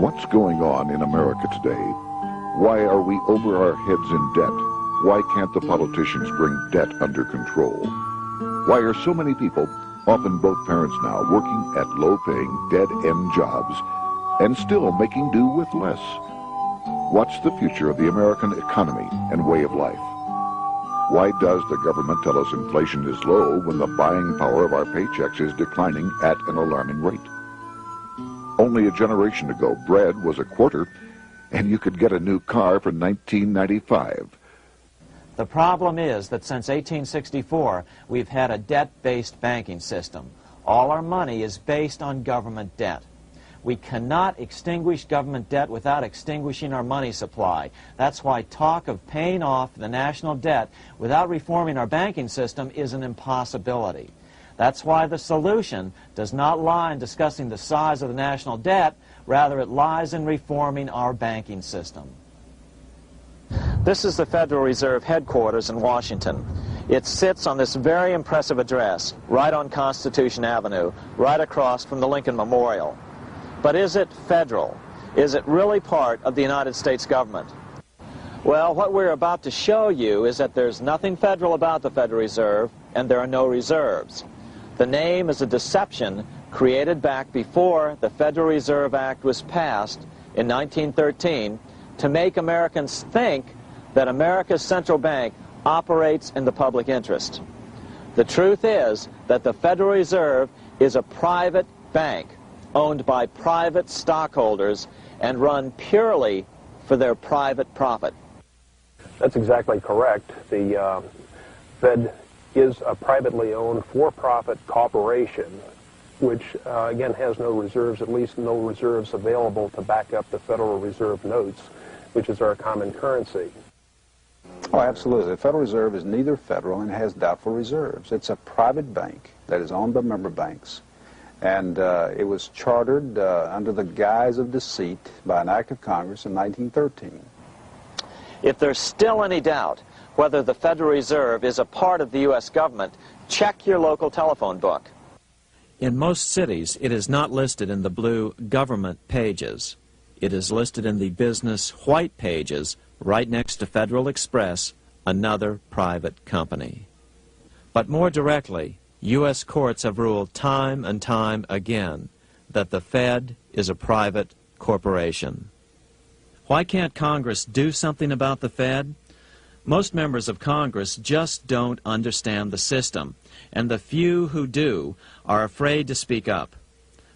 What's going on in America today? Why are we over our heads in debt? Why can't the politicians bring debt under control? Why are so many people, often both parents now, working at low-paying, dead-end jobs and still making do with less? What's the future of the American economy and way of life? Why does the government tell us inflation is low when the buying power of our paychecks is declining at an alarming rate? Only a generation ago, bread was a quarter, and you could get a new car for $19.95. The problem is that since 1864, we've had a debt-based banking system. All our money is based on government debt. We cannot extinguish government debt without extinguishing our money supply. That's why talk of paying off the national debt without reforming our banking system is an impossibility. That's why the solution does not lie in discussing the size of the national debt, rather it lies in reforming our banking system. This is the Federal Reserve headquarters in Washington. It sits on this very impressive address, right on Constitution Avenue, right across from the Lincoln Memorial. But is it federal? Is it really part of the United States government? Well, what we're about to show you is that there's nothing federal about the Federal Reserve, and there are no reserves. The name is a deception created back before the Federal Reserve Act was passed in 1913 to make Americans think that America's central bank operates in the public interest. The truth is that the Federal Reserve is a private bank owned by private stockholders and run purely for their private profit. That's exactly correct. The Fed is a privately owned for-profit corporation which, again, has no reserves, at least no reserves available to back up the Federal Reserve notes, which is our common currency. Oh, absolutely. The Federal Reserve is neither federal and has doubtful reserves. It's a private bank that is owned by member banks. And it was chartered under the guise of deceit by an act of Congress in 1913. If there's still any doubt whether the Federal Reserve is a part of the U.S. government, check your local telephone book. In most cities, it is not listed in the blue government pages. It is listed in the business white pages right next to Federal Express, another private company. But more directly, U.S. courts have ruled time and time again that the Fed is a private corporation. Why can't Congress do something about the Fed? Most members of Congress just don't understand the system, and the few who do are afraid to speak up.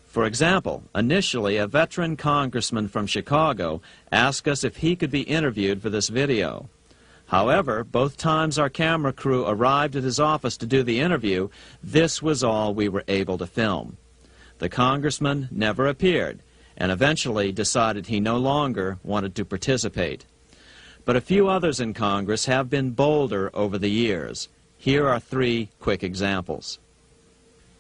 For example, initially a veteran congressman from Chicago asked us if he could be interviewed for this video. However, both times our camera crew arrived at his office to do the interview, this was all we were able to film. The congressman never appeared, and eventually decided he no longer wanted to participate. But a few others in Congress have been bolder over the years. Here are three quick examples.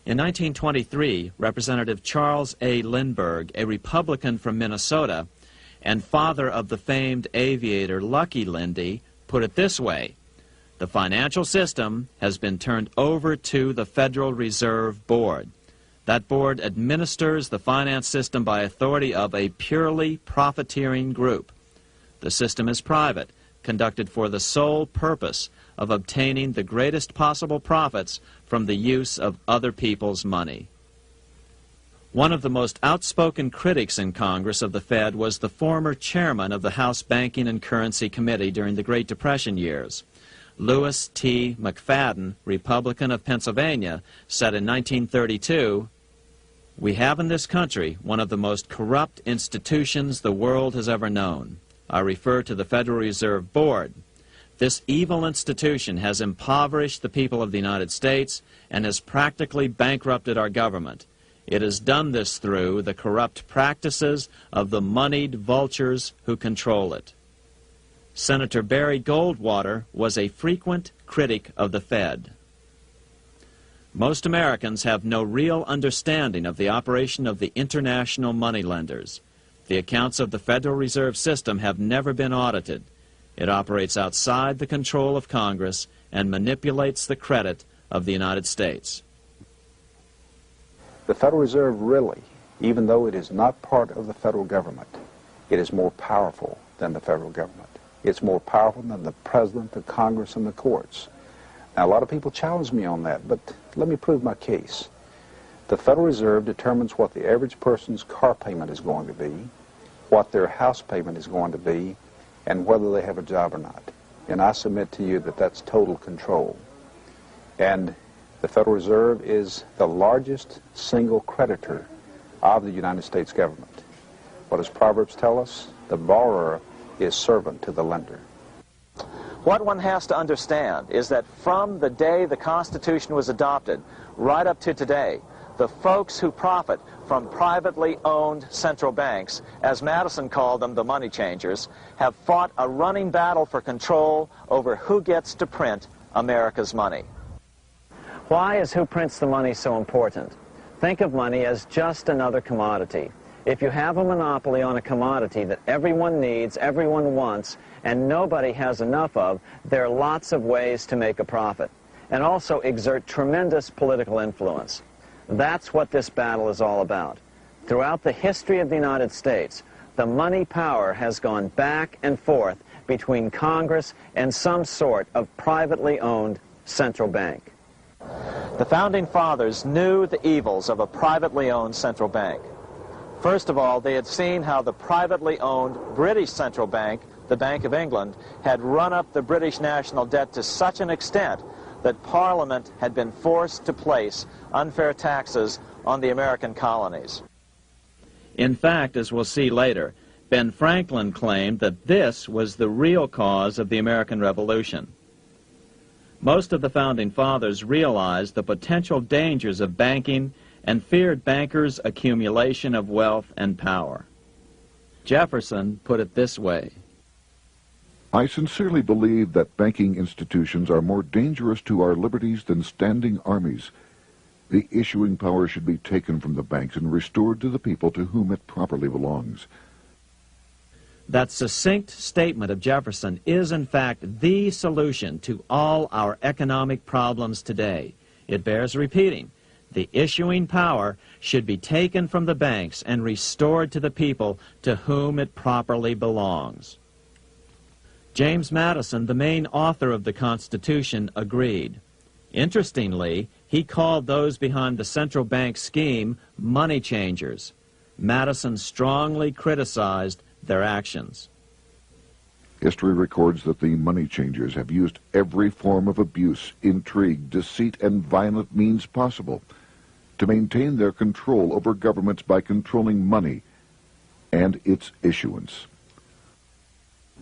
In 1923, Representative Charles A. Lindbergh, a Republican from Minnesota, and father of the famed aviator Lucky Lindy, put it this way: the financial system has been turned over to the Federal Reserve Board. That board administers the finance system by authority of a purely profiteering group. The system is private, conducted for the sole purpose of obtaining the greatest possible profits from the use of other people's money. One of the most outspoken critics in Congress of the Fed was the former chairman of the House Banking and Currency Committee during the Great Depression years. Lewis T. McFadden, Republican of Pennsylvania, said in 1932, "We have in this country one of the most corrupt institutions the world has ever known. I refer to the Federal Reserve Board. This evil institution has impoverished the people of the United States and has practically bankrupted our government. It has done this through the corrupt practices of the moneyed vultures who control it." Senator Barry Goldwater was a frequent critic of the Fed. Most Americans have no real understanding of the operation of the international moneylenders. The accounts of the Federal Reserve System have never been audited. It operates outside the control of Congress and manipulates the credit of the United States. The Federal Reserve really even though it is not part of the federal government, it is more powerful than the federal government. It's more powerful than the president, the Congress, and the courts. Now, a lot of people challenge me on that, but let me prove my case. The Federal Reserve determines what the average person's car payment is going to be, what their house payment is going to be, and whether they have a job or not. And I submit to you that that's total control. And the Federal Reserve is the largest single creditor of the United States government. What does Proverbs tell us? The borrower is servant to the lender. What one has to understand is that from the day the Constitution was adopted right up to today, the folks who profit from privately owned central banks, as Madison called them, the money changers, have fought a running battle for control over who gets to print America's money. Why is who prints the money so important? Think of money as just another commodity. If you have a monopoly on a commodity that everyone needs, everyone wants, and nobody has enough of, there are lots of ways to make a profit, and also exert tremendous political influence. That's what this battle is all about. Throughout the history of the United States, the money power has gone back and forth between Congress and some sort of privately owned central bank. The Founding Fathers knew the evils of a privately owned central bank. First of all, they had seen how the privately owned British central bank, the Bank of England, had run up the British national debt to such an extent that Parliament had been forced to place unfair taxes on the American colonies. In fact, as we'll see later, Ben Franklin claimed that this was the real cause of the American Revolution. Most of the Founding Fathers realized the potential dangers of banking and feared bankers' accumulation of wealth and power. Jefferson put it this way: I sincerely believe that banking institutions are more dangerous to our liberties than standing armies. The issuing power should be taken from the banks and restored to the people to whom it properly belongs. That succinct statement of Jefferson is, in fact, the solution to all our economic problems today. It bears repeating. The issuing power should be taken from the banks and restored to the people to whom it properly belongs. James Madison, the main author of the Constitution, agreed. Interestingly, he called those behind the central bank scheme money changers. Madison strongly criticized their actions. History records that the money changers have used every form of abuse, intrigue, deceit, and violent means possible to maintain their control over governments by controlling money and its issuance.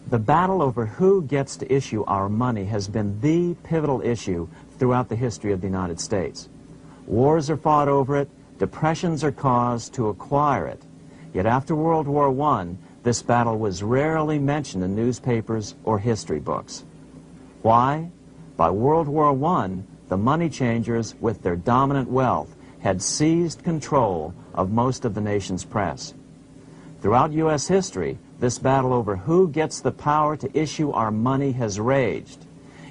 The battle over who gets to issue our money has been the pivotal issue throughout the history of the United States. Wars are fought over it, depressions are caused to acquire it. Yet after World War I, this battle was rarely mentioned in newspapers or history books. Why? By World War I, the money changers, with their dominant wealth, had seized control of most of the nation's press. Throughout U.S. history, this battle over who gets the power to issue our money has raged.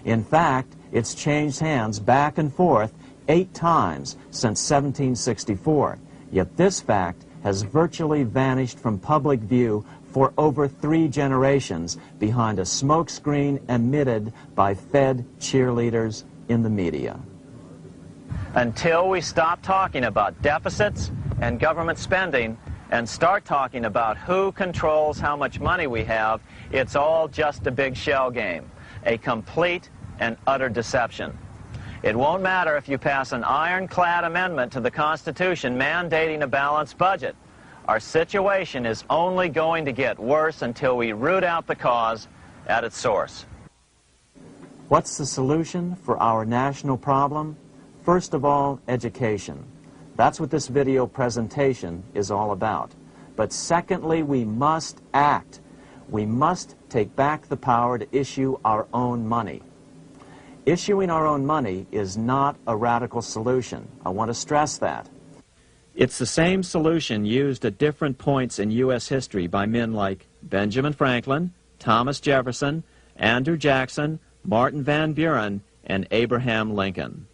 In fact, it's changed hands back and forth 8 times since 1764. Yet this fact has virtually vanished from public view for over 3 generations behind a smokescreen emitted by Fed cheerleaders in the media. Until we stop talking about deficits and government spending and start talking about who controls how much money we have, it's all just a big shell game, a complete and utter deception. It won't matter if you pass an ironclad amendment to the Constitution mandating a balanced budget. Our situation is only going to get worse until we root out the cause at its source. What's the solution for our national problem? First of all, education. That's what this video presentation is all about. But secondly, we must act. We must take back the power to issue our own money. Issuing our own money is not a radical solution. I want to stress that. It's the same solution used at different points in U.S. history by men like Benjamin Franklin, Thomas Jefferson, Andrew Jackson, Martin Van Buren, and Abraham Lincoln.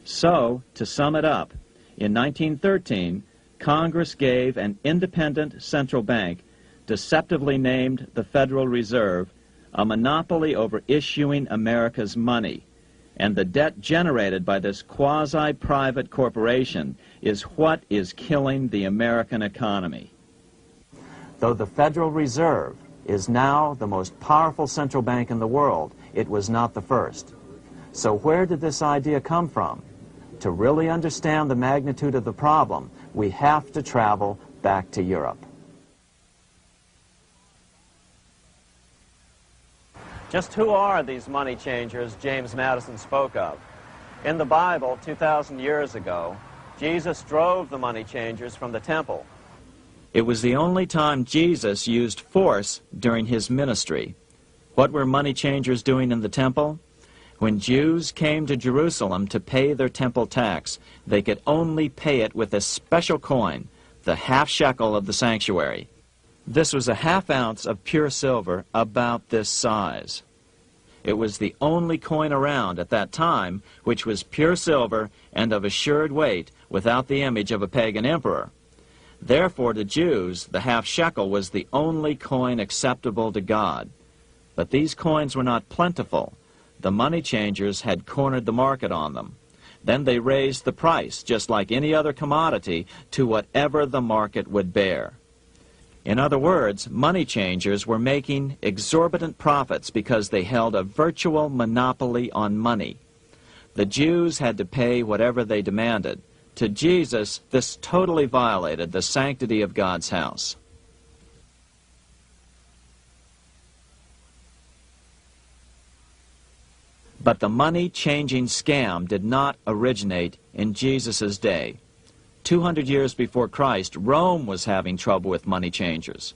So, to sum it up, in 1913, Congress gave an independent central bank, deceptively named the Federal Reserve, a monopoly over issuing America's money. And the debt generated by this quasi-private corporation is what is killing the American economy. Though the Federal Reserve is now the most powerful central bank in the world, it was not the first. So where did this idea come from? To really understand the magnitude of the problem, we have to travel back to Europe. Just who are these money changers James Madison spoke of? In the Bible, 2,000 years ago, Jesus drove the money changers from the temple. It was the only time Jesus used force during his ministry. What were money changers doing in the temple? When Jews came to Jerusalem to pay their temple tax, they could only pay it with a special coin, the half shekel of the sanctuary. This was a half ounce of pure silver about this size. It was the only coin around at that time which was pure silver and of assured weight without the image of a pagan emperor. Therefore, to Jews, the half shekel was the only coin acceptable to God. But these coins were not plentiful. The money changers had cornered the market on them. Then they raised the price, just like any other commodity, to whatever the market would bear. In other words, money changers were making exorbitant profits because they held a virtual monopoly on money. The Jews had to pay whatever they demanded. To Jesus, this totally violated the sanctity of God's house. But the money-changing scam did not originate in Jesus' day. 200 years before Christ, Rome was having trouble with money changers.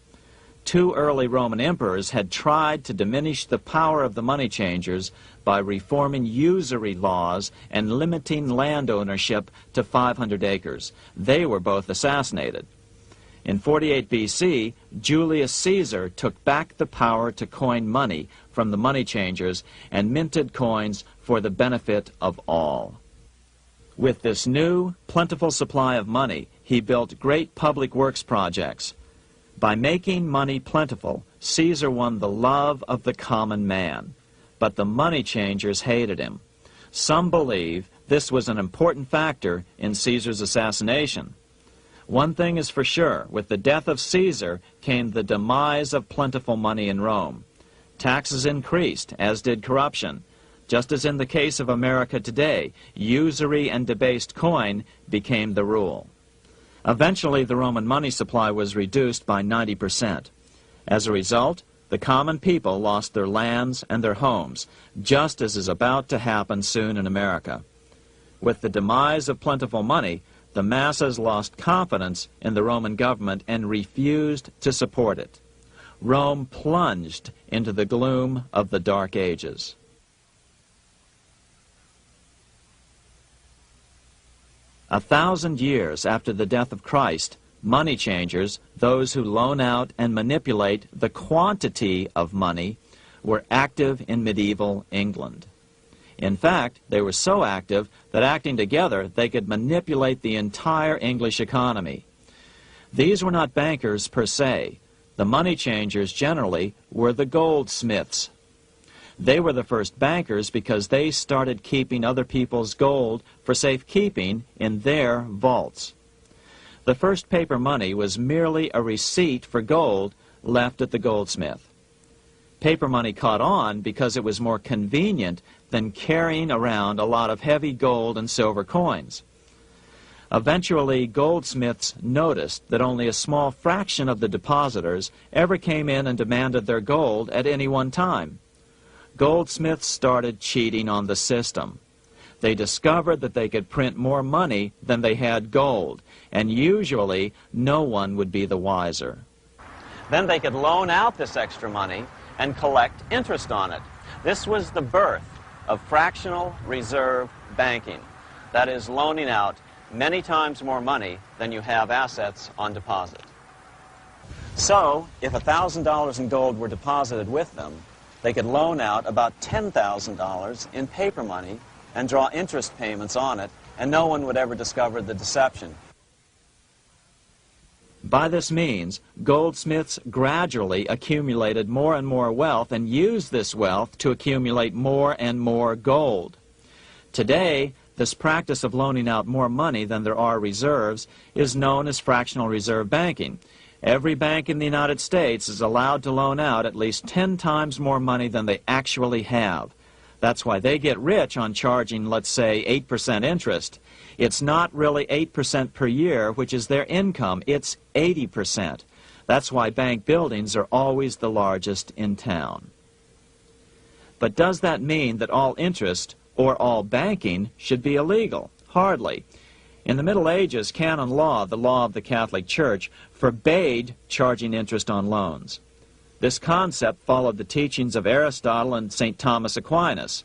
2 early Roman emperors had tried to diminish the power of the money changers by reforming usury laws and limiting land ownership to 500 acres. They were both assassinated. In 48 BC, Julius Caesar took back the power to coin money from the money changers and minted coins for the benefit of all. With this new, plentiful supply of money, he built great public works projects. By making money plentiful, Caesar won the love of the common man. But the money changers hated him. Some believe this was an important factor in Caesar's assassination. One thing is for sure, with the death of Caesar came the demise of plentiful money in Rome. Taxes increased, as did corruption. Just as in the case of America today, usury and debased coin became the rule. Eventually, the Roman money supply was reduced by 90%. As a result, the common people lost their lands and their homes, just as is about to happen soon in America. With the demise of plentiful money, the masses lost confidence in the Roman government and refused to support it. Rome plunged into the gloom of the Dark Ages. A 1,000 years after the death of Christ, money changers, those who loan out and manipulate the quantity of money, were active in medieval England. In fact, they were so active that acting together, they could manipulate the entire English economy. These were not bankers per se. The money changers generally were the goldsmiths. They were the first bankers because they started keeping other people's gold for safekeeping in their vaults. The first paper money was merely a receipt for gold left at the goldsmith. Paper money caught on because it was more convenient than carrying around a lot of heavy gold and silver coins. Eventually, goldsmiths noticed that only a small fraction of the depositors ever came in and demanded their gold at any one time. Goldsmiths started cheating on the system. They discovered that they could print more money than they had gold, and usually no one would be the wiser. Then they could loan out this extra money and collect interest on it. This was the birth of fractional reserve banking. That is, loaning out many times more money than you have assets on deposit. So, if $1,000 in gold were deposited with them, they could loan out about $10,000 in paper money and draw interest payments on it, and no one would ever discover the deception. By this means, goldsmiths gradually accumulated more and more wealth and used this wealth to accumulate more and more gold. Today, this practice of loaning out more money than there are reserves is known as fractional reserve banking. Every bank in the United States is allowed to loan out at least 10 times more money than they actually have. That's why they get rich on charging, let's say, 8% interest. It's not really 8% per year, which is their income. It's 80%. That's why bank buildings are always the largest in town. But does that mean that all interest or all banking should be illegal? Hardly. In the Middle Ages, canon law, the law of the Catholic Church, forbade charging interest on loans. This concept followed the teachings of Aristotle and St. Thomas Aquinas.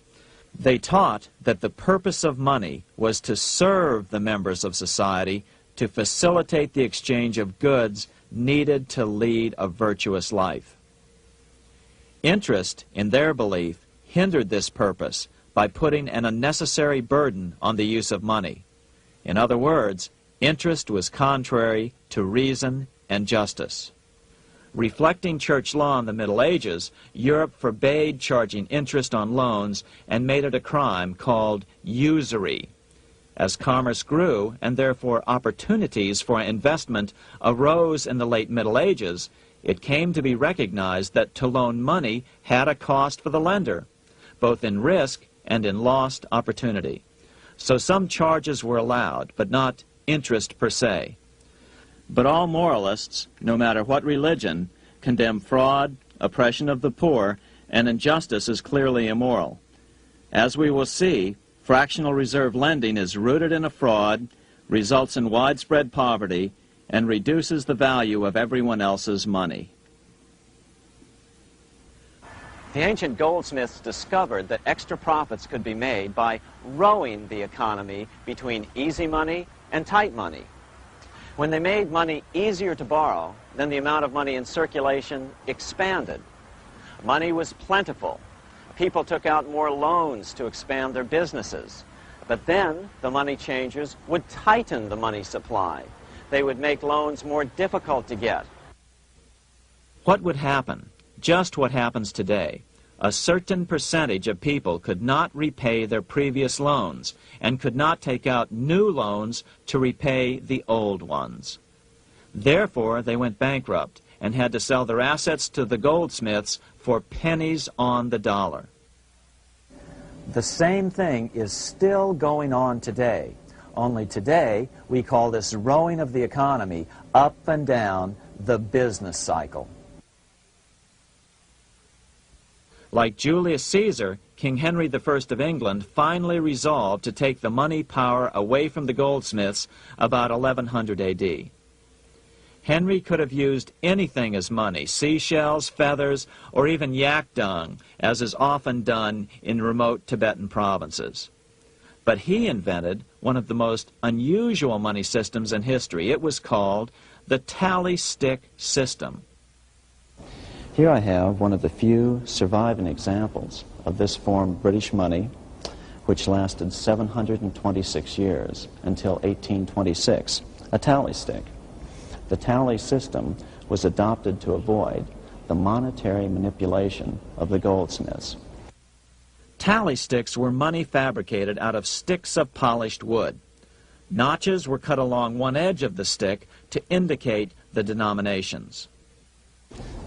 They taught that the purpose of money was to serve the members of society, to facilitate the exchange of goods needed to lead a virtuous life. Interest, in their belief, hindered this purpose by putting an unnecessary burden on the use of money. In other words, interest was contrary to reason and justice. Reflecting church law in the Middle Ages, Europe forbade charging interest on loans and made it a crime called usury. As commerce grew, and therefore opportunities for investment arose in the late Middle Ages, it came to be recognized that to loan money had a cost for the lender, both in risk and in lost opportunity. So some charges were allowed, but not interest per se. But all moralists, no matter what religion, condemn fraud, oppression of the poor, and injustice as clearly immoral. As we will see, fractional reserve lending is rooted in a fraud, results in widespread poverty, and reduces the value of everyone else's money. The ancient goldsmiths discovered that extra profits could be made by rowing the economy between easy money and tight money. When they made money easier to borrow, then the amount of money in circulation expanded. Money was plentiful. People took out more loans to expand their businesses. But then the money changers would tighten the money supply. They would make loans more difficult to get. What would happen? Just what happens today. A certain percentage of people could not repay their previous loans and could not take out new loans to repay the old ones. Therefore, they went bankrupt and had to sell their assets to the goldsmiths for pennies on the dollar. The same thing is still going on today. Only today, we call this rowing of the economy up and down the business cycle. Like Julius Caesar, King Henry I of England finally resolved to take the money power away from the goldsmiths about 1100 AD. Henry could have used anything as money, seashells, feathers, or even yak dung, as is often done in remote Tibetan provinces. But he invented one of the most unusual money systems in history. It was called the tally stick system. Here I have one of the few surviving examples of this form of British money, which lasted 726 years until 1826, a tally stick. The tally system was adopted to avoid the monetary manipulation of the goldsmiths. Tally sticks were money fabricated out of sticks of polished wood. Notches were cut along one edge of the stick to indicate the denominations.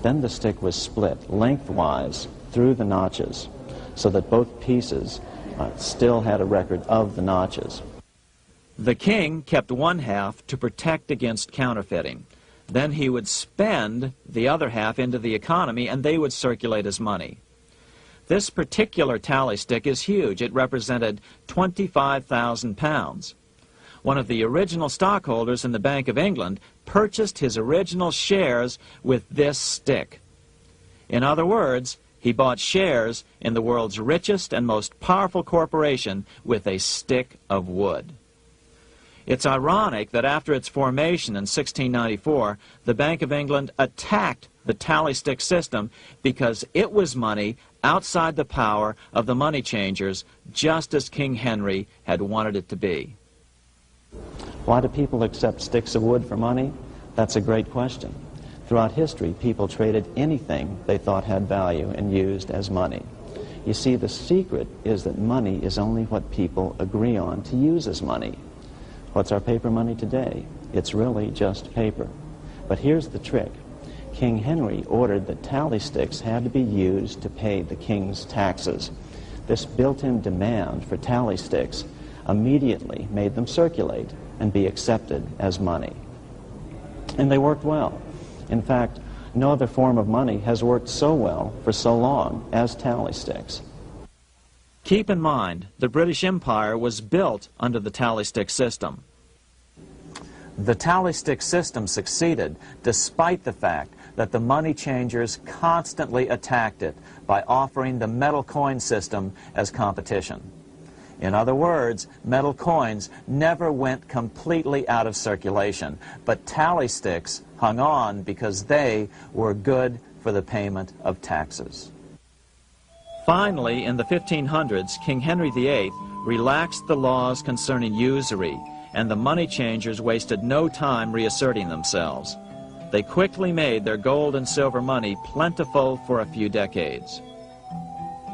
Then the stick was split lengthwise through the notches so that both pieces still had a record of the notches. The king kept one half to protect against counterfeiting. Then he would spend the other half into the economy and they would circulate as money. This particular tally stick is huge. It represented 25,000 pounds. One of the original stockholders in the Bank of England purchased his original shares with this stick. In other words, he bought shares in the world's richest and most powerful corporation with a stick of wood. It's ironic that after its formation in 1694, the Bank of England attacked the tally stick system because it was money outside the power of the money changers, just as King Henry had wanted it to be. Why do people accept sticks of wood for money? That's a great question. Throughout history, people traded anything they thought had value and used as money. You see, the secret is that money is only what people agree on to use as money. What's our paper money today? It's really just paper. But here's the trick. King Henry ordered that tally sticks had to be used to pay the king's taxes. This built-in demand for tally sticks immediately made them circulate and be accepted as money. And they worked well. In fact, no other form of money has worked so well for so long as tally sticks. Keep in mind, the British Empire was built under the tally stick system. The tally stick system succeeded despite the fact that the money changers constantly attacked it by offering the metal coin system as competition. In other words, metal coins never went completely out of circulation, but tally sticks hung on because they were good for the payment of taxes. Finally, in the 1500s, King Henry VIII relaxed the laws concerning usury, and the money changers wasted no time reasserting themselves. They quickly made their gold and silver money plentiful for a few decades.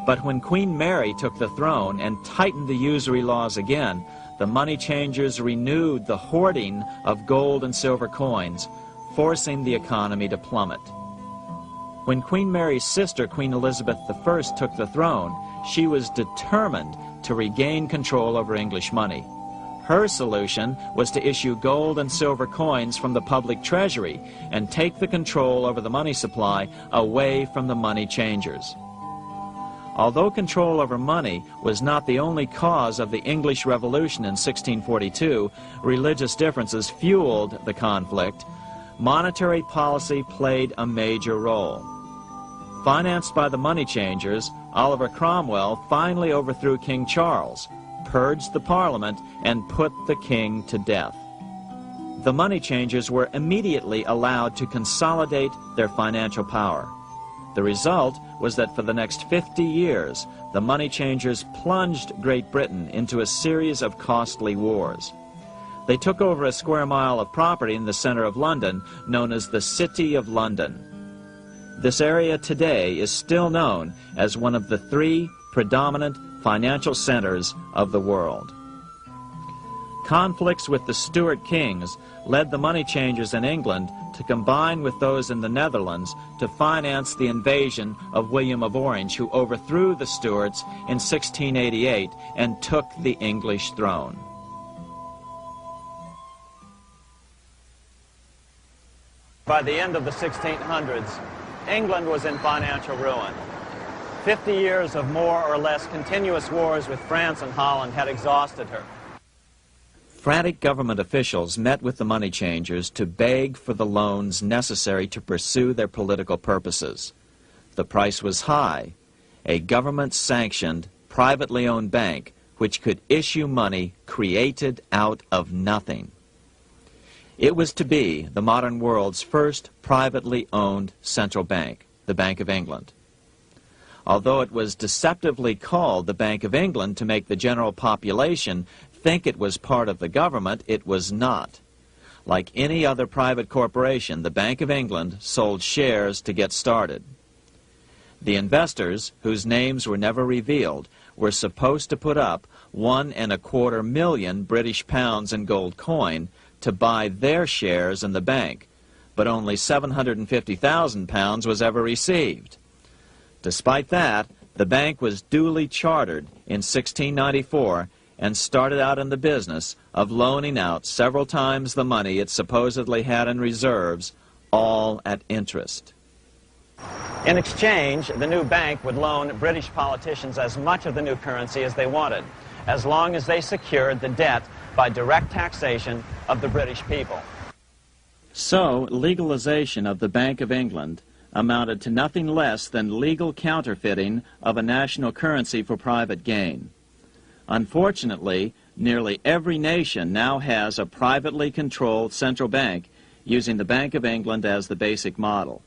But when Queen Mary took the throne and tightened the usury laws again, the money changers renewed the hoarding of gold and silver coins, forcing the economy to plummet. When Queen Mary's sister, Queen Elizabeth I, took the throne, she was determined to regain control over English money. Her solution was to issue gold and silver coins from the public treasury and take the control over the money supply away from the money changers. Although control over money was not the only cause of the English Revolution in 1642, religious differences fueled the conflict. Monetary policy played a major role. Financed by the money changers, Oliver Cromwell finally overthrew King Charles, purged the Parliament, and put the king to death. The money changers were immediately allowed to consolidate their financial power. The result was that for the next 50 years, the money changers plunged Great Britain into a series of costly wars. They took over a square mile of property in the center of London, known as the City of London. This area today is still known as one of the 3 predominant financial centers of the world. Conflicts with the Stuart kings led the money changers in England to combine with those in the Netherlands to finance the invasion of William of Orange, who overthrew the Stuarts in 1688 and took the English throne. By the end of the 1600s, England was in financial ruin. 50 years of more or less continuous wars with France and Holland had exhausted her. Frantic government officials met with the money changers to beg for the loans necessary to pursue their political purposes. The price was high: a government-sanctioned, privately owned bank which could issue money created out of nothing. It was to be the modern world's first privately owned central bank, the Bank of England. Although it was deceptively called the Bank of England to make the general population think it was part of the government, it was not. Like any other private corporation, the Bank of England sold shares to get started. The investors, whose names were never revealed, were supposed to put up £1.25 million British pounds in gold coin to buy their shares in the bank, but only £750,000 was ever received. Despite that, the bank was duly chartered in 1694 and started out in the business of loaning out several times the money it supposedly had in reserves, all at interest. In exchange, the new bank would loan British politicians as much of the new currency as they wanted, as long as they secured the debt by direct taxation of the British people. So, legalization of the Bank of England amounted to nothing less than legal counterfeiting of a national currency for private gain. Unfortunately, nearly every nation now has a privately controlled central bank using the Bank of England as the basic model.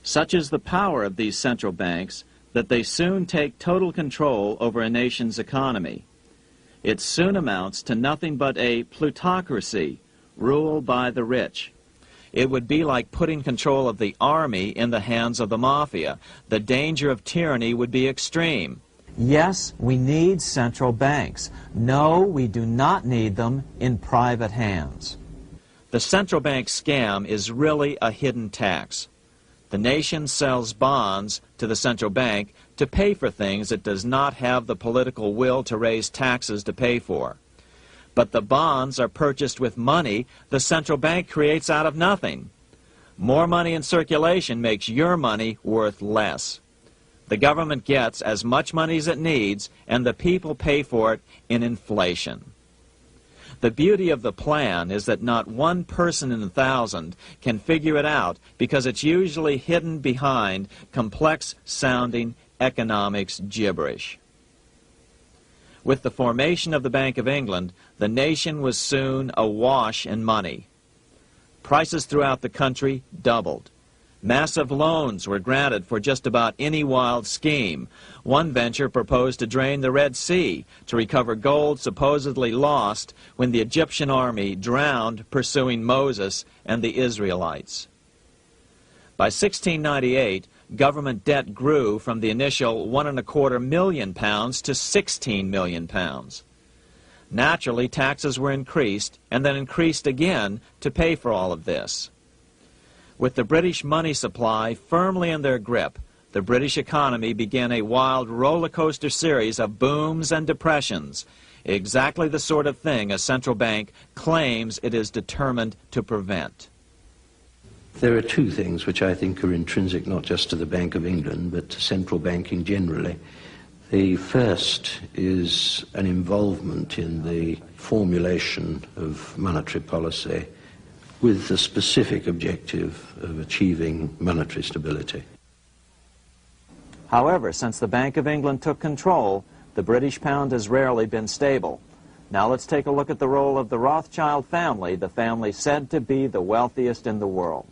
Such is the power of these central banks that they soon take total control over a nation's economy. It soon amounts to nothing but a plutocracy rule by the rich. It would be like putting control of the army in the hands of the mafia. The danger of tyranny would be extreme. Yes, we need central banks. No, we do not need them in private hands. The central bank scam is really a hidden tax. The nation sells bonds to the central bank to pay for things it does not have the political will to raise taxes to pay for. But the bonds are purchased with money the central bank creates out of nothing. More money in circulation makes your money worth less. The government gets as much money as it needs, and the people pay for it in inflation. The beauty of the plan is that not one person in 1,000 can figure it out because it's usually hidden behind complex-sounding economics gibberish. With the formation of the Bank of England, the nation was soon awash in money. Prices throughout the country doubled. Massive loans were granted for just about any wild scheme. One venture proposed to drain the Red Sea to recover gold supposedly lost when the Egyptian army drowned pursuing Moses and the Israelites. By 1698, government debt grew from the initial £1.25 million to £16 million. Naturally, taxes were increased and then increased again to pay for all of this. With the British money supply firmly in their grip, the British economy began a wild roller coaster series of booms and depressions, exactly the sort of thing a central bank claims it is determined to prevent. There are two things which I think are intrinsic not just to the Bank of England but to central banking generally. The first is an involvement in the formulation of monetary policy with the specific objective of achieving monetary stability. However, since the Bank of England took control, the British pound has rarely been stable. Now let's take a look at the role of the Rothschild family, the family said to be the wealthiest in the world.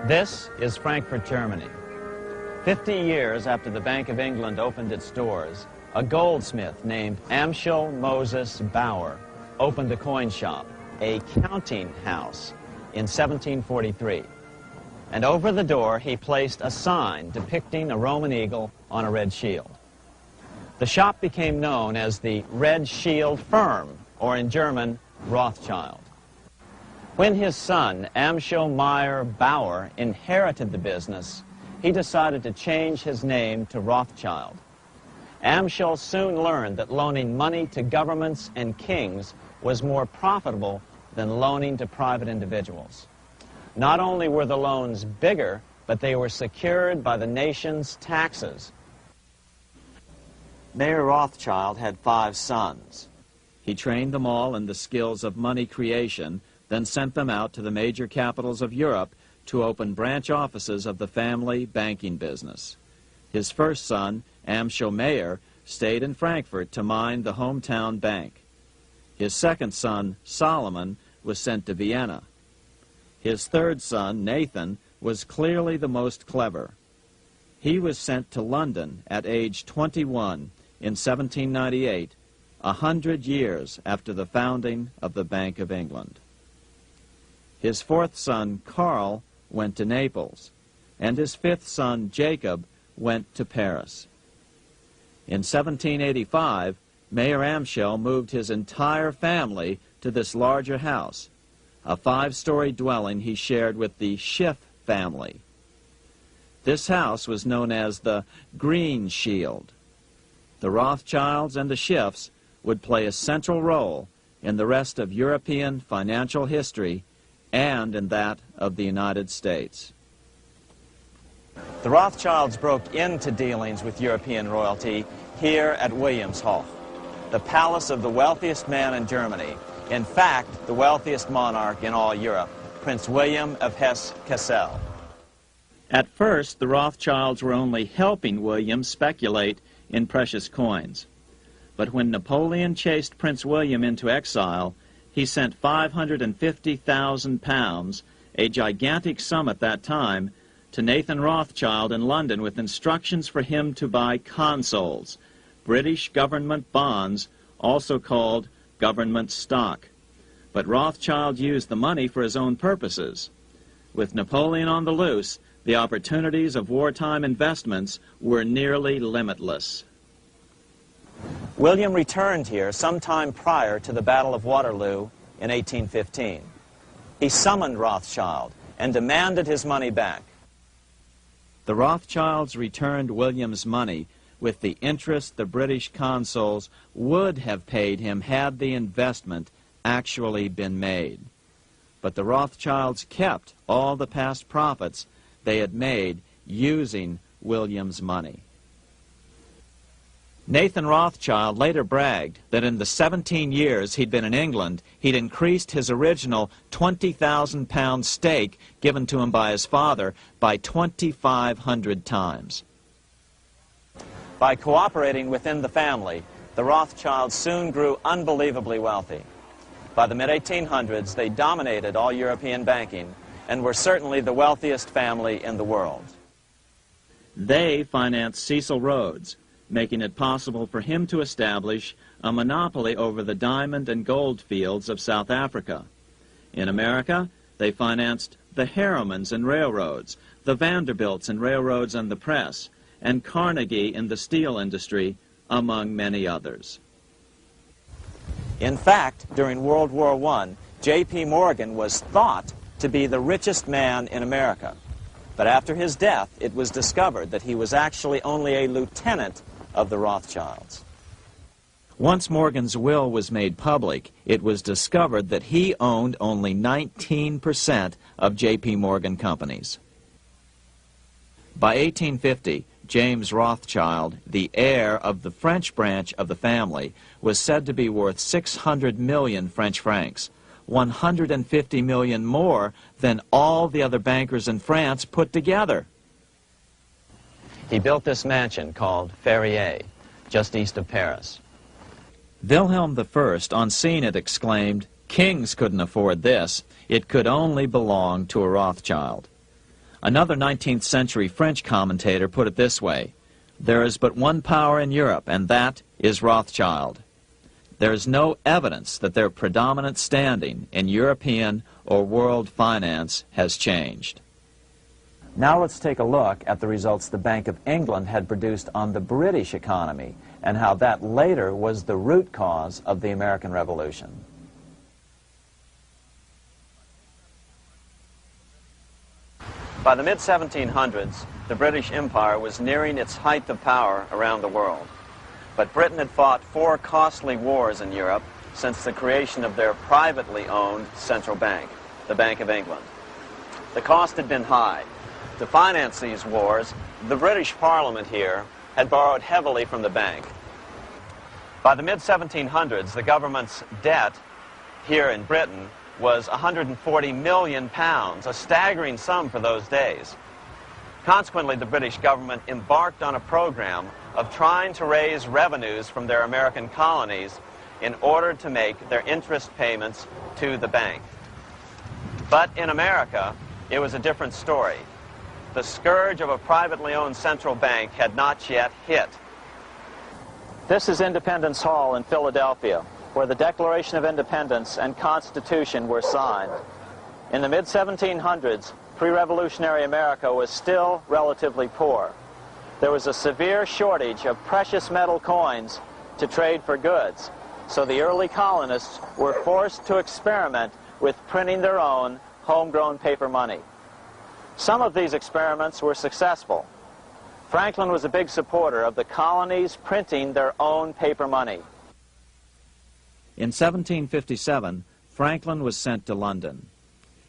This is Frankfurt, Germany. 50 years after the Bank of England opened its doors, a goldsmith named Amschel Moses Bauer opened a coin shop, a counting house, in 1743. And over the door he placed a sign depicting a Roman eagle on a red shield. The shop became known as the Red Shield Firm, or in German, Rothschild. When his son, Amschel Meyer Bauer, inherited the business, he decided to change his name to Rothschild. Amschel soon learned that loaning money to governments and kings was more profitable than loaning to private individuals. Not only were the loans bigger, but they were secured by the nation's taxes. Mayer Rothschild had 5 sons. He trained them all in the skills of money creation, then sent them out to the major capitals of Europe to open branch offices of the family banking business. His first son, Amschel Meyer, stayed in Frankfurt to mind the hometown bank. His second son, Solomon, was sent to Vienna. His third son, Nathan, was clearly the most clever. He was sent to London at age 21 in 1798, 100 years after the founding of the Bank of England. His fourth son, Karl, went to Naples, and his fifth son, Jacob, went to Paris. In 1785, Mayer Amschel moved his entire family to this larger house, a 5-story dwelling he shared with the Schiff family. This house was known as the Green Shield. The Rothschilds and the Schiffs would play a central role in the rest of European financial history and in that of the United States. The Rothschilds broke into dealings with European royalty here at Wilhelmshof, the palace of the wealthiest man in Germany. In fact, the wealthiest monarch in all Europe, Prince William of Hesse-Kassel. At first, the Rothschilds were only helping William speculate in precious coins. But when Napoleon chased Prince William into exile, he sent £550,000, a gigantic sum at that time, to Nathan Rothschild in London with instructions for him to buy consols, British government bonds, also called government stock. But Rothschild used the money for his own purposes. With Napoleon on the loose, the opportunities of wartime investments were nearly limitless. William returned here sometime prior to the Battle of Waterloo in 1815. He summoned Rothschild and demanded his money back. The Rothschilds returned William's money with the interest the British consuls would have paid him had the investment actually been made. But the Rothschilds kept all the past profits they had made using William's money. Nathan Rothschild later bragged that in the 17 years he'd been in England, he'd increased his original £20,000 stake given to him by his father by 2,500 times. By cooperating within the family, the Rothschilds soon grew unbelievably wealthy. By the mid-1800s, they dominated all European banking and were certainly the wealthiest family in the world. They financed Cecil Rhodes, making it possible for him to establish a monopoly over the diamond and gold fields of South Africa. In America, they financed the Harrimans and railroads, the Vanderbilts and railroads and the press, and Carnegie in the steel industry, among many others. In fact, during World War I, J.P. Morgan was thought to be the richest man in America. But after his death, it was discovered that he was actually only a lieutenant of the Rothschilds. Once Morgan's will was made public, it was discovered that he owned only 19% of J.P. Morgan companies. By 1850, James Rothschild, the heir of the French branch of the family, was said to be worth 600 million French francs, 150 million more than all the other bankers in France put together. He built this mansion called Ferrier, just east of Paris. Wilhelm I, on seeing it, exclaimed, "Kings couldn't afford this. It could only belong to a Rothschild." Another 19th century French commentator put it this way: "There is but one power in Europe, and that is Rothschild." There is no evidence that their predominant standing in European or world finance has changed. Now let's take a look at the results the Bank of England had produced on the British economy and how that later was the root cause of the American Revolution. By the mid-1700s, the British Empire was nearing its height of power around the world. But Britain had fought 4 costly wars in Europe since the creation of their privately owned central bank, the Bank of England. The cost had been high. To finance these wars, the British Parliament here had borrowed heavily from the bank. By the mid-1700s, the government's debt here in Britain was £140 million, a staggering sum for those days. Consequently, the British government embarked on a program of trying to raise revenues from their American colonies in order to make their interest payments to the bank. But in America, it was a different story. The scourge of a privately owned central bank had not yet hit. This is Independence Hall in Philadelphia, where the Declaration of Independence and Constitution were signed. In the mid-1700s, pre-revolutionary America was still relatively poor. There was a severe shortage of precious metal coins to trade for goods, so the early colonists were forced to experiment with printing their own homegrown paper money. Some of these experiments were successful. Franklin was a big supporter of the colonies printing their own paper money. In 1757, Franklin was sent to London.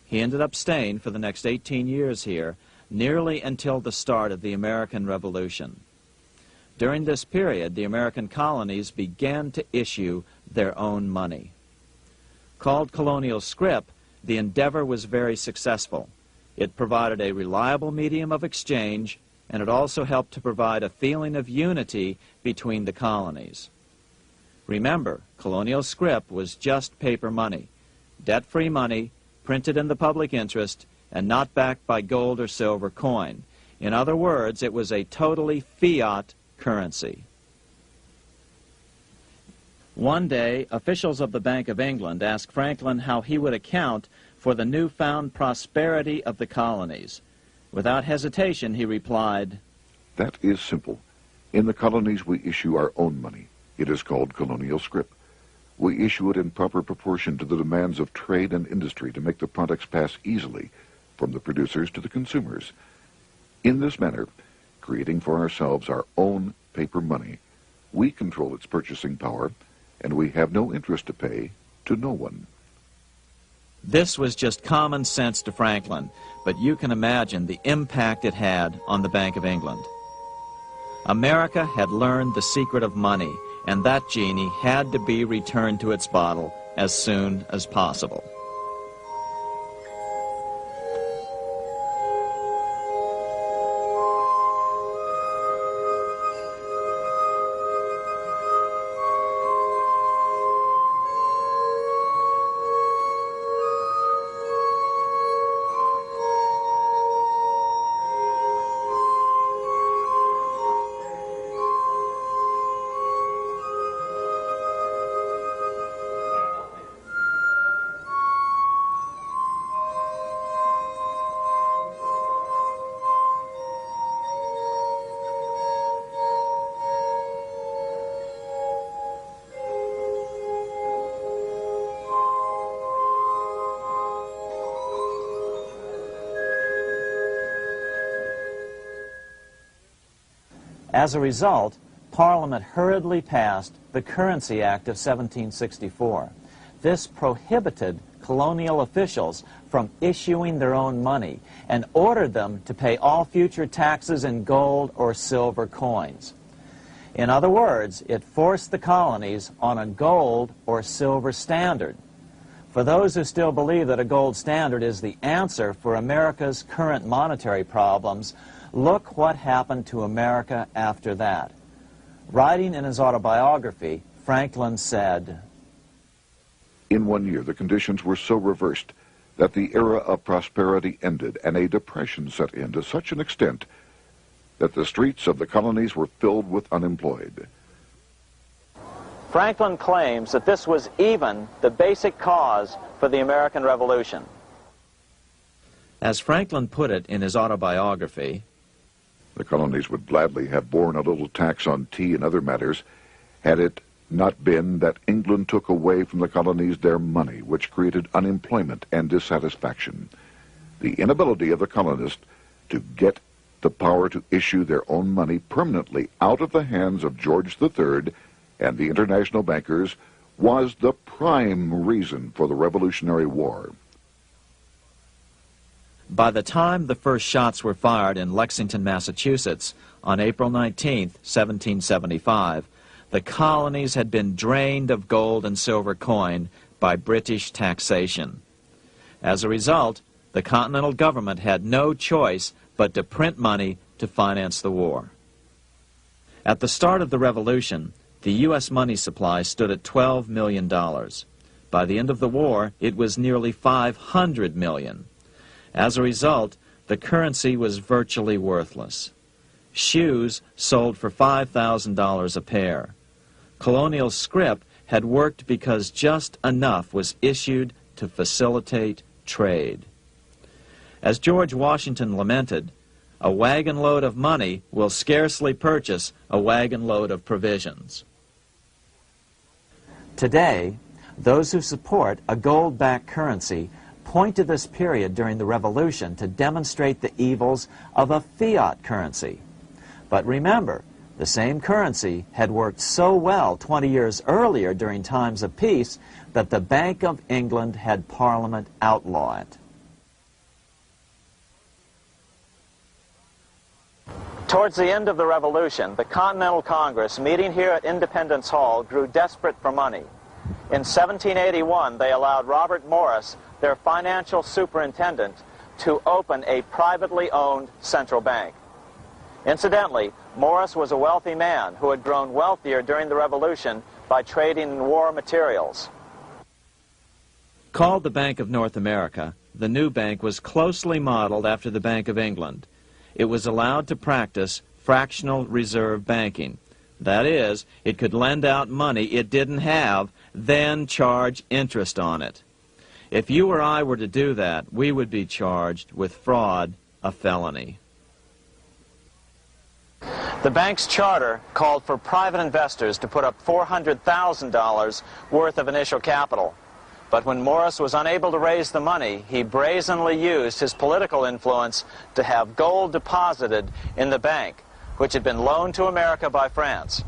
He ended up staying for the next 18 years here, nearly until the start of the American Revolution. During this period, the American colonies began to issue their own money. Called colonial scrip, the endeavor was very successful. It provided a reliable medium of exchange, and it also helped to provide a feeling of unity between the colonies. Remember, colonial scrip was just paper money, debt-free money, printed in the public interest, and not backed by gold or silver coin. In other words, it was a totally fiat currency. One day, officials of the Bank of England asked Franklin how he would account for the newfound prosperity of the colonies. Without hesitation, he replied, "That is simple. In the colonies, we issue our own money. It is called colonial scrip. We issue it in proper proportion to the demands of trade and industry to make the products pass easily from the producers to the consumers. In this manner, creating for ourselves our own paper money, we control its purchasing power, and we have no interest to pay to no one." This was just common sense to Franklin, but you can imagine the impact it had on the Bank of England. America had learned the secret of money, and that genie had to be returned to its bottle as soon as possible. As a result, Parliament hurriedly passed the Currency Act of 1764. This prohibited colonial officials from issuing their own money and ordered them to pay all future taxes in gold or silver coins. In other words, it forced the colonies on a gold or silver standard. For those who still believe that a gold standard is the answer for America's current monetary problems, look what happened to America after that. Writing in his autobiography, Franklin said, "In 1 year, the conditions were so reversed that the era of prosperity ended and a depression set in to such an extent that the streets of the colonies were filled with unemployed." Franklin claims that this was even the basic cause for the American Revolution. As Franklin put it in his autobiography, "The colonies would gladly have borne a little tax on tea and other matters had it not been that England took away from the colonies their money, which created unemployment and dissatisfaction. The inability of the colonists to get the power to issue their own money permanently out of the hands of George III and the international bankers was the prime reason for the Revolutionary War." By the time the first shots were fired in Lexington, Massachusetts, on April 19, 1775, the colonies had been drained of gold and silver coin by British taxation. As a result, the Continental government had no choice but to print money to finance the war. At the start of the Revolution, the U.S. money supply stood at $12 million. By the end of the war, it was nearly $500 million. As a result, the currency was virtually worthless. Shoes sold for $5,000 a pair. Colonial scrip had worked because just enough was issued to facilitate trade. As George Washington lamented, "A wagon load of money will scarcely purchase a wagon load of provisions." Today, those who support a gold-backed currency point to this period during the Revolution to demonstrate the evils of a fiat currency. But remember, the same currency had worked so well 20 years earlier during times of peace that the Bank of England had Parliament outlaw it. Towards the end of the Revolution, the Continental Congress, meeting here at Independence Hall, grew desperate for money. In 1781, they allowed Robert Morris, their financial superintendent, to open a privately owned central bank. Incidentally, Morris was a wealthy man who had grown wealthier during the Revolution by trading in war materials. Called the Bank of North America, the new bank was closely modeled after the Bank of England. It was allowed to practice fractional reserve banking. That is, it could lend out money it didn't have, then charge interest on it. If you or I were to do that, we would be charged with fraud, a felony. The bank's charter called for private investors to put up $400,000 worth of initial capital. But when Morris was unable to raise the money, he brazenly used his political influence to have gold deposited in the bank, which had been loaned to America by France.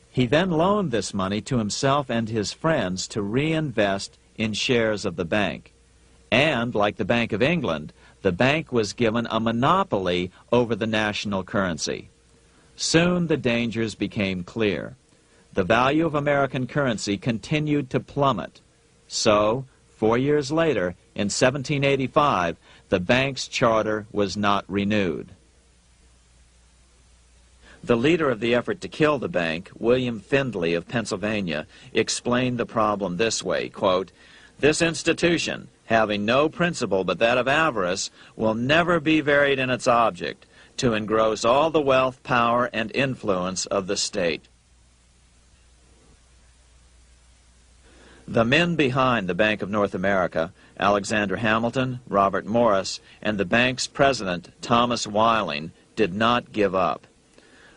He then loaned this money to himself and his friends to reinvest in shares of the bank. And, like the Bank of England, the bank was given a monopoly over the national currency. Soon the dangers became clear. The value of American currency continued to plummet. So, 4 years later, in 1785, the bank's charter was not renewed. The leader of the effort to kill the bank, William Findley of Pennsylvania, explained the problem this way, quote, "This institution, having no principle but that of avarice, will never be varied in its object, to engross all the wealth, power, and influence of the state." The men behind the Bank of North America, Alexander Hamilton, Robert Morris, and the bank's president, Thomas Whiling, did not give up.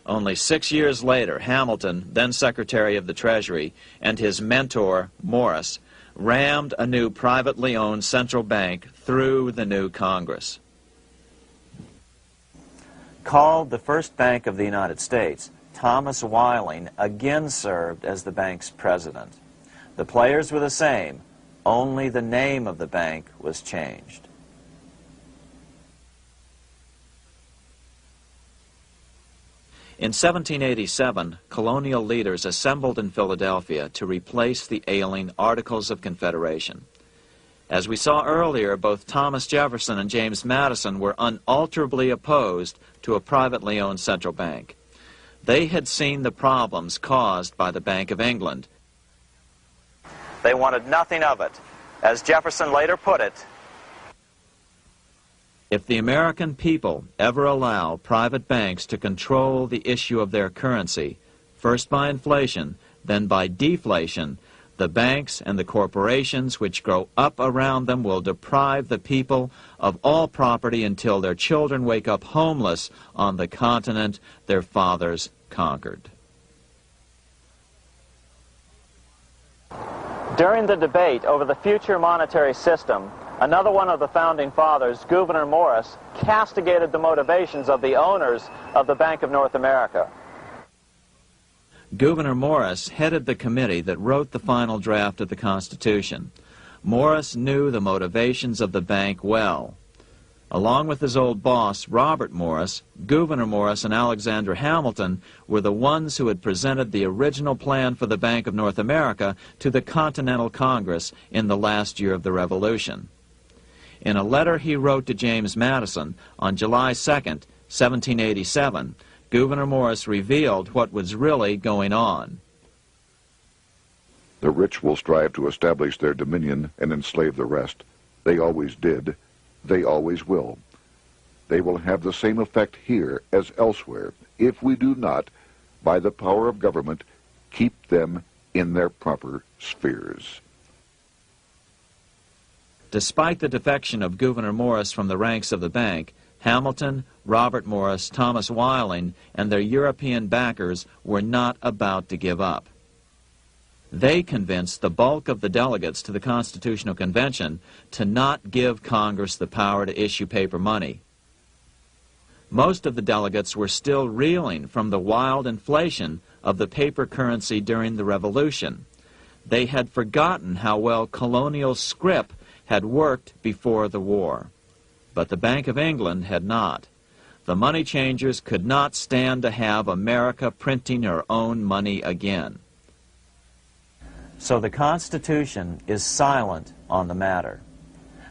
Only 6 years later, Hamilton, then Secretary of the Treasury, and his mentor, Morris, rammed a new privately owned central bank through the new Congress. Called the first bank of the United States, Thomas Whiling again served as the bank's president. The players were the same, only the name of the bank was changed. In 1787, colonial leaders assembled in Philadelphia to replace the ailing Articles of Confederation. As we saw earlier, both Thomas Jefferson and James Madison were unalterably opposed to a privately owned central bank. They had seen the problems caused by the Bank of England. They wanted nothing of it. As Jefferson later put it, "If the American people ever allow private banks to control the issue of their currency, first by inflation, then by deflation, the banks and the corporations which grow up around them will deprive the people of all property until their children wake up homeless on the continent their fathers conquered." During the debate over the future monetary system, another one of the founding fathers, Gouverneur Morris, castigated the motivations of the owners of the Bank of North America. Gouverneur Morris headed the committee that wrote the final draft of the Constitution. Morris knew the motivations of the bank well. Along with his old boss, Robert Morris, Gouverneur Morris and Alexander Hamilton were the ones who had presented the original plan for the Bank of North America to the Continental Congress in the last year of the Revolution. In a letter he wrote to James Madison on July 2nd, 1787, Gouverneur Morris revealed what was really going on. "The rich will strive to establish their dominion and enslave the rest. They always did. They always will. They will have the same effect here as elsewhere if we do not, by the power of government, keep them in their proper spheres." Despite the defection of Gouverneur Morris from the ranks of the bank, Hamilton, Robert Morris, Thomas Whiling, and their European backers were not about to give up. They convinced the bulk of the delegates to the Constitutional Convention to not give Congress the power to issue paper money. Most of the delegates were still reeling from the wild inflation of the paper currency during the Revolution. They had forgotten how well colonial scrip had worked before the war. But the Bank of England had not. The money changers could not stand to have America printing her own money again. So the Constitution is silent on the matter.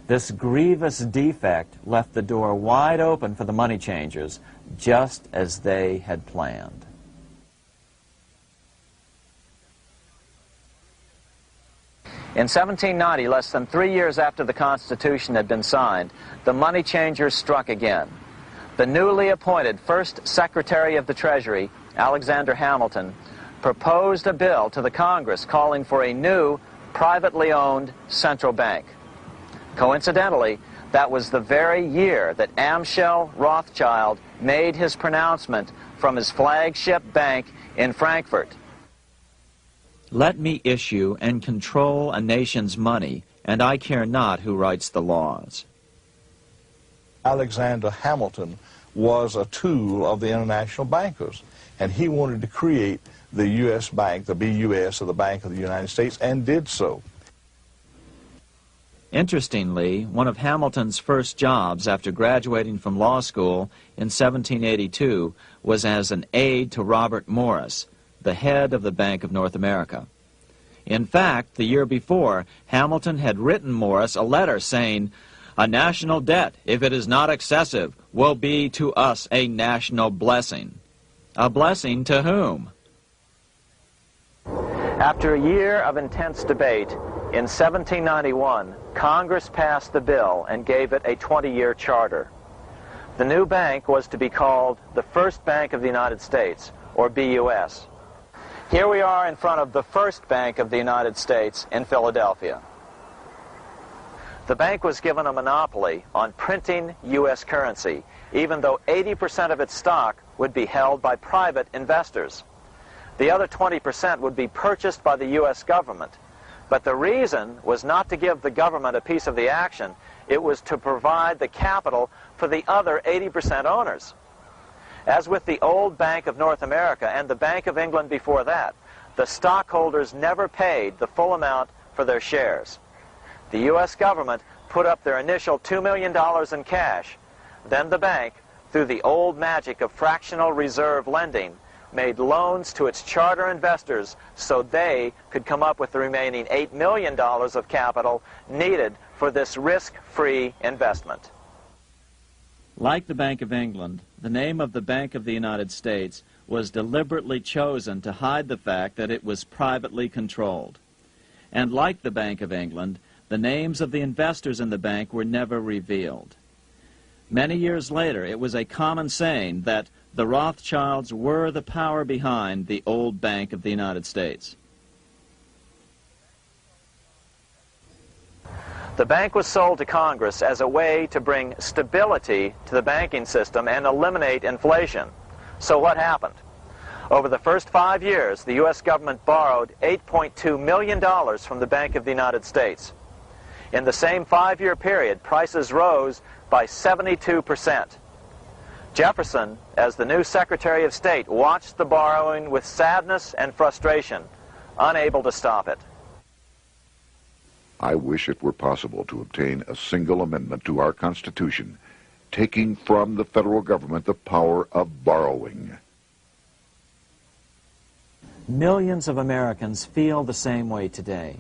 This grievous defect left the door wide open for the money changers, just as they had planned. In 1790, less than 3 years after the Constitution had been signed, the money changers struck again. The newly appointed first Secretary of the Treasury, Alexander Hamilton, proposed a bill to the Congress calling for a new, privately owned central bank. Coincidentally, that was the very year that Amschel Rothschild made his pronouncement from his flagship bank in Frankfurt. Let me issue and control a nation's money, and I care not who writes the laws. Alexander Hamilton was a tool of the international bankers, and he wanted to create the U.S. Bank, the BUS, or the Bank of the United States, and did so. Interestingly, one of Hamilton's first jobs after graduating from law school in 1782 was as an aide to Robert Morris, the head of the Bank of North America. In fact, the year before, Hamilton had written Morris a letter saying, "A national debt, if it is not excessive, will be to us a national blessing." A blessing to whom? After a year of intense debate, in 1791, Congress passed the bill and gave it a 20-year charter. The new bank was to be called the First Bank of the United States, or BUS. Here we are in front of the First Bank of the United States in Philadelphia. The bank was given a monopoly on printing U.S. currency, even though 80% of its stock would be held by private investors. The other 20% would be purchased by the U.S. government. But the reason was not to give the government a piece of the action. It was to provide the capital for the other 80% owners. As with the old Bank of North America and the Bank of England before that, the stockholders never paid the full amount for their shares. The U.S. government put up their initial $2 million in cash. Then the bank, through the old magic of fractional reserve lending, made loans to its charter investors so they could come up with the remaining $8 million of capital needed for this risk-free investment. Like the Bank of England, the name of the Bank of the United States was deliberately chosen to hide the fact that it was privately controlled. And like the Bank of England, the names of the investors in the bank were never revealed. Many years later, it was a common saying that the Rothschilds were the power behind the old Bank of the United States. The bank was sold to Congress as a way to bring stability to the banking system and eliminate inflation. So what happened? Over the first 5 years, the U.S. government borrowed $8.2 million from the Bank of the United States. In the same 5-year period, prices rose by 72%. Jefferson, as the new Secretary of State, watched the borrowing with sadness and frustration, unable to stop it. I wish it were possible to obtain a single amendment to our Constitution, taking from the federal government the power of borrowing. Millions of Americans feel the same way today.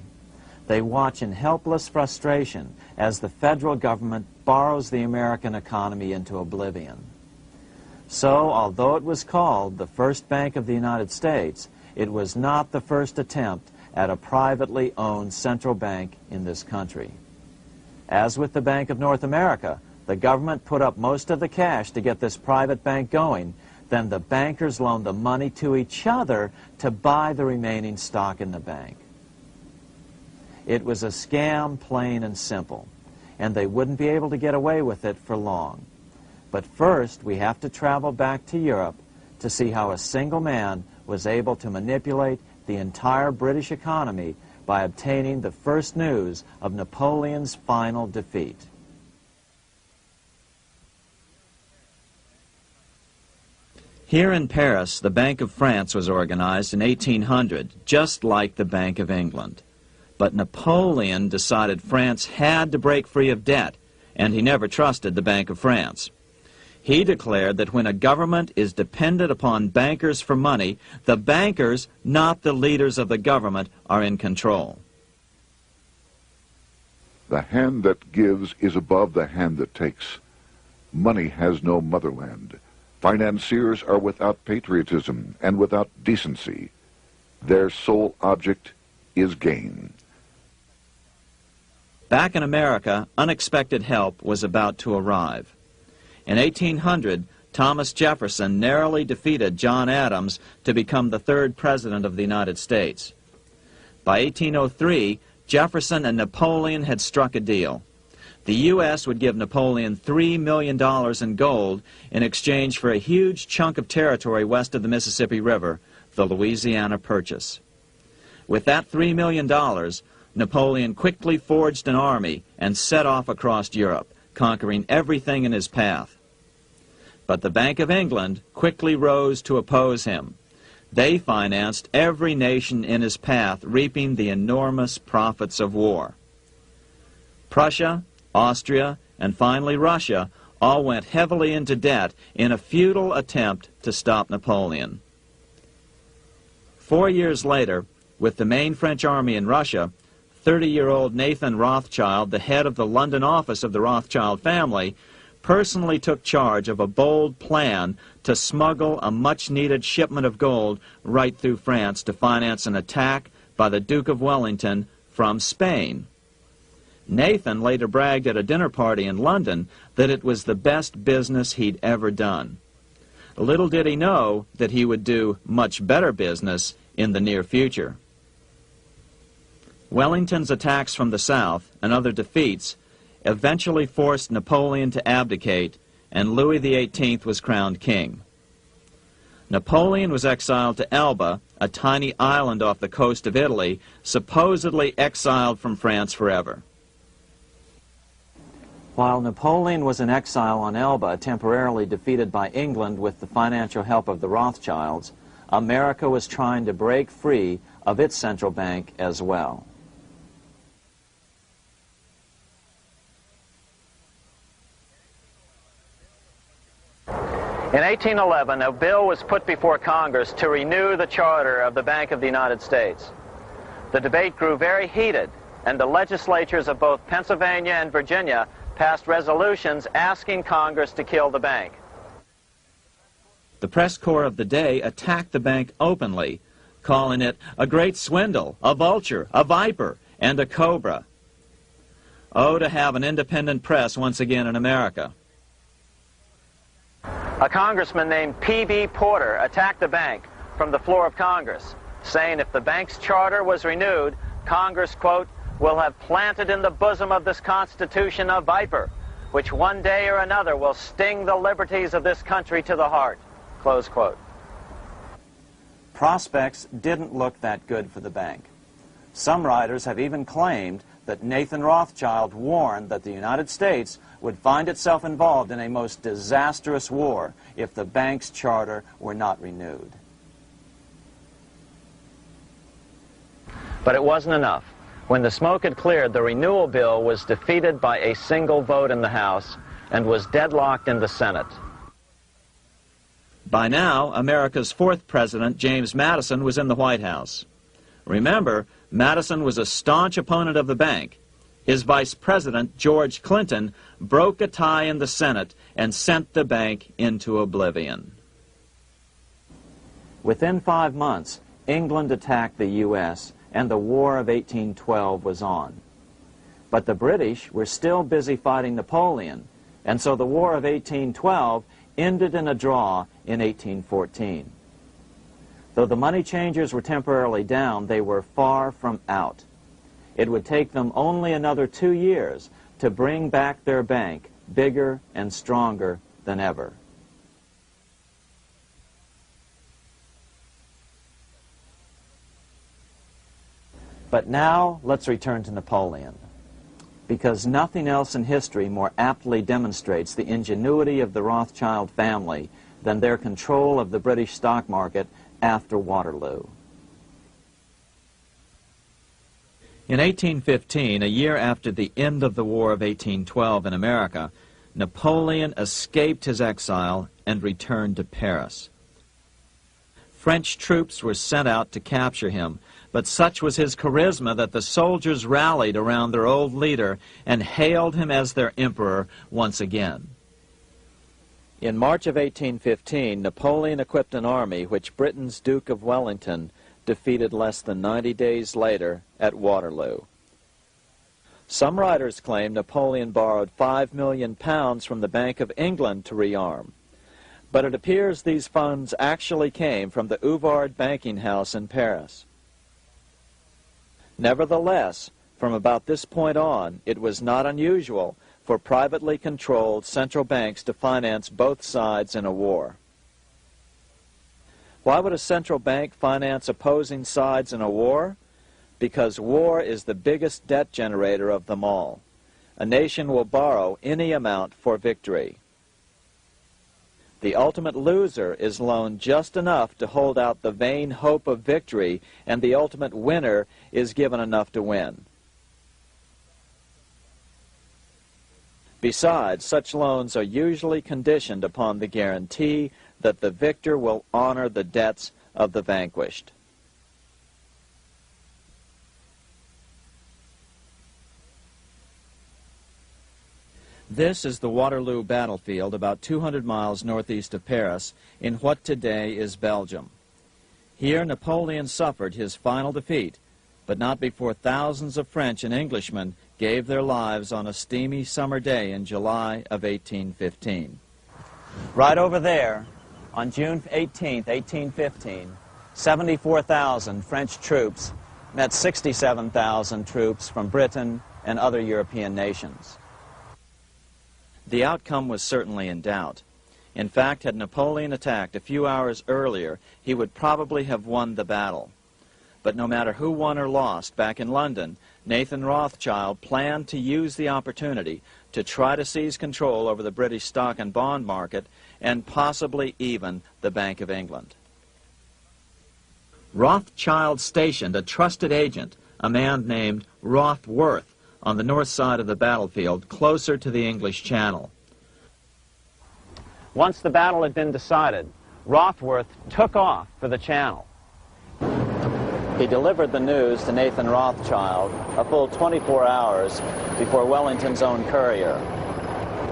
They watch in helpless frustration as the federal government borrows the American economy into oblivion. So, although it was called the First Bank of the United States, it was not the first attempt at a privately owned central bank in this country. As with the Bank of North America, the government put up most of the cash to get this private bank going, then the bankers loaned the money to each other to buy the remaining stock in the bank. It was a scam, plain and simple, and they wouldn't be able to get away with it for long. But first, we have to travel back to Europe to see how a single man was able to manipulate the entire British economy by obtaining the first news of Napoleon's final defeat. Here in Paris, the Bank of France was organized in 1800, just like the Bank of England. But Napoleon decided France had to break free of debt, and he never trusted the Bank of France. He declared that when a government is dependent upon bankers for money, the bankers, not the leaders of the government, are in control. The hand that gives is above the hand that takes. Money has no motherland. Financiers are without patriotism and without decency. Their sole object is gain. Back in America, unexpected help was about to arrive. In 1800, Thomas Jefferson narrowly defeated John Adams to become the third president of the United States. By 1803, Jefferson and Napoleon had struck a deal. The U.S. would give Napoleon $3 million in gold in exchange for a huge chunk of territory west of the Mississippi River, the Louisiana Purchase. With that $3 million, Napoleon quickly forged an army and set off across Europe, conquering everything in his path. But the Bank of England quickly rose to oppose him. They financed every nation in his path, reaping the enormous profits of war. Prussia, Austria, and finally Russia all went heavily into debt in a futile attempt to stop Napoleon. 4 years later, with the main French army in Russia, 30-year-old Nathan Rothschild, the head of the London office of the Rothschild family, personally took charge of a bold plan to smuggle a much-needed shipment of gold right through France to finance an attack by the Duke of Wellington from Spain. Nathan later bragged at a dinner party in London that it was the best business he'd ever done. Little did he know that he would do much better business in the near future. Wellington's attacks from the south and other defeats eventually forced Napoleon to abdicate, and Louis XVIII was crowned king. Napoleon was exiled to Elba, a tiny island off the coast of Italy, supposedly exiled from France forever. While Napoleon was in exile on Elba, temporarily defeated by England with the financial help of the Rothschilds, America was trying to break free of its central bank as well. In 1811, a bill was put before Congress to renew the charter of the Bank of the United States. The debate grew very heated, and the legislatures of both Pennsylvania and Virginia passed resolutions asking Congress to kill the bank. The press corps of the day attacked the bank openly, calling it a great swindle, a vulture, a viper, and a cobra. Oh, to have an independent press once again in America. A congressman named P.B. Porter attacked the bank from the floor of Congress, saying if the bank's charter was renewed, Congress, quote, will have planted in the bosom of this Constitution a viper, which one day or another will sting the liberties of this country to the heart, close quote. Prospects didn't look that good for the bank. Some writers have even claimed that Nathan Rothschild warned that the United States would find itself involved in a most disastrous war if the bank's charter were not renewed. But it wasn't enough. When the smoke had cleared, the renewal bill was defeated by a single vote in the House and was deadlocked in the Senate. By now, America's fourth president, James Madison, was in the White House. Remember, Madison was a staunch opponent of the bank. His vice president, George Clinton, broke a tie in the Senate and sent the bank into oblivion. Within 5 months, England attacked the U.S., and the War of 1812 was on. But the British were still busy fighting Napoleon, and so the War of 1812 ended in a draw in 1814. Though the money changers were temporarily down, they were far from out. It would take them only another 2 years to bring back their bank bigger and stronger than ever. But now let's return to Napoleon, because nothing else in history more aptly demonstrates the ingenuity of the Rothschild family than their control of the British stock market after Waterloo. In 1815, a year after the end of the War of 1812 in America, Napoleon escaped his exile and returned to Paris. French troops were sent out to capture him, but such was his charisma that the soldiers rallied around their old leader and hailed him as their emperor once again. In March of 1815, Napoleon equipped an army which Britain's Duke of Wellington defeated less than 90 days later at Waterloo. Some writers claim Napoleon borrowed £5 million from the Bank of England to rearm. But it appears these funds actually came from the Ouvard banking house in Paris. Nevertheless, from about this point on, it was not unusual for privately controlled central banks to finance both sides in a war. Why would a central bank finance opposing sides in a war? Because war is the biggest debt generator of them all. A nation will borrow any amount for victory. The ultimate loser is loaned just enough to hold out the vain hope of victory, and the ultimate winner is given enough to win. Besides, such loans are usually conditioned upon the guarantee that the victor will honor the debts of the vanquished. This is the Waterloo battlefield about 200 miles northeast of Paris in what today is Belgium. Here Napoleon suffered his final defeat, but not before thousands of French and Englishmen gave their lives on a steamy summer day in July of 1815. Right over there, on June 18, 1815, 74,000 French troops met 67,000 troops from Britain and other European nations. The outcome was certainly in doubt. In fact, had Napoleon attacked a few hours earlier, he would probably have won the battle. But no matter who won or lost, back in London, Nathan Rothschild planned to use the opportunity to try to seize control over the British stock and bond market and possibly even the Bank of England. Rothschild stationed a trusted agent, a man named Rothworth, on the north side of the battlefield, closer to the English Channel. Once the battle had been decided, Rothworth took off for the Channel. He delivered the news to Nathan Rothschild a full 24 hours before Wellington's own courier.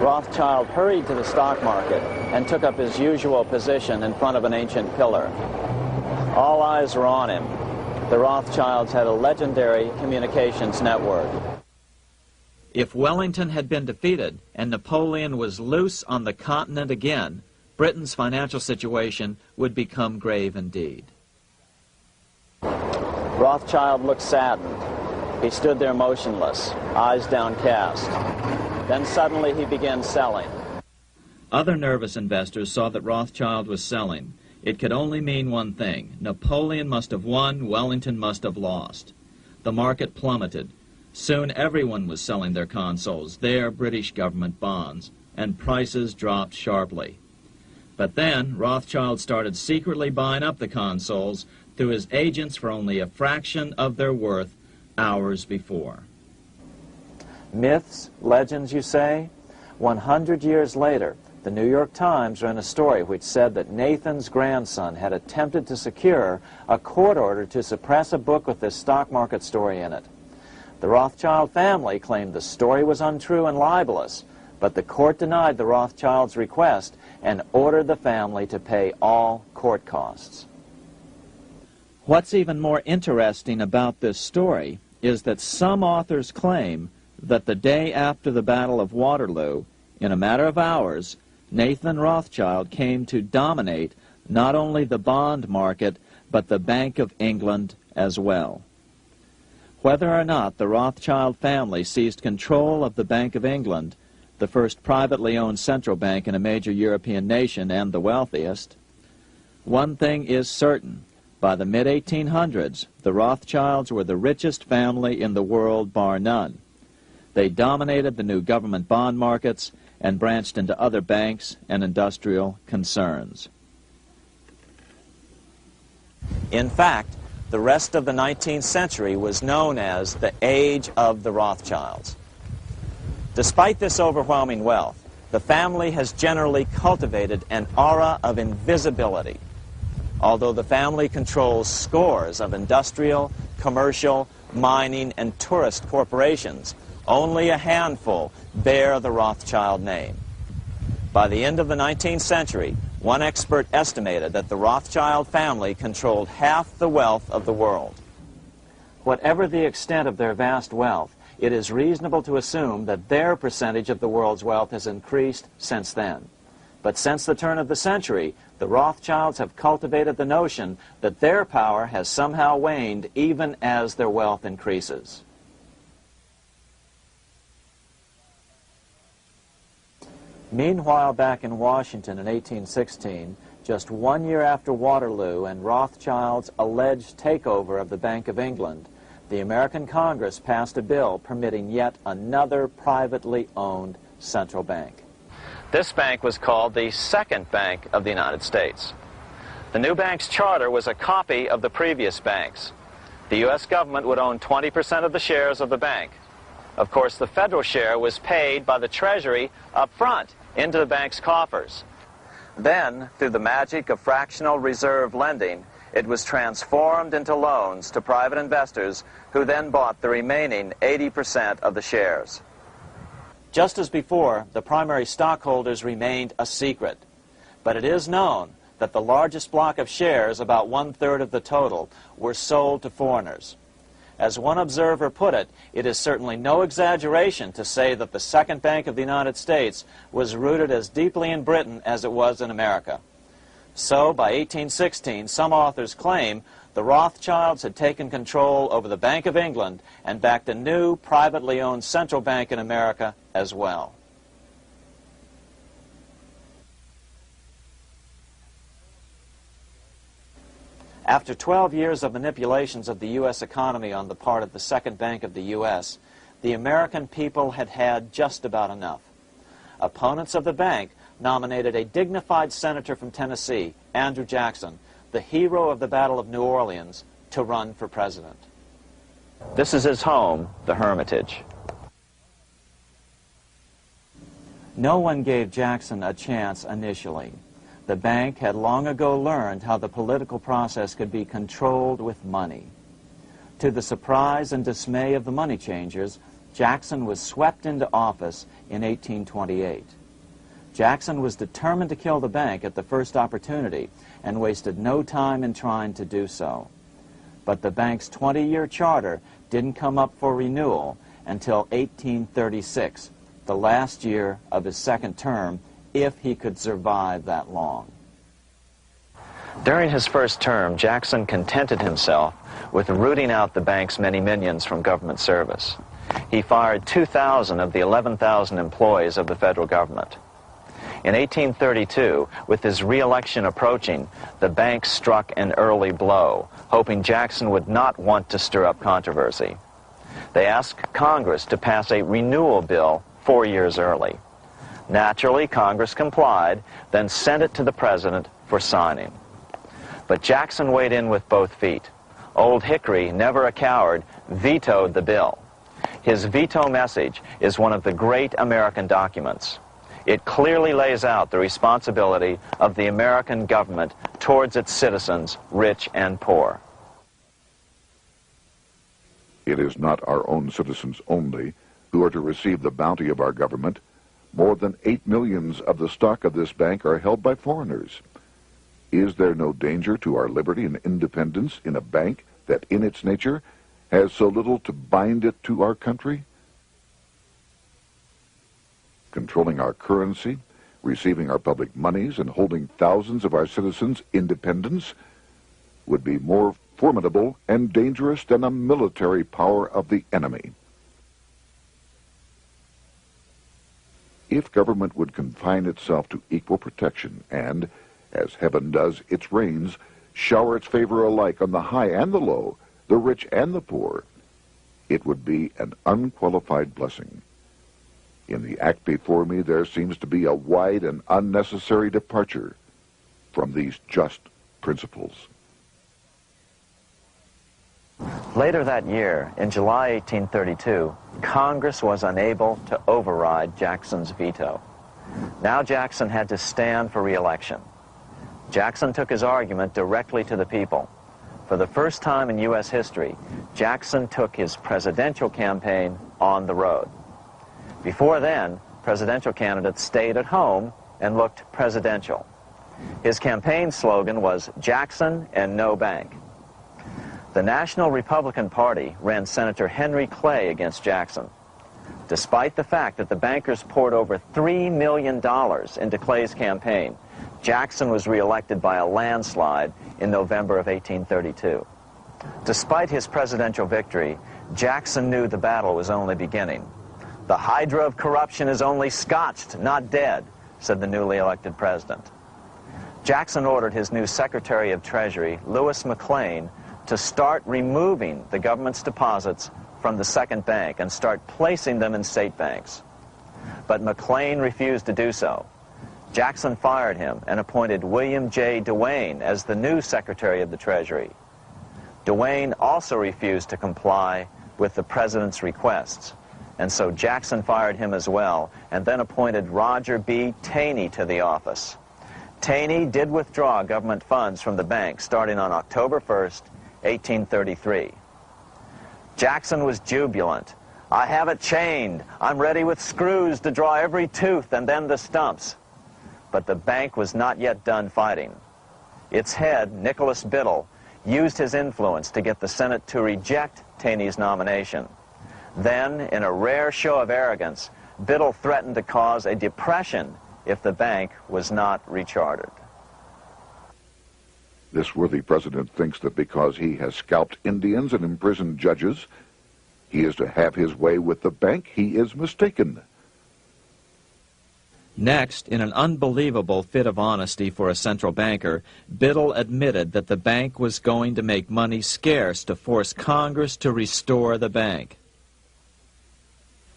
Rothschild hurried to the stock market and took up his usual position in front of an ancient pillar. All eyes were on him. The Rothschilds had a legendary communications network. If Wellington had been defeated and Napoleon was loose on the continent again, Britain's financial situation would become grave indeed. Rothschild looked saddened. He stood there motionless, eyes downcast. Then suddenly he began selling. Other nervous investors saw that Rothschild was selling. It could only mean one thing. Napoleon must have won, Wellington must have lost. The market plummeted. Soon everyone was selling their consols, their British government bonds, and prices dropped sharply. But then Rothschild started secretly buying up the consols through his agents for only a fraction of their worth hours before. Myths, legends, you say? 100 years later, the New York Times ran a story which said that Nathan's grandson had attempted to secure a court order to suppress a book with this stock market story in it. The Rothschild family claimed the story was untrue and libelous, but the court denied the Rothschilds' request and ordered the family to pay all court costs. What's even more interesting about this story is that some authors claim that the day after the Battle of Waterloo, in a matter of hours, Nathan Rothschild came to dominate not only the bond market, but the Bank of England as well. Whether or not the Rothschild family seized control of the Bank of England, the first privately owned central bank in a major European nation and the wealthiest, one thing is certain. By the mid-1800s, the Rothschilds were the richest family in the world, bar none. They dominated the new government bond markets and branched into other banks and industrial concerns. In fact, the rest of the 19th century was known as the Age of the Rothschilds. Despite this overwhelming wealth, the family has generally cultivated an aura of invisibility. Although the family controls scores of industrial, commercial, mining, and tourist corporations, only a handful bear the Rothschild name. By the end of the 19th century, one expert estimated that the Rothschild family controlled half the wealth of the world. Whatever the extent of their vast wealth, it is reasonable to assume that their percentage of the world's wealth has increased since then. But since the turn of the century, the Rothschilds have cultivated the notion that their power has somehow waned even as their wealth increases. Meanwhile, back in Washington in 1816, just 1 year after Waterloo and Rothschild's alleged takeover of the Bank of England, the American Congress passed a bill permitting yet another privately owned central bank. This bank was called the Second Bank of the United States. The new bank's charter was a copy of the previous bank's. The U.S. government would own 20% of the shares of the bank. Of course, the federal share was paid by the Treasury up front into the bank's coffers. Then, through the magic of fractional reserve lending, it was transformed into loans to private investors who then bought the remaining 80% of the shares. Just as before, the primary stockholders remained a secret. But it is known that the largest block of shares, about 1/3 of the total, were sold to foreigners. As one observer put it, it is certainly no exaggeration to say that the Second Bank of the United States was rooted as deeply in Britain as it was in America. So, by 1816, some authors claim the Rothschilds had taken control over the Bank of England and backed a new, privately owned central bank in America as well. After 12 years of manipulations of the U.S. economy on the part of the Second Bank of the U.S., the American people had had just about enough. Opponents of the bank nominated a dignified senator from Tennessee, Andrew Jackson, the hero of the Battle of New Orleans, to run for president. This is his home, the Hermitage. No one gave Jackson a chance initially. The bank had long ago learned how the political process could be controlled with money. To the surprise and dismay of the money changers, Jackson was swept into office in 1828. Jackson was determined to kill the bank at the first opportunity and wasted no time in trying to do so. But the bank's 20-year charter didn't come up for renewal until 1836, the last year of his second term, if he could survive that long. During his first term, Jackson contented himself with rooting out the bank's many minions from government service. He fired 2,000 of the 11,000 employees of the federal government. In 1832, with his re-election approaching, the bank struck an early blow, hoping Jackson would not want to stir up controversy. They asked Congress to pass a renewal bill 4 years early. Naturally, Congress complied, then sent it to the president for signing. But Jackson weighed in with both feet. Old Hickory, never a coward, vetoed the bill. His veto message is one of the great American documents. It clearly lays out the responsibility of the American government towards its citizens, rich and poor. It is not our own citizens only who are to receive the bounty of our government. More than 8 million of the stock of this bank are held by foreigners. Is there no danger to our liberty and independence in a bank that in its nature has so little to bind it to our country? Controlling our currency, receiving our public monies, and holding thousands of our citizens' independence would be more formidable and dangerous than a military power of the enemy. If government would confine itself to equal protection and, as heaven does its rains, shower its favor alike on the high and the low, the rich and the poor, it would be an unqualified blessing. In the act before me, there seems to be a wide and unnecessary departure from these just principles. Later that year, in July 1832, Congress was unable to override Jackson's veto. Now Jackson had to stand for re-election. Jackson took his argument directly to the people. For the first time in U.S. history, Jackson took his presidential campaign on the road. Before then, presidential candidates stayed at home and looked presidential. His campaign slogan was "Jackson and no bank." The National Republican Party ran Senator Henry Clay against Jackson. Despite the fact that the bankers poured over $3 million into Clay's campaign, Jackson was reelected by a landslide in November of 1832. Despite his presidential victory, Jackson knew the battle was only beginning. "The hydra of corruption is only scotched, not dead," said the newly elected president. Jackson ordered his new Secretary of Treasury, Lewis McLean, to start removing the government's deposits from the second bank and start placing them in state banks. But McLean refused to do so. Jackson fired him and appointed William J. Duane as the new Secretary of the Treasury. Duane also refused to comply with the president's requests, and so Jackson fired him as well and then appointed Roger B. Taney to the office. Taney did withdraw government funds from the bank starting on October 1st, 1833. Jackson was jubilant. "I have it chained. I'm ready with screws to draw every tooth and then the stumps." But the bank was not yet done fighting. Its head, Nicholas Biddle, used his influence to get the Senate to reject Taney's nomination. Then, in a rare show of arrogance, Biddle threatened to cause a depression if the bank was not rechartered. This worthy president thinks that because he has scalped Indians and imprisoned judges, he is to have his way with the bank. He is mistaken. Next, in an unbelievable fit of honesty for a central banker, Biddle admitted that the bank was going to make money scarce to force Congress to restore the bank.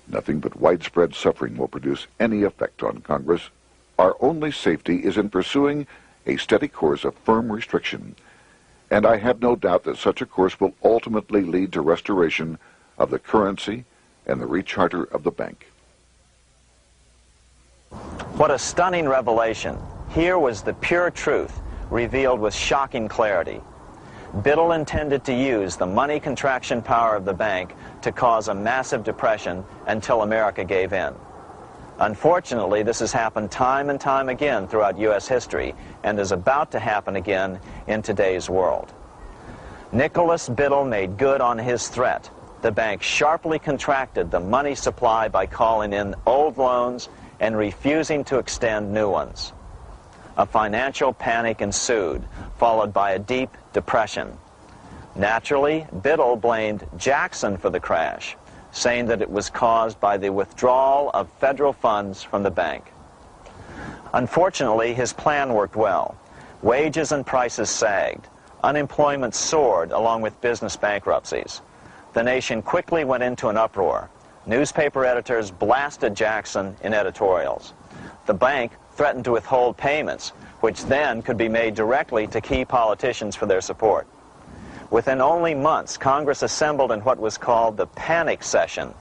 Nothing but widespread suffering will produce any effect on Congress. Our only safety is in pursuing a steady course of firm restriction, and I have no doubt that such a course will ultimately lead to restoration of the currency and the recharter of the bank. What a stunning revelation. Here was the pure truth, revealed with shocking clarity. Biddle intended to use the money contraction power of the bank to cause a massive depression until America gave in. Unfortunately, this has happened time and time again throughout U.S. history and is about to happen again in today's world. Nicholas Biddle made good on his threat. The bank sharply contracted the money supply by calling in old loans and refusing to extend new ones. A financial panic ensued, followed by a deep depression. Naturally, Biddle blamed Jackson for the crash, saying that it was caused by the withdrawal of federal funds from the bank. Unfortunately, his plan worked well. Wages and prices sagged. Unemployment soared along with business bankruptcies. The nation quickly went into an uproar. Newspaper editors blasted Jackson in editorials. The bank threatened to withhold payments, which then could be made directly to key politicians for their support. Within only months, Congress assembled in what was called the panic session.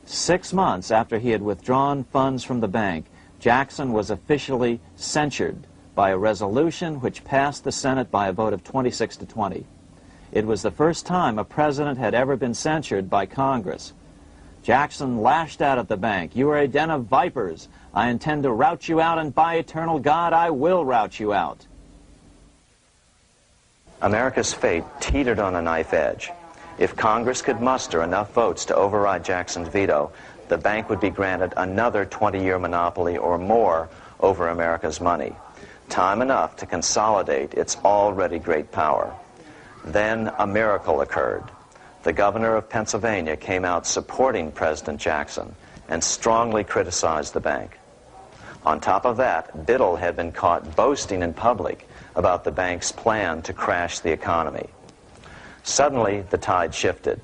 6 months after he had withdrawn funds from the bank, Jackson was officially censured by a resolution which passed the Senate by a vote of 26 to 20. It was the first time a president had ever been censured by Congress. Jackson lashed out at the bank. "You are a den of vipers. I intend to rout you out, and by eternal God, I will rout you out." America's fate teetered on a knife edge. If Congress could muster enough votes to override Jackson's veto, the bank would be granted another 20-year monopoly or more over America's money, time enough to consolidate its already great power. Then a miracle occurred. The governor of Pennsylvania came out supporting President Jackson and strongly criticized the bank. On top of that, Biddle had been caught boasting in public about the bank's plan to crash the economy. Suddenly, the tide shifted.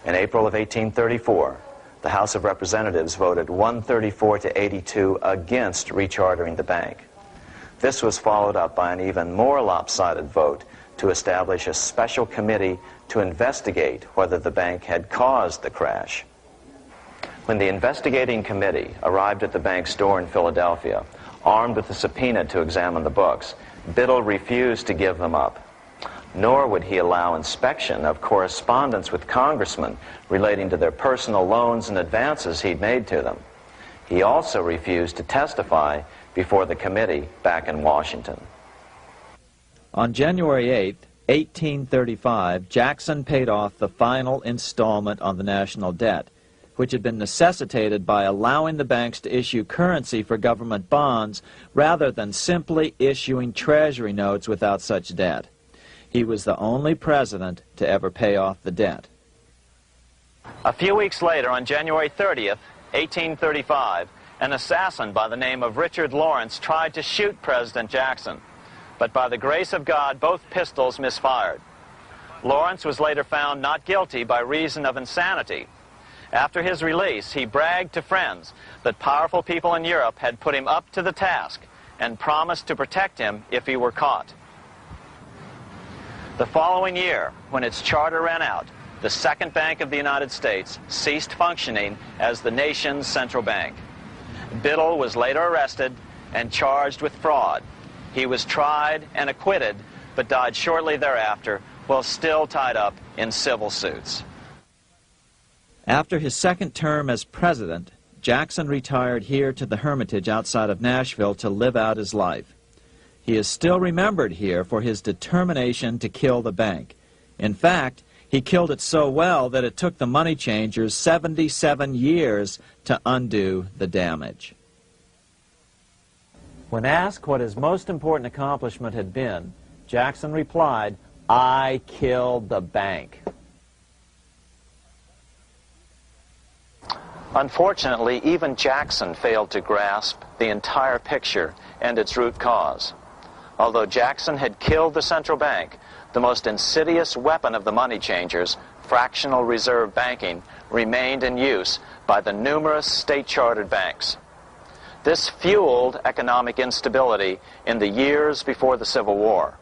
In April of 1834, the House of Representatives voted 134 to 82 against rechartering the bank. This was followed up by an even more lopsided vote to establish a special committee to investigate whether the bank had caused the crash. When the investigating committee arrived at the bank's door in Philadelphia, armed with a subpoena to examine the books, Biddle refused to give them up. Nor would he allow inspection of correspondence with congressmen relating to their personal loans and advances he'd made to them. He also refused to testify before the committee back in Washington. On January 8th, 1835, Jackson paid off the final installment on the national debt, which had been necessitated by allowing the banks to issue currency for government bonds rather than simply issuing treasury notes without such debt. He was the only president to ever pay off the debt. A few weeks later, on January 30th, 1835, an assassin by the name of Richard Lawrence tried to shoot President Jackson, but by the grace of God, both pistols misfired. Lawrence was later found not guilty by reason of insanity. After his release, he bragged to friends that powerful people in Europe had put him up to the task and promised to protect him if he were caught. The following year, when its charter ran out, the Second Bank of the United States ceased functioning as the nation's central bank. Biddle was later arrested and charged with fraud. He was tried and acquitted, but died shortly thereafter while still tied up in civil suits. After his second term as president, Jackson retired here to the Hermitage outside of Nashville to live out his life. He is still remembered here for his determination to kill the bank. In fact, he killed it so well that it took the money changers 77 years to undo the damage. When asked what his most important accomplishment had been, Jackson replied, "I killed the bank." Unfortunately, even Jackson failed to grasp the entire picture and its root cause. Although Jackson had killed the central bank, the most insidious weapon of the money changers, fractional reserve banking, remained in use by the numerous state-chartered banks. This fueled economic instability in the years before the Civil War.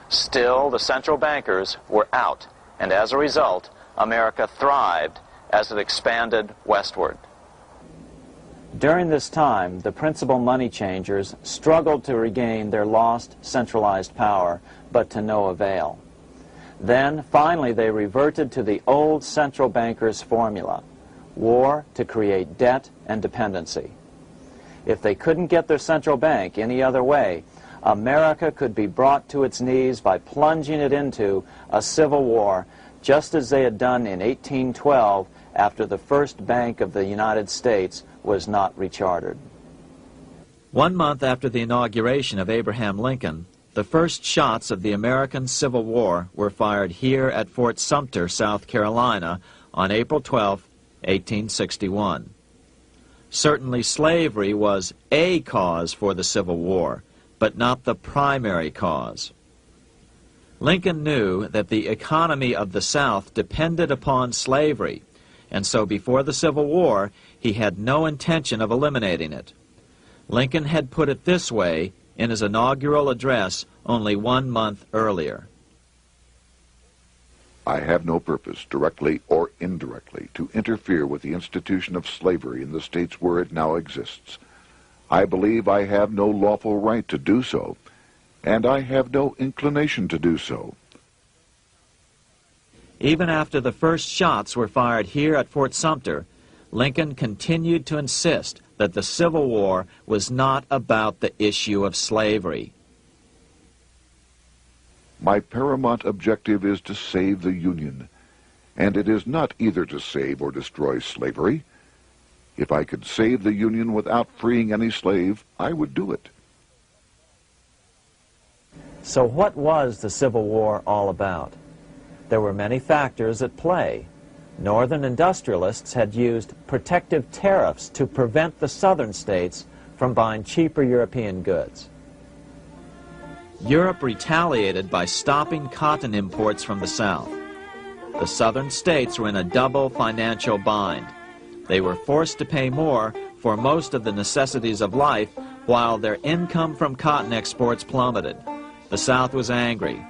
Still, the central bankers were out, and as a result, America thrived as it expanded westward. During this time, the principal money changers struggled to regain their lost centralized power, but to no avail. Then, finally, they reverted to the old central bankers' formula: war to create debt and dependency. If they couldn't get their central bank any other way, America could be brought to its knees by plunging it into a civil war, just as they had done in 1812 after the first Bank of the United States was not rechartered. 1 month after the inauguration of Abraham Lincoln, the first shots of the American Civil War were fired here at Fort Sumter, South Carolina, on April 12, 1861. Certainly slavery was a cause for the Civil War, but not the primary cause. Lincoln knew that the economy of the South depended upon slavery, and so before the Civil War, he had no intention of eliminating it. Lincoln had put it this way in his inaugural address only 1 month earlier. I have no purpose, directly or indirectly, to interfere with the institution of slavery in the states where it now exists. I believe I have no lawful right to do so, and I have no inclination to do so. Even after the first shots were fired here at Fort Sumter, Lincoln continued to insist that the Civil War was not about the issue of slavery. My paramount objective is to save the Union, and it is not either to save or destroy slavery. If I could save the Union without freeing any slave, I would do it. So what was the Civil War all about? There were many factors at play. Northern industrialists had used protective tariffs to prevent the southern states from buying cheaper European goods. Europe retaliated by stopping cotton imports from the South. The southern states were in a double financial bind. They were forced to pay more for most of the necessities of life, while their income from cotton exports plummeted. The South was angry.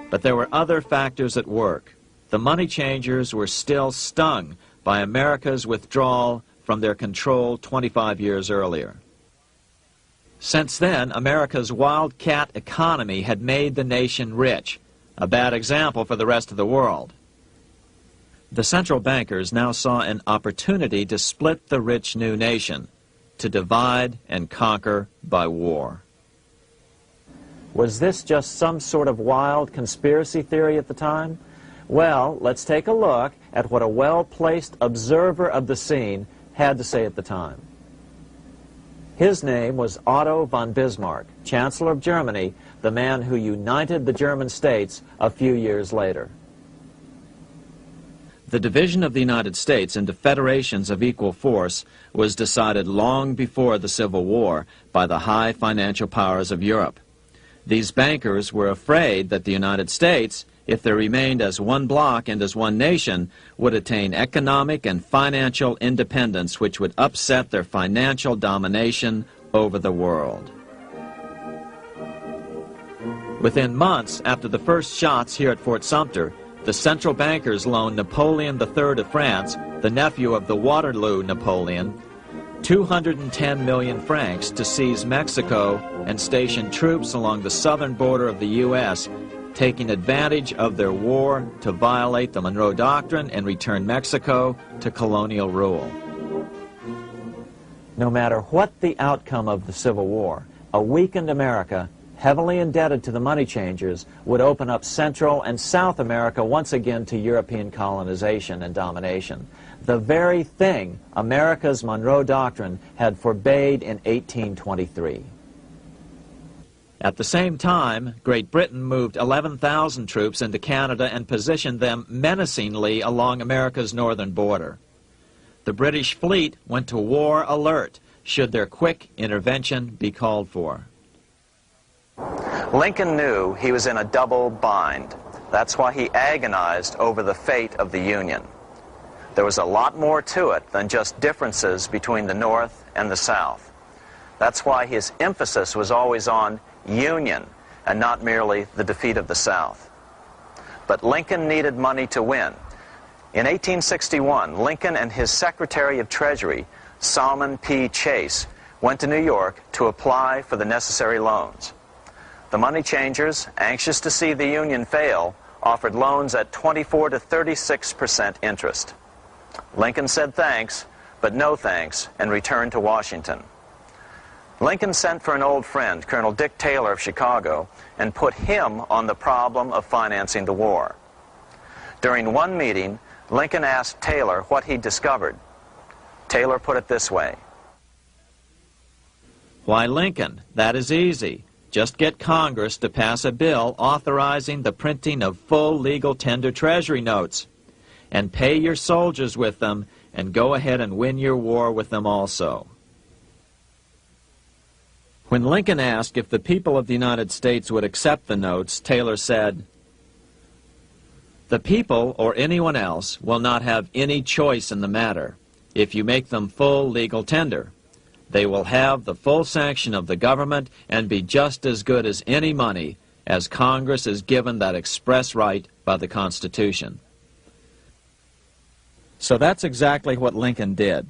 But there were other factors at work. The money changers were still stung by America's withdrawal from their control 25 years earlier. Since then, America's wildcat economy had made the nation rich, a bad example for the rest of the world. The central bankers now saw an opportunity to split the rich new nation, to divide and conquer by war. Was this just some sort of wild conspiracy theory at the time? Well, let's take a look at what a well-placed observer of the scene had to say at the time. His name was Otto von Bismarck, Chancellor of Germany, the man who united the German states a few years later. The division of the United States into federations of equal force was decided long before the Civil War by the high financial powers of Europe. These bankers were afraid that the United States, if they remained as one bloc and as one nation, would attain economic and financial independence which would upset their financial domination over the world. Within months after the first shots here at Fort Sumter, the central bankers loaned Napoleon III of France, the nephew of the Waterloo Napoleon, 210 million francs to seize Mexico and station troops along the southern border of the U.S., taking advantage of their war to violate the Monroe Doctrine and return Mexico to colonial rule. No matter what the outcome of the Civil War, a weakened America, heavily indebted to the money changers, would open up Central and South America once again to European colonization and domination. The very thing America's Monroe Doctrine had forbade in 1823. At the same time, Great Britain moved 11,000 troops into Canada and positioned them menacingly along America's northern border. The British fleet went to war alert should their quick intervention be called for. Lincoln knew he was in a double bind. That's why he agonized over the fate of the Union. There was a lot more to it than just differences between the North and the South. That's why his emphasis was always on union and not merely the defeat of the South. But Lincoln needed money to win. In 1861, Lincoln and his Secretary of Treasury, Salmon P. Chase, went to New York to apply for the necessary loans. The money changers, anxious to see the Union fail, offered loans at 24 to 36% interest. Lincoln said thanks, but no thanks, and returned to Washington. Lincoln sent for an old friend, Colonel Dick Taylor of Chicago, and put him on the problem of financing the war. During one meeting, Lincoln asked Taylor what he'd discovered. Taylor put it this way. Why, Lincoln, that is easy. Just get Congress to pass a bill authorizing the printing of full legal tender treasury notes, and pay your soldiers with them, and go ahead and win your war with them also. When Lincoln asked if the people of the United States would accept the notes, Taylor said, "The people, or anyone else, will not have any choice in the matter if you make them full legal tender. They will have the full sanction of the government and be just as good as any money, as Congress is given that express right by the Constitution." So that's exactly what Lincoln did.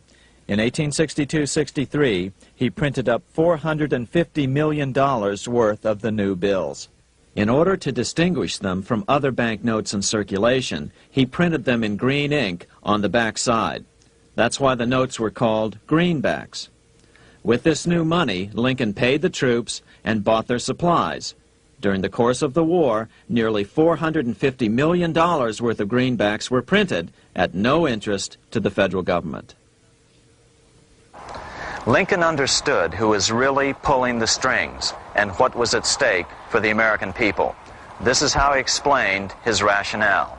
In 1862-63, he printed up $450 million worth of the new bills. In order to distinguish them from other banknotes in circulation, he printed them in green ink on the back side. That's why the notes were called greenbacks. With this new money, Lincoln paid the troops and bought their supplies. During the course of the war, nearly $450 million worth of greenbacks were printed at no interest to the federal government. Lincoln understood who was really pulling the strings and what was at stake for the American people. This is how he explained his rationale.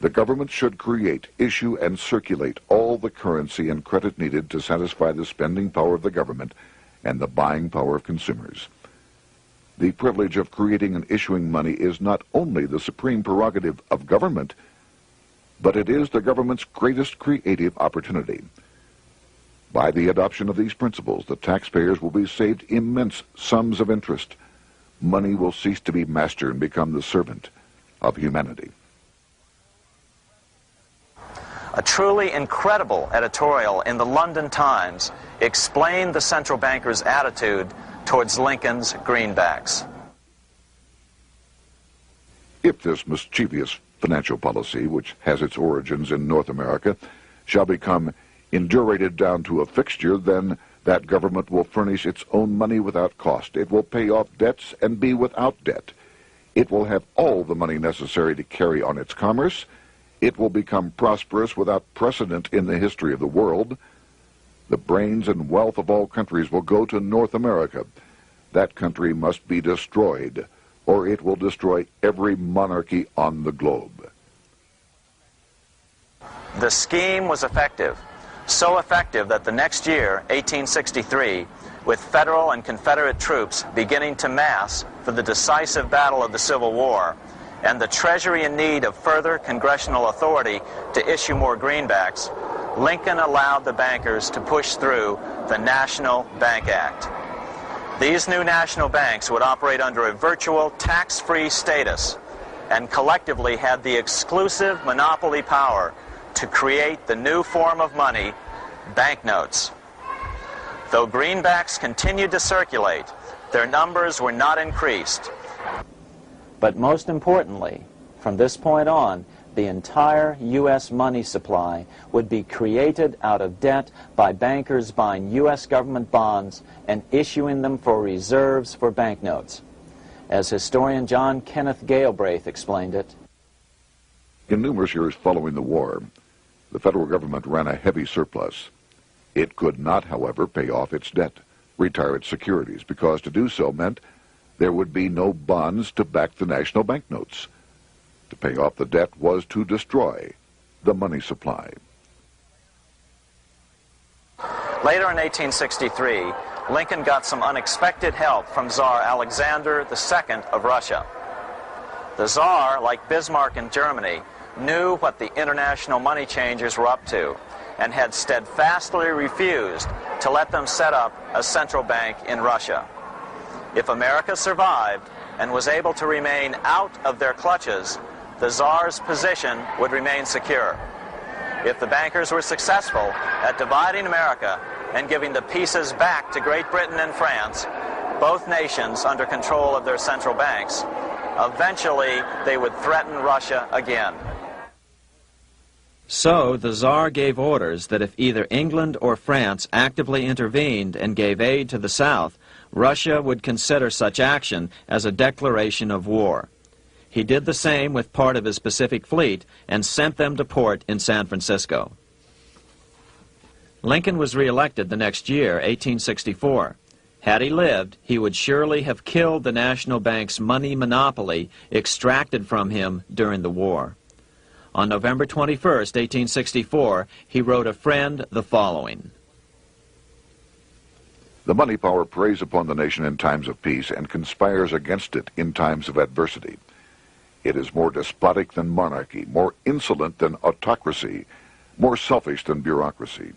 The government should create, issue, and circulate all the currency and credit needed to satisfy the spending power of the government and the buying power of consumers. The privilege of creating and issuing money is not only the supreme prerogative of government, but it is the government's greatest creative opportunity. By the adoption of these principles, the taxpayers will be saved immense sums of interest. Money will cease to be master and become the servant of humanity. A truly incredible editorial in the London Times explained the central bankers' attitude towards Lincoln's greenbacks. If this mischievous financial policy, which has its origins in North America, shall become indurated down to a fixture, then That government will furnish its own money without cost. It will pay off debts and be without debt. It will have all the money necessary to carry on its commerce. It will become prosperous without precedent in the history of the world. The brains and wealth of all countries will go to North America. That country must be destroyed, or it will destroy every monarchy on the globe. The scheme was effective, so effective that the next year, 1863, with Federal and Confederate troops beginning to mass for the decisive battle of the Civil War, and the Treasury in need of further congressional authority to issue more greenbacks, Lincoln allowed the bankers to push through the National Bank Act. These new national banks would operate under a virtual tax-free status and collectively had the exclusive monopoly power to create the new form of money, banknotes. Though greenbacks continued to circulate, their numbers were not increased. But most importantly, from this point on, the entire U.S. money supply would be created out of debt by bankers buying U.S. government bonds and issuing them for reserves for banknotes. As historian John Kenneth Galbraith explained it, in numerous years following the war, the federal government ran a heavy surplus. It could not, however, pay off its debt, retire its securities, because to do so meant there would be no bonds to back the national banknotes. To pay off the debt was to destroy the money supply. Later in 1863, Lincoln got some unexpected help from Tsar Alexander II of Russia. The Tsar, like Bismarck in Germany, knew what the international money changers were up to and had steadfastly refused to let them set up a central bank in Russia. If America survived and was able to remain out of their clutches, the Tsar's position would remain secure. If the bankers were successful at dividing America and giving the pieces back to Great Britain and France, both nations under control of their central banks, eventually they would threaten Russia again. So the Tsar gave orders that if either England or France actively intervened and gave aid to the South, Russia would consider such action as a declaration of war. He did the same with part of his Pacific Fleet and sent them to port in San Francisco. Lincoln was reelected the next year, 1864. Had he lived, he would surely have killed the national bank's money monopoly extracted from him during the war. On November 21, 1864, he wrote a friend the following: The money power preys upon the nation in times of peace and conspires against it in times of adversity. It is more despotic than monarchy, more insolent than autocracy, more selfish than bureaucracy.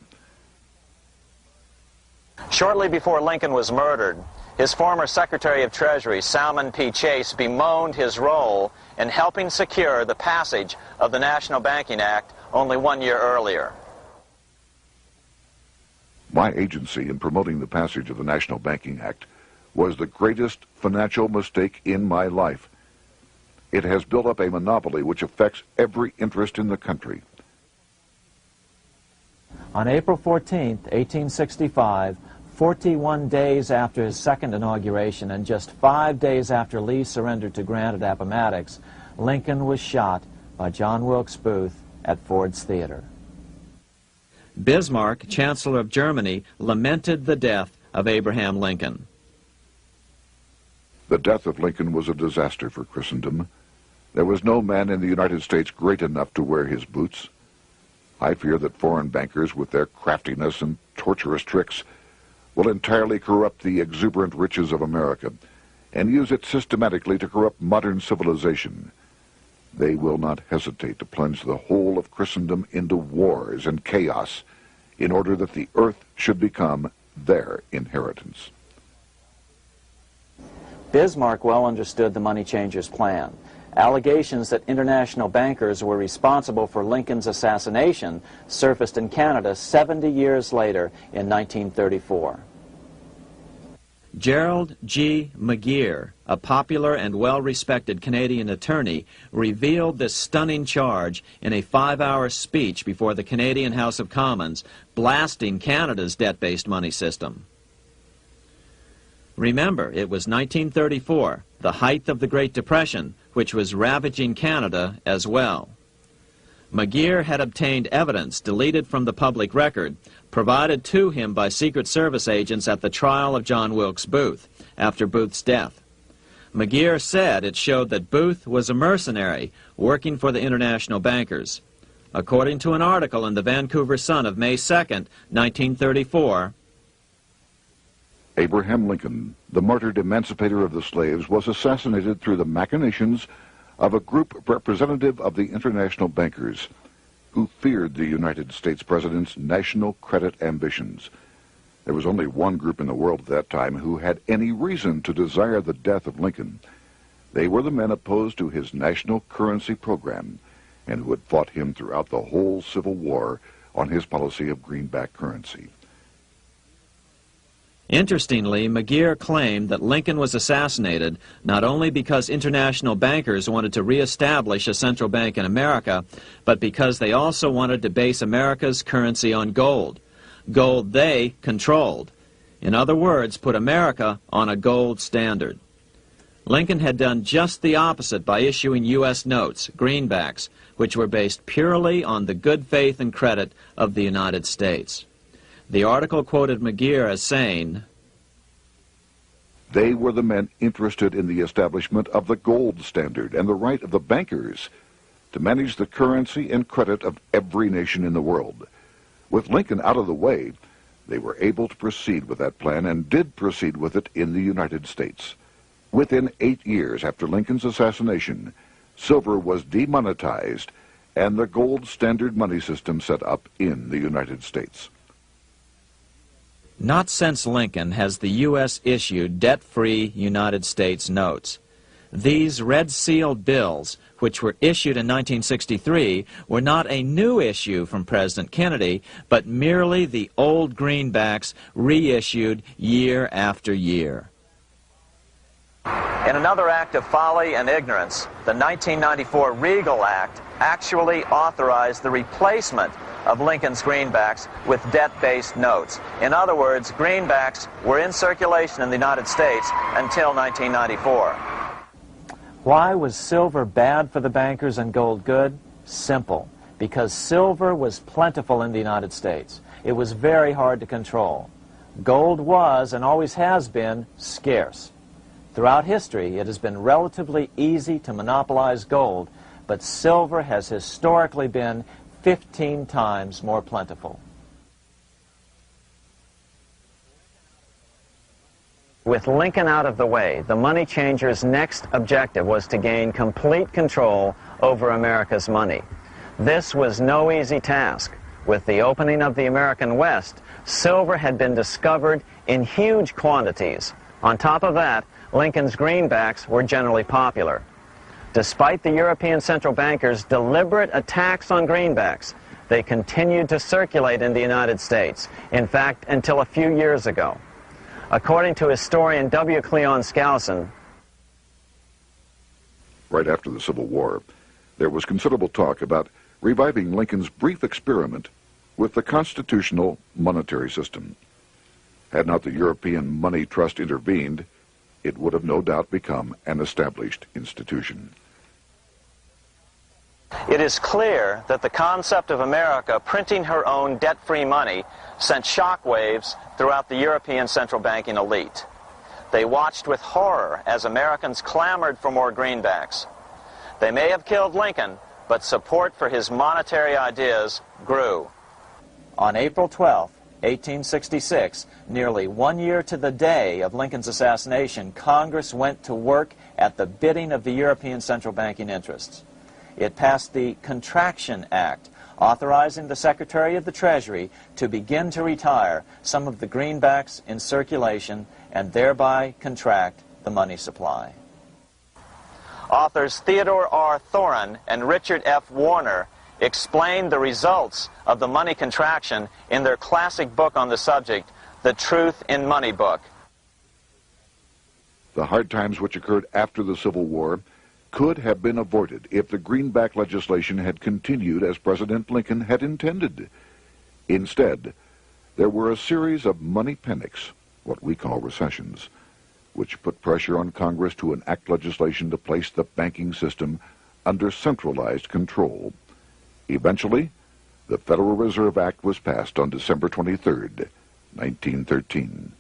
Shortly before Lincoln was murdered, his former Secretary of Treasury, Salmon P. Chase, bemoaned his role in helping secure the passage of the National Banking Act only 1 year earlier. My agency in promoting the passage of the National Banking Act was the greatest financial mistake in my life. It has built up a monopoly which affects every interest in the country. On April 14, 1865, 41 days after his second inauguration and just 5 days after Lee surrendered to Grant at Appomattox, Lincoln was shot by John Wilkes Booth at Ford's Theater. Bismarck, Chancellor of Germany, lamented the death of Abraham Lincoln. The death of Lincoln was a disaster for Christendom. There was no man in the United States great enough to wear his boots. I fear that foreign bankers, with their craftiness and tortuous tricks, will entirely corrupt the exuberant riches of America and use it systematically to corrupt modern civilization. They will not hesitate to plunge the whole of Christendom into wars and chaos in order that the earth should become their inheritance. Bismarck well understood the money changers' plan. Allegations that international bankers were responsible for Lincoln's assassination surfaced in Canada 70 years later in 1934. Gerald G. McGeer, a popular and well-respected Canadian attorney, revealed this stunning charge in a 5-hour speech before the Canadian House of Commons, blasting Canada's debt-based money system. Remember, it was 1934, the height of the Great Depression, which was ravaging Canada as well. McGeer had obtained evidence deleted from the public record, provided to him by Secret Service agents at the trial of John Wilkes Booth, after Booth's death. McGeer said it showed that Booth was a mercenary working for the international bankers. According to an article in the Vancouver Sun of May 2nd, 1934, Abraham Lincoln, the martyred emancipator of the slaves, was assassinated through the machinations of a group representative of the international bankers who feared the United States president's national credit ambitions. There was only one group in the world at that time who had any reason to desire the death of Lincoln. They were the men opposed to his national currency program and who had fought him throughout the whole Civil War on his policy of greenback currency. Interestingly, McGeer claimed that Lincoln was assassinated not only because international bankers wanted to reestablish a central bank in America, but because they also wanted to base America's currency on gold. Gold they controlled. In other words, put America on a gold standard. Lincoln had done just the opposite by issuing U.S. notes, greenbacks, which were based purely on the good faith and credit of the United States. The article quoted McGeer as saying, "They were the men interested in the establishment of the gold standard and the right of the bankers to manage the currency and credit of every nation in the world. With Lincoln out of the way, they were able to proceed with that plan and did proceed with it in the United States. Within 8 years after Lincoln's assassination, silver was demonetized and the gold standard money system set up in the United States." Not since Lincoln has the U.S. issued debt-free United States notes. These red-sealed bills, which were issued in 1963, were not a new issue from President Kennedy, but merely the old greenbacks reissued year after year. In another act of folly and ignorance, the 1994 Regal Act actually authorized the replacement of Lincoln's greenbacks with debt-based notes. In other words, greenbacks were in circulation in the United States until 1994. Why was silver bad for the bankers and gold good? Simple. Because silver was plentiful in the United States. It was very hard to control. Gold was, and always has been, scarce. Throughout history, it has been relatively easy to monopolize gold, but silver has historically been 15 times more plentiful. With Lincoln out of the way, the money changers' next objective was to gain complete control over America's money. This was no easy task. With the opening of the American West, silver had been discovered in huge quantities. On top of that, Lincoln's greenbacks were generally popular. Despite the European central bankers' deliberate attacks on greenbacks, they continued to circulate in the United States, in fact, until a few years ago. According to historian W. Cleon Skousen, right after the Civil War, there was considerable talk about reviving Lincoln's brief experiment with the constitutional monetary system. Had not the European Money Trust intervened, it would have no doubt become an established institution. it is clear that the concept of America printing her own debt-free money sent shockwaves throughout the European central banking elite. They watched with horror as Americans clamored for more greenbacks. They may have killed Lincoln, but support for his monetary ideas grew. On April 12, 1866, nearly 1 year to the day of Lincoln's assassination, Congress went to work at the bidding of the European central banking interests. It passed the Contraction Act, authorizing the Secretary of the Treasury to begin to retire some of the greenbacks in circulation and thereby contract the money supply. Authors Theodore R. Thorin and Richard F. Warner explained the results of the money contraction in their classic book on the subject, The Truth in Money Book. The hard times which occurred after the Civil War could have been avoided if the greenback legislation had continued as President Lincoln had intended. Instead, there were a series of money panics, what we call recessions, which put pressure on Congress to enact legislation to place the banking system under centralized control. Eventually, the Federal Reserve Act was passed on December 23, 1913.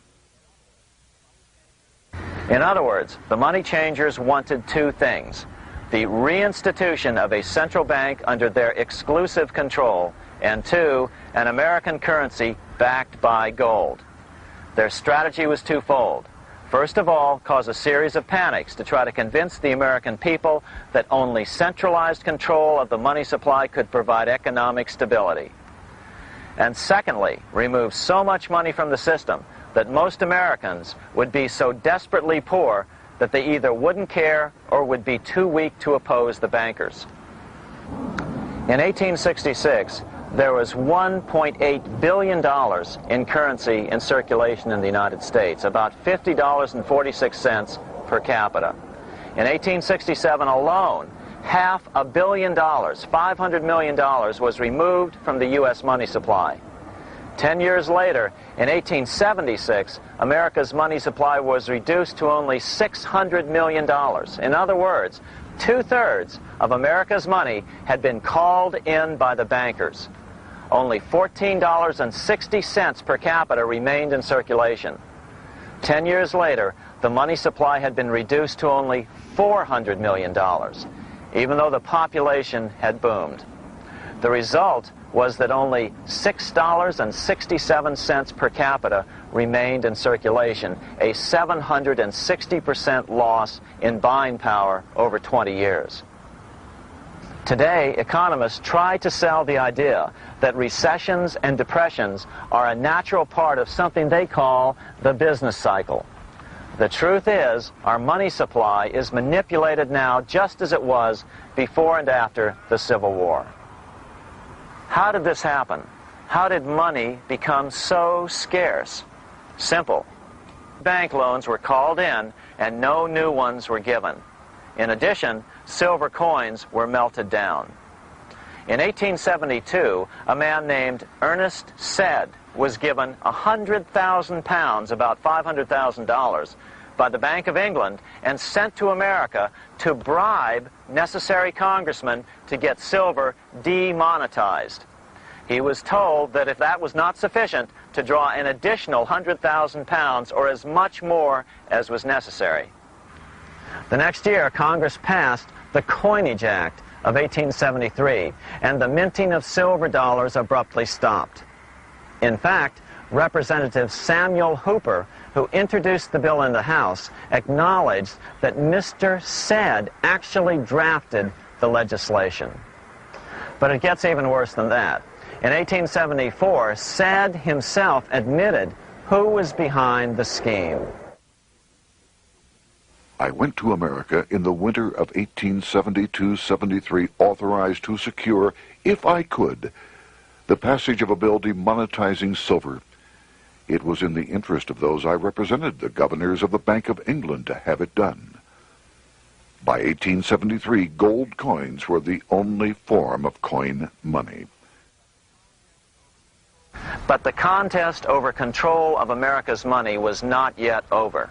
In other words, the money changers wanted two things: the reinstitution of a central bank under their exclusive control, and two, an American currency backed by gold. Their strategy was twofold. First of all, cause a series of panics to try to convince the American people that only centralized control of the money supply could provide economic stability. And secondly, remove so much money from the system that most Americans would be so desperately poor that they either wouldn't care or would be too weak to oppose the bankers. In 1866, there was $1.8 billion in currency in circulation in the United States, about $50.46 per capita. In 1867 alone, $500 million, $500 million, was removed from the U.S. money supply. 10 years later, in 1876, America's money supply was reduced to only $600 million. In other words, 2/3 of America's money had been called in by the bankers. Only $14.60 per capita remained in circulation. 10 years later, the money supply had been reduced to only $400 million, even though the population had boomed. The result was that only $6.67 per capita remained in circulation, a 760% loss in buying power over 20 years. Today, economists try to sell the idea that recessions and depressions are a natural part of something they call the business cycle. The truth is, our money supply is manipulated now just as it was before and after the Civil War. How did this happen? How did money become so scarce? Simple. Bank loans were called in and no new ones were given. In addition, silver coins were melted down. In 1872, a man named Ernest Sed was given 100,000 pounds, about $500,000, by the Bank of England and sent to America to bribe necessary congressmen to get silver demonetized. He was told that if that was not sufficient, to draw an additional 100,000 pounds or as much more as was necessary. The next year, Congress passed the Coinage Act of 1873, and the minting of silver dollars abruptly stopped. In fact, Representative Samuel Hooper, who introduced the bill in the House, acknowledged that Mr. Sed actually drafted the legislation. But it gets even worse than that. In 1874, Sed himself admitted who was behind the scheme. I went to America in the winter of 1872-73, authorized to secure, if I could, the passage of a bill demonetizing silver. It was in the interest of those I represented, the governors of the Bank of England, to have it done. By 1873, gold coins were the only form of coin money. But the contest over control of America's money was not yet over.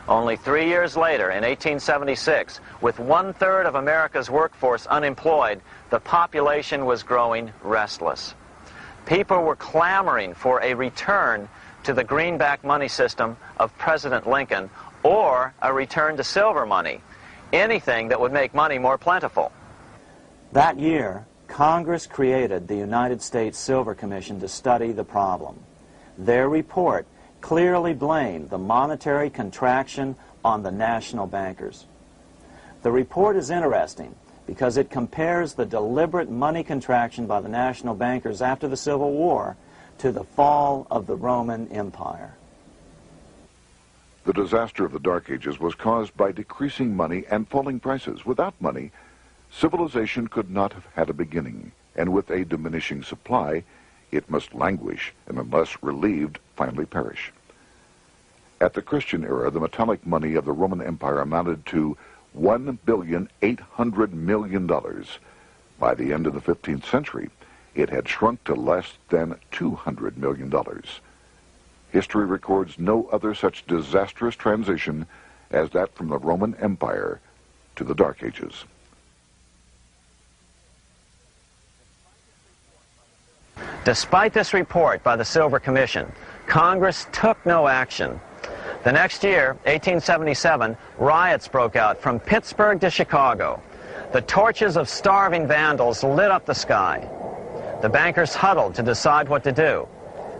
Only 3 years later, in 1876, with 1/3 of America's workforce unemployed, the population was growing restless. People were clamoring for a return to the greenback money system of President Lincoln or a return to silver money, anything that would make money more plentiful. That year, Congress created the United States Silver Commission to study the problem. Their report clearly blamed the monetary contraction on the national bankers. The report is interesting because it compares the deliberate money contraction by the national bankers after the Civil War to the fall of the Roman Empire. The disaster of the Dark Ages was caused by decreasing money and falling prices. Without money, civilization could not have had a beginning, and with a diminishing supply, it must languish, and unless relieved, finally perish. At the Christian era, the metallic money of the Roman Empire amounted to $1,800,000,000. By the end of the 15th century, it had shrunk to less than $200 million. History records no other such disastrous transition as that from the Roman Empire to the Dark Ages. Despite this report by the Silver Commission, Congress took no action. The next year, 1877, riots broke out from Pittsburgh to Chicago. The torches of starving vandals lit up the sky. The bankers huddled to decide what to do.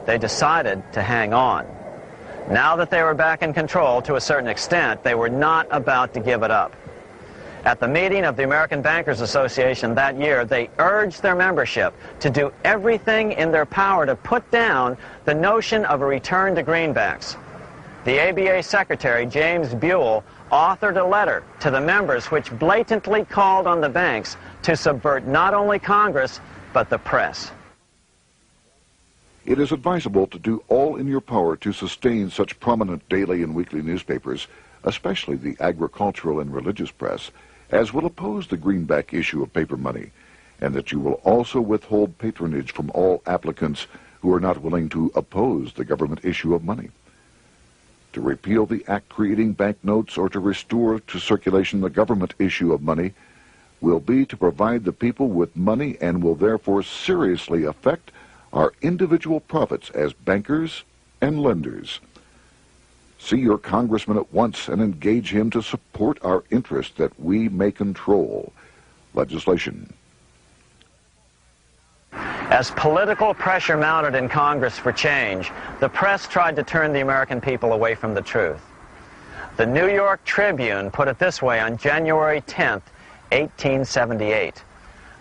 They decided to hang on. Now that they were back in control to a certain extent, they were not about to give it up. At the meeting of the American Bankers Association that year, they urged their membership to do everything in their power to put down the notion of a return to greenbacks. The ABA Secretary, James Buell, authored a letter to the members which blatantly called on the banks to subvert not only Congress, but the press. It is advisable to do all in your power to sustain such prominent daily and weekly newspapers, especially the agricultural and religious press, as will oppose the greenback issue of paper money, and that you will also withhold patronage from all applicants who are not willing to oppose the government issue of money. To repeal the act creating banknotes or to restore to circulation the government issue of money will be to provide the people with money and will therefore seriously affect our individual profits as bankers and lenders. See your congressman at once and engage him to support our interest that we may control legislation. As political pressure mounted in Congress for change, the press tried to turn the American people away from the truth. The New York Tribune put it this way on January 10th, 1878.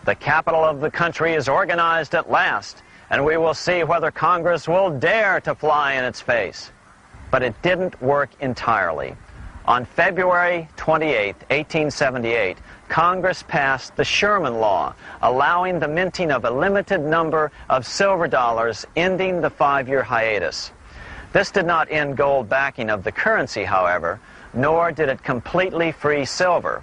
"The capital of the country is organized at last, and we will see whether Congress will dare to fly in its face." But it didn't work entirely. On February 28, 1878, Congress passed the Sherman Law, allowing the minting of a limited number of silver dollars, ending the 5-year hiatus. This did not end gold backing of the currency, however, nor did it completely free silver.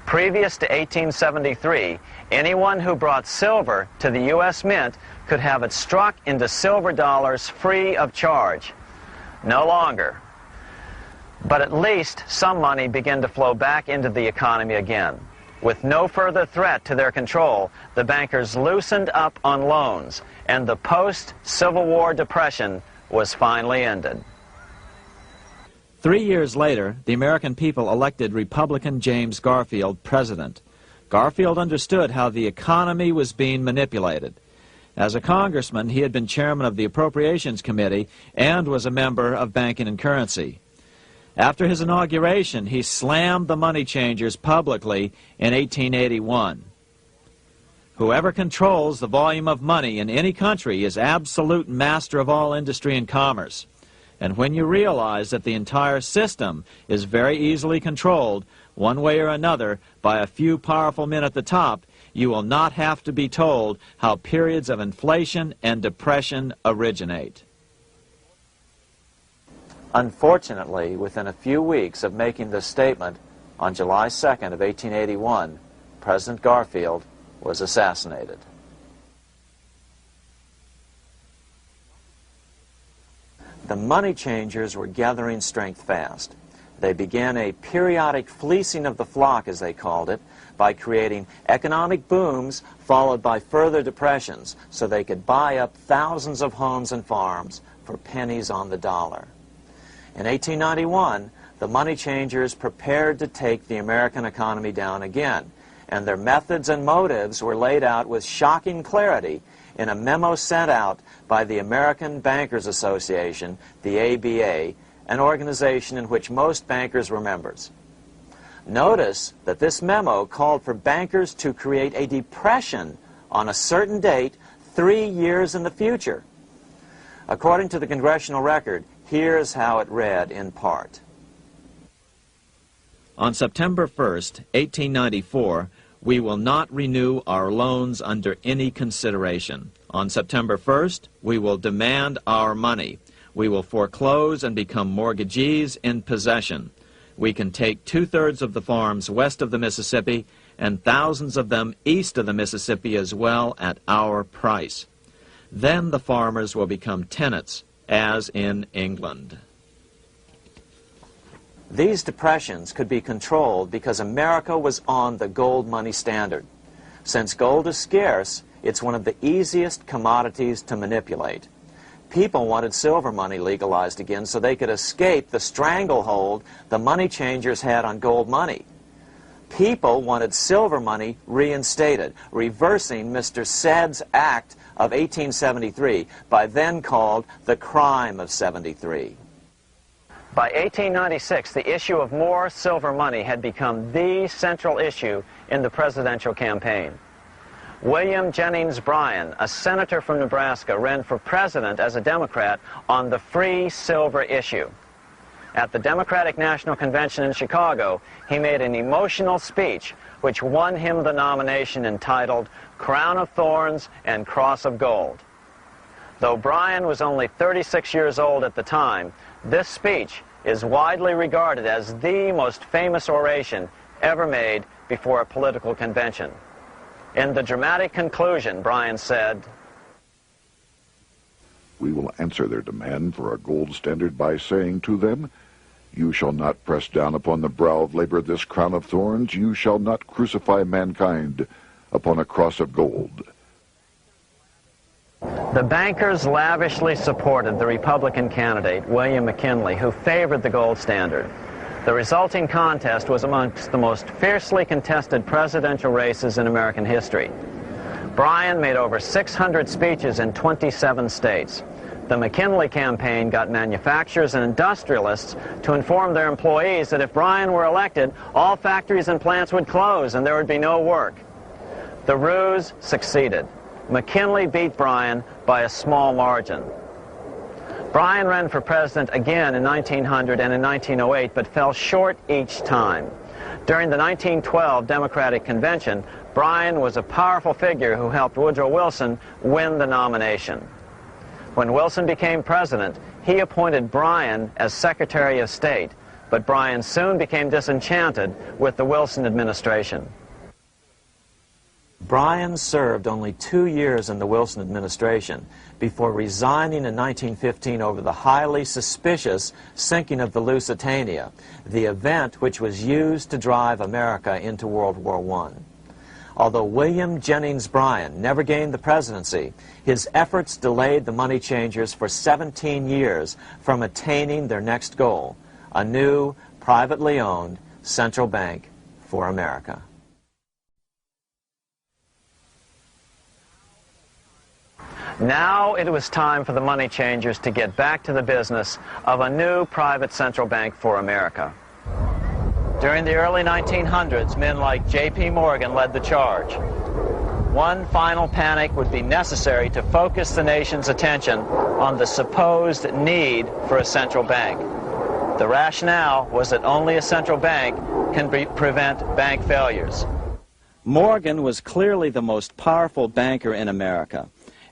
Previous to 1873, anyone who brought silver to the U.S. Mint could have it struck into silver dollars free of charge. No longer. But at least some money began to flow back into the economy again. With no further threat to their control, the bankers loosened up on loans, and the post-Civil War depression was finally ended. 3 years later, the American people elected Republican James Garfield president. Garfield understood how the economy was being manipulated. As a congressman, he had been chairman of the Appropriations Committee and was a member of Banking and Currency. After his inauguration, he slammed the money changers publicly in 1881. Whoever controls the volume of money in any country is absolute master of all industry and commerce. And when you realize that the entire system is very easily controlled, one way or another, by a few powerful men at the top, you will not have to be told how periods of inflation and depression originate. Unfortunately, within a few weeks of making this statement, on July 2nd of 1881, President Garfield was assassinated. The money changers were gathering strength fast. They began a periodic fleecing of the flock, as they called it, by creating economic booms followed by further depressions so they could buy up thousands of homes and farms for pennies on the dollar. In 1891, the money changers prepared to take the American economy down again, and their methods and motives were laid out with shocking clarity in a memo sent out by the American Bankers Association, the ABA, an organization in which most bankers were members. Notice that this memo called for bankers to create a depression on a certain date 3 years in the future. According to the congressional record, here's how it read in part. On September 1st, 1894, we will not renew our loans under any consideration. On September 1st, we will demand our money. We will foreclose and become mortgagees in possession. We can take 2/3 of the farms west of the Mississippi and thousands of them east of the Mississippi as well at our price. Then the farmers will become tenants, as in England. These depressions could be controlled because America was on the gold money standard. Since gold is scarce, it's one of the easiest commodities to manipulate. People wanted silver money legalized again so they could escape the stranglehold the money changers had on gold money. People wanted silver money reinstated, reversing Mr. Said's Act of 1873, by then called the Crime of 73. By 1896, the issue of more silver money had become the central issue in the presidential campaign. William Jennings Bryan, a senator from Nebraska, ran for president as a Democrat on the free silver issue. At the Democratic National Convention in Chicago, he made an emotional speech which won him the nomination entitled Crown of Thorns and Cross of Gold. Though Bryan was only 36 years old at the time, this speech is widely regarded as the most famous oration ever made before a political convention. In the dramatic conclusion, Bryan said, "We will answer their demand for a gold standard by saying to them, you shall not press down upon the brow of labor this crown of thorns. You shall not crucify mankind upon a cross of gold." The bankers lavishly supported the Republican candidate, William McKinley, who favored the gold standard. The resulting contest was amongst the most fiercely contested presidential races in American history. Bryan made over 600 speeches in 27 states. The McKinley campaign got manufacturers and industrialists to inform their employees that if Bryan were elected, all factories and plants would close and there would be no work. The ruse succeeded. McKinley beat Bryan by a small margin. Bryan ran for president again in 1900 and in 1908, but fell short each time. During the 1912 Democratic Convention, Bryan was a powerful figure who helped Woodrow Wilson win the nomination. When Wilson became president, he appointed Bryan as Secretary of State, but Bryan soon became disenchanted with the Wilson administration. Bryan served only 2 years in the Wilson administration before resigning in 1915 over the highly suspicious sinking of the Lusitania, the event which was used to drive America into World War I. Although William Jennings Bryan never gained the presidency, his efforts delayed the money changers for 17 years from attaining their next goal, a new, privately owned central bank for America. Now it was time for the money changers to get back to the business of a new private central bank for America. During the early 1900s, men like J.P. Morgan led the charge. One final panic would be necessary to focus the nation's attention on the supposed need for a central bank. The rationale was that only a central bank can prevent bank failures. Morgan was clearly the most powerful banker in America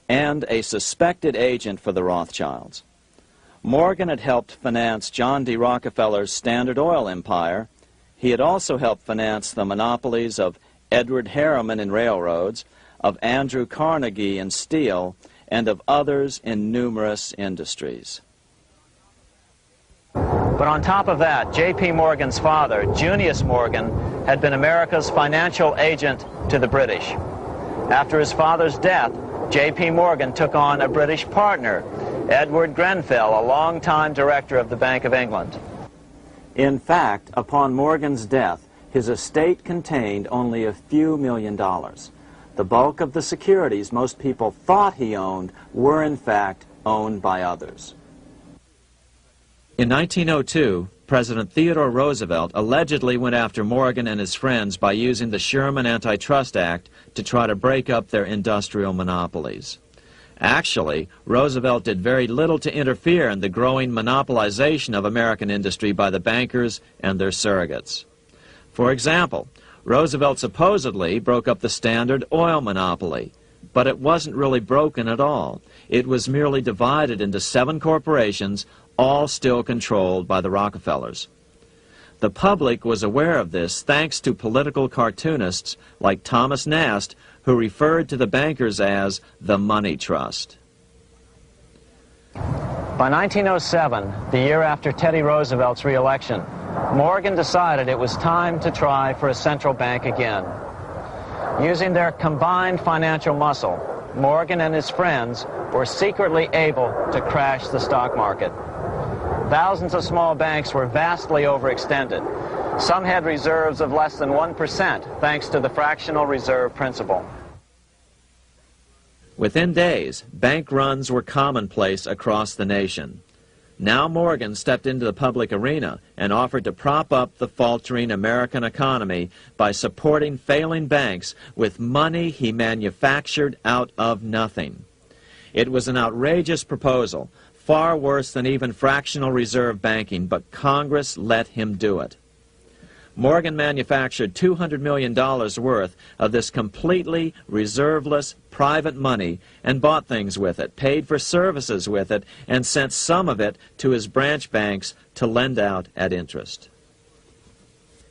and a suspected agent for the Rothschilds. Morgan had helped finance John D. Rockefeller's Standard Oil empire. He had also helped finance the monopolies of Edward Harriman in railroads, of Andrew Carnegie in steel, and of others in numerous industries. But on top of that, J.P. Morgan's father, Junius Morgan, had been America's financial agent to the British. After his father's death, J.P. Morgan took on a British partner, Edward Grenfell, a longtime director of the Bank of England. In fact, upon Morgan's death, his estate contained only a few $1 million. The bulk of the securities most people thought he owned were in fact owned by others. In 1902, President Theodore Roosevelt allegedly went after Morgan and his friends by using the Sherman Antitrust Act to try to break up their industrial monopolies. Actually, Roosevelt did very little to interfere in the growing monopolization of American industry by the bankers and their surrogates. For example, Roosevelt supposedly broke up the Standard Oil monopoly, But it wasn't really broken at all. It was merely divided into 7 corporations, all still controlled by the Rockefellers. The public was aware of this thanks to political cartoonists like Thomas Nast, who referred to the bankers as the money trust. By 1907, the year after Teddy Roosevelt's re-election, Morgan decided it was time to try for a central bank again. Using their combined financial muscle, Morgan and his friends were secretly able to crash the stock market. Thousands of small banks were vastly overextended. Some had reserves of less than 1% thanks to the fractional reserve principle. Within days, bank runs were commonplace across the nation. Now Morgan stepped into the public arena and offered to prop up the faltering American economy by supporting failing banks with money he manufactured out of nothing. It was an outrageous proposal, far worse than even fractional reserve banking, but Congress let him do it. Morgan manufactured $200 million worth of this completely reserveless private money and bought things with it, paid for services with it, and sent some of it to his branch banks to lend out at interest.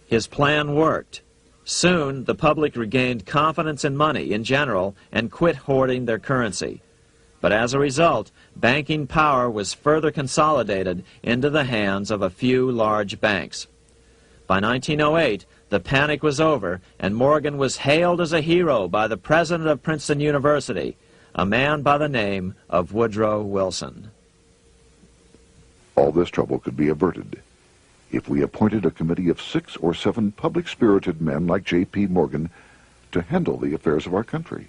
His plan worked. Soon, the public regained confidence in money in general and quit hoarding their currency. But as a result, banking power was further consolidated into the hands of a few large banks. By 1908, the panic was over, and Morgan was hailed as a hero by the president of Princeton University, a man by the name of Woodrow Wilson. All this trouble could be averted if we appointed a committee of 6 or 7 public-spirited men like J.P. Morgan to handle the affairs of our country.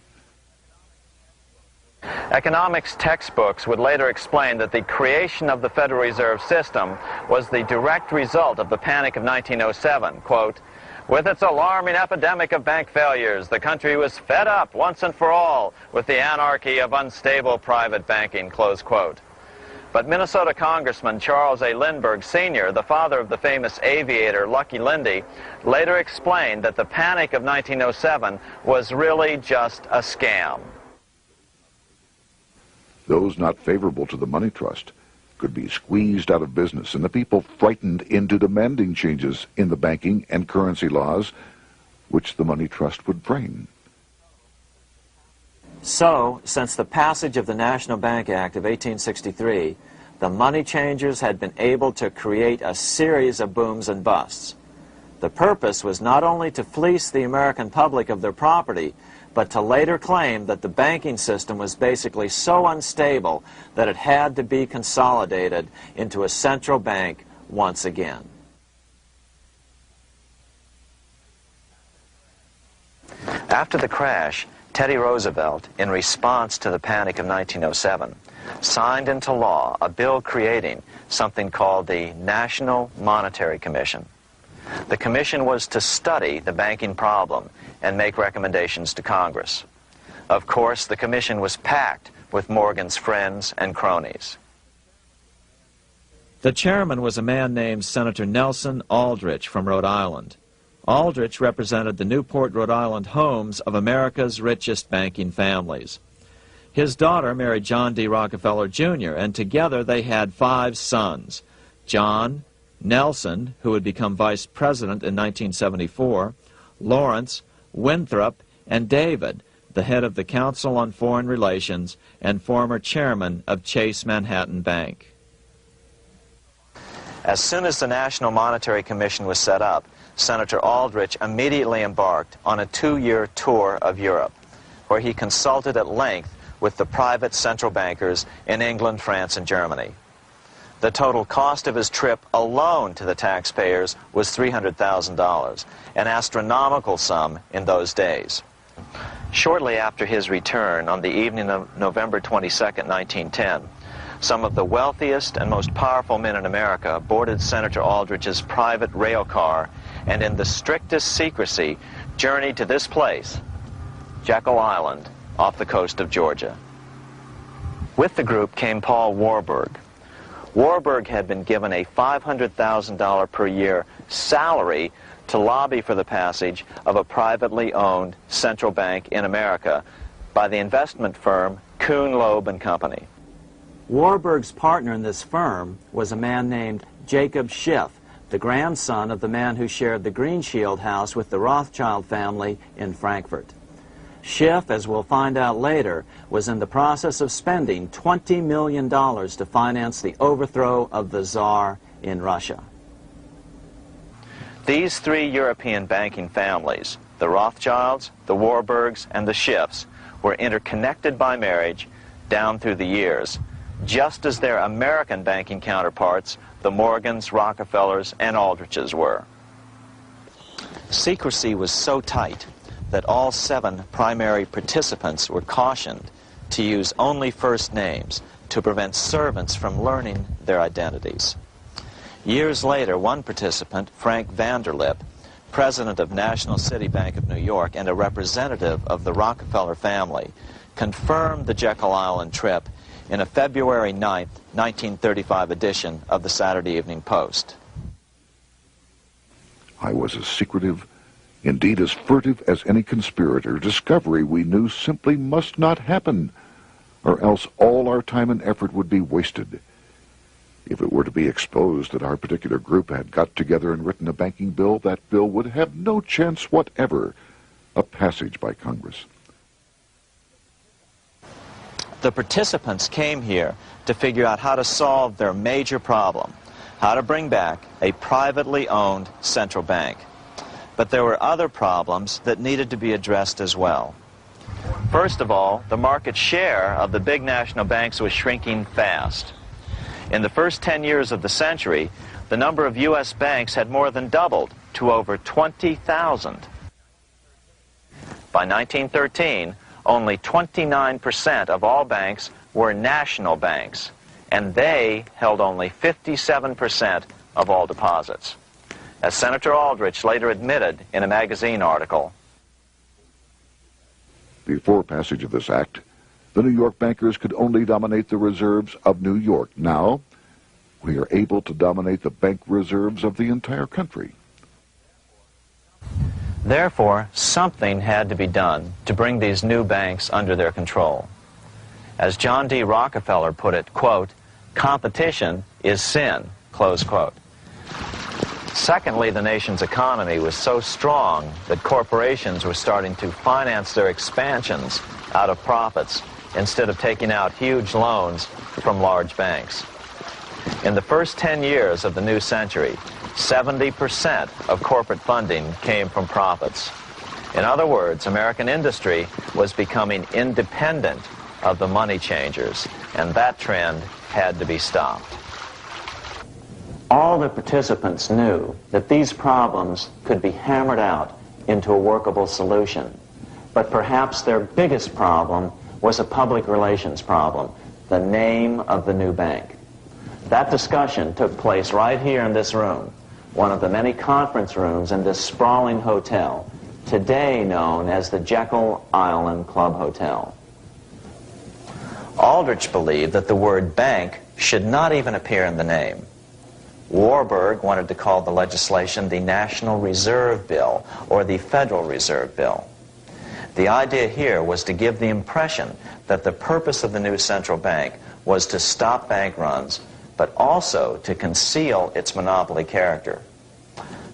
Economics textbooks would later explain that the creation of the Federal Reserve System was the direct result of the panic of 1907. Quote, "With its alarming epidemic of bank failures, the country was fed up once and for all with the anarchy of unstable private banking," close quote. But Minnesota Congressman Charles A. Lindbergh Sr., the father of the famous aviator Lucky Lindy, later explained that the panic of 1907 was really just a scam. Those not favorable to the money trust could be squeezed out of business, and the people frightened into demanding changes in the banking and currency laws which the money trust would frame. So, since the passage of the National Bank Act of 1863, the money changers had been able to create a series of booms and busts. The purpose was not only to fleece the American public of their property, but to later claim that the banking system was basically so unstable that it had to be consolidated into a central bank once again. After the crash, Teddy Roosevelt, in response to the panic of 1907, signed into law a bill creating something called the National Monetary Commission. The commission was to study the banking problem and make recommendations to Congress. Of course, the commission was packed with Morgan's friends and cronies. The chairman was a man named Senator Nelson Aldrich from Rhode Island. Aldrich represented the Newport, Rhode Island homes of America's richest banking families. His daughter married John D. Rockefeller, Jr., and together they had 5 sons: John, Nelson, who would become vice president in 1974, Lawrence, Winthrop, and David, the head of the Council on Foreign Relations and former chairman of Chase Manhattan Bank. As soon as the National Monetary Commission was set up, Senator Aldrich immediately embarked on a 2-year tour of Europe, where he consulted at length with the private central bankers in England, France, and Germany. The total cost of his trip alone to the taxpayers was $300,000, an astronomical sum in those days. Shortly after his return, on the evening of November 22, 1910, some of the wealthiest and most powerful men in America boarded Senator Aldrich's private rail car and in the strictest secrecy journeyed to this place, Jekyll Island, off the coast of Georgia. With the group came Paul Warburg. Warburg had been given a $500,000 per year salary to lobby for the passage of a privately owned central bank in America by the investment firm Kuhn, Loeb and Company. Warburg's partner in this firm was a man named Jacob Schiff, the grandson of the man who shared the Greenshield house with the Rothschild family in Frankfurt. Schiff, as we'll find out later, was in the process of spending $20 million to finance the overthrow of the Tsar in Russia. These three European banking families, the Rothschilds, the Warburgs, and the Schiffs, were interconnected by marriage down through the years, just as their American banking counterparts, the Morgans, Rockefellers, and Aldriches were. Secrecy was so tight that all 7 primary participants were cautioned to use only first names to prevent servants from learning their identities. Years later, one participant, Frank Vanderlip, president of National City Bank of New York and a representative of the Rockefeller family, confirmed the Jekyll Island trip in a February 9, 1935 edition of the Saturday Evening Post. I was as secretive, indeed as furtive as any conspirator. Discovery, we knew, simply must not happen, or else all our time and effort would be wasted. If it were to be exposed that our particular group had got together and written a banking bill, that bill would have no chance whatever of passage by Congress. The participants came here to figure out how to solve their major problem, how to bring back a privately owned central bank. But there were other problems that needed to be addressed as well. First of all, the market share of the big national banks was shrinking fast. In the first 10 years of the century, the number of U.S. banks had more than doubled to over 20,000. By 1913, only 29% of all banks were national banks, and they held only 57% of all deposits. As Senator Aldrich later admitted in a magazine article, before passage of this act, the New York bankers could only dominate the reserves of New York. Now, we are able to dominate the bank reserves of the entire country. Therefore, something had to be done to bring these new banks under their control. As John D. Rockefeller put it, quote, "Competition is sin," close quote. Secondly, the nation's economy was so strong that corporations were starting to finance their expansions out of profits instead of taking out huge loans from large banks. In the first 10 years of the new century, 70% of corporate funding came from profits. In other words, American industry was becoming independent of the money changers, and that trend had to be stopped. All the participants knew that these problems could be hammered out into a workable solution, but perhaps their biggest problem was a public relations problem, the name of the new bank. That discussion took place right here in this room, one of the many conference rooms in this sprawling hotel, today known as the Jekyll Island Club Hotel. Aldrich believed that the word bank should not even appear in the name. Warburg wanted to call the legislation the National Reserve Bill or the Federal Reserve Bill. The idea here was to give the impression that the purpose of the new central bank was to stop bank runs, but also to conceal its monopoly character.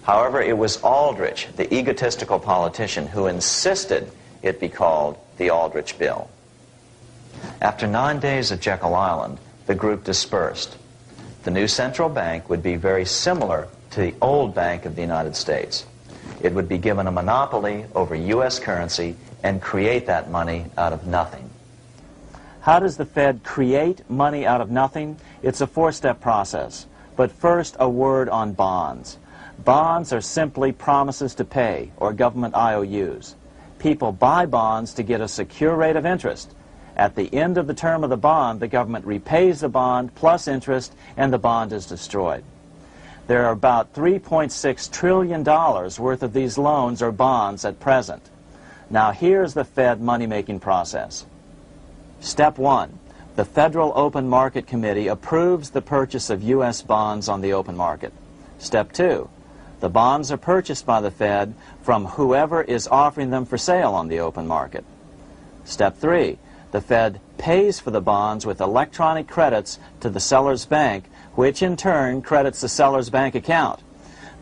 However, it was Aldrich, the egotistical politician, who insisted it be called the Aldrich Bill. After 9 days at Jekyll Island, the group dispersed. The new central bank would be very similar to the old Bank of the United States. It would be given a monopoly over U.S. currency and create that money out of nothing. How does the Fed create money out of nothing? It's a four-step process. But first, a word on bonds. Bonds are simply promises to pay, or government IOUs. People buy bonds to get a secure rate of interest. At the end of the term of the bond, the government repays the bond plus interest, and the bond is destroyed. There are about $3.6 trillion worth of these loans or bonds at present. Now here's the Fed money-making process. Step 1. The Federal Open Market Committee approves the purchase of U.S. bonds on the open market. Step 2. The bonds are purchased by the Fed from whoever is offering them for sale on the open market. Step 3. The Fed pays for the bonds with electronic credits to the seller's bank, which in turn credits the seller's bank account.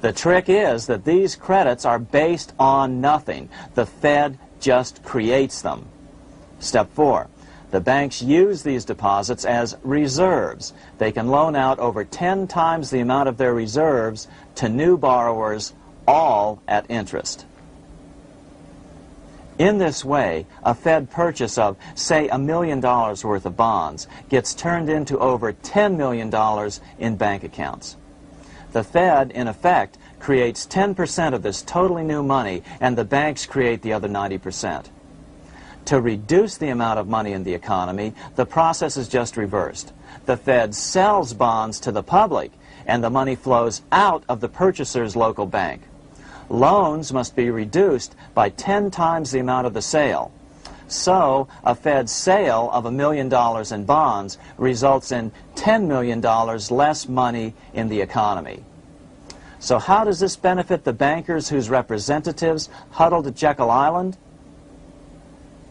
The trick is that these credits are based on nothing. The Fed just creates them. Step 4. The banks use these deposits as reserves. They can loan out over 10 times the amount of their reserves to new borrowers, all at interest. In this way, a Fed purchase of, say, $1 million worth of bonds gets turned into over $10 million in bank accounts. The Fed, in effect, creates 10% of this totally new money, and the banks create the other 90%. To reduce the amount of money in the economy, the process is just reversed. The Fed sells bonds to the public, and the money flows out of the purchaser's local bank. Loans must be reduced by 10 times the amount of the sale. So, a Fed sale of $1 million in bonds results in $10 million less money in the economy. So how does this benefit the bankers whose representatives huddled at Jekyll Island?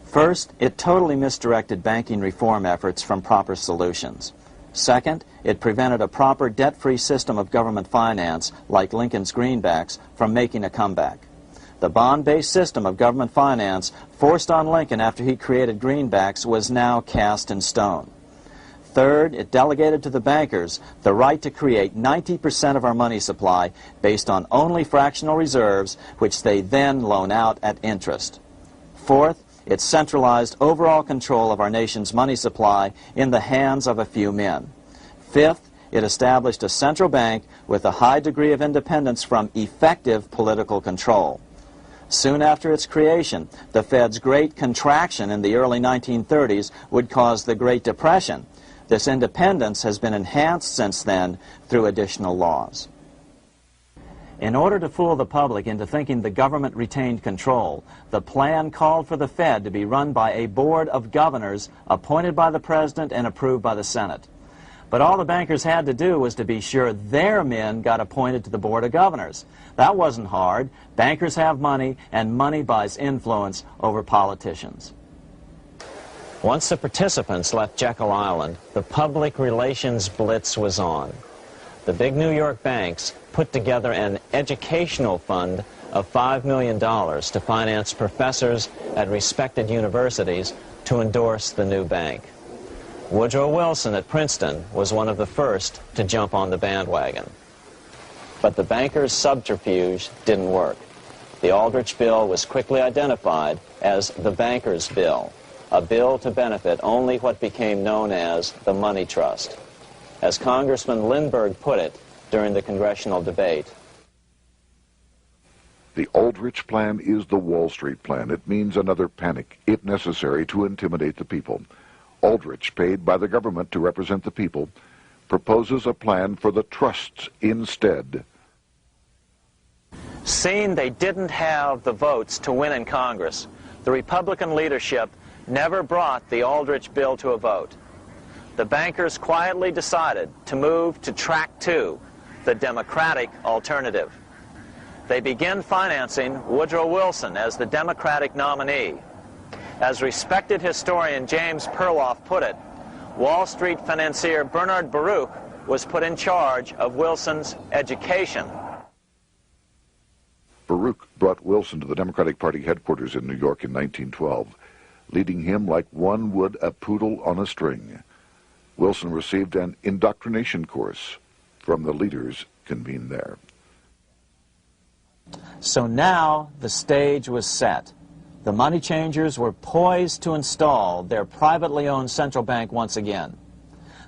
First, it totally misdirected banking reform efforts from proper solutions. Second, it prevented a proper debt-free system of government finance, like Lincoln's greenbacks, from making a comeback. The bond-based system of government finance forced on Lincoln after he created greenbacks was now cast in stone. Third, it delegated to the bankers the right to create 90% of our money supply based on only fractional reserves, which they then loan out at interest. Fourth, it centralized overall control of our nation's money supply in the hands of a few men. Fifth, it established a central bank with a high degree of independence from effective political control. Soon after its creation, the Fed's great contraction in the early 1930s would cause the Great Depression. This independence has been enhanced since then through additional laws. In order to fool the public into thinking the government retained control, the plan called for the Fed to be run by a board of governors appointed by the President and approved by the Senate. But all the bankers had to do was to be sure their men got appointed to the board of governors. That wasn't hard. Bankers have money, and money buys influence over politicians. Once the participants left Jekyll Island, the public relations blitz was on. The big New York banks put together an educational fund of $5 million to finance professors at respected universities to endorse the new bank. Woodrow Wilson at Princeton was one of the first to jump on the bandwagon. But the bankers' subterfuge didn't work. The Aldrich Bill was quickly identified as the bankers' bill, a bill to benefit only what became known as the money trust. As Congressman Lindbergh put it during the congressional debate, the Aldrich Plan is the Wall Street Plan. It means another panic, if necessary, to intimidate the people. Aldrich, paid by the government to represent the people, proposes a plan for the trusts instead. seeing they didn't have the votes to win in Congress, the Republican leadership never brought the Aldrich bill to a vote. The bankers quietly decided to move to track 2, the Democratic alternative. They began financing Woodrow Wilson as the Democratic nominee. As respected historian James Perloff put it, Wall Street financier Bernard Baruch was put in charge of Wilson's education. Baruch brought Wilson to the Democratic Party headquarters in New York in 1912, leading him like one would a poodle on a string. Wilson received an indoctrination course from the leaders convened there. So now the stage was set. The money changers were poised to install their privately owned central bank once again.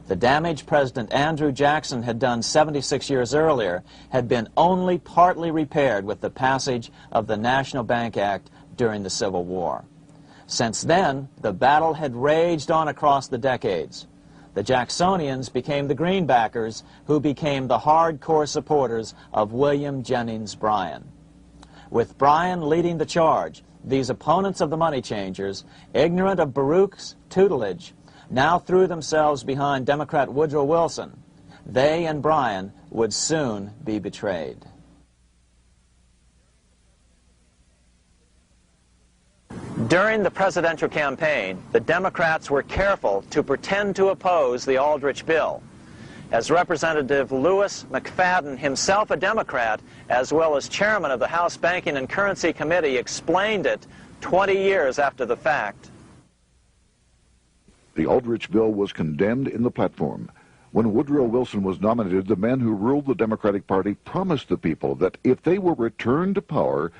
The damage President Andrew Jackson had done 76 years earlier had been only partly repaired with the passage of the National Bank Act during the Civil War. Since then, the battle had raged on across the decades. The Jacksonians became the greenbackers, who became the hardcore supporters of William Jennings Bryan. With Bryan leading the charge, these opponents of the money changers, ignorant of Baruch's tutelage, now threw themselves behind Democrat Woodrow Wilson. They and Bryan would soon be betrayed. During the presidential campaign, the Democrats were careful to pretend to oppose the Aldrich bill. As Representative Lewis McFadden, himself a Democrat, as well as chairman of the House Banking and Currency Committee, explained it 20 years after the fact. The Aldrich bill was condemned in the platform. When Woodrow Wilson was nominated, the man who ruled the Democratic Party promised the people that if they were returned to power,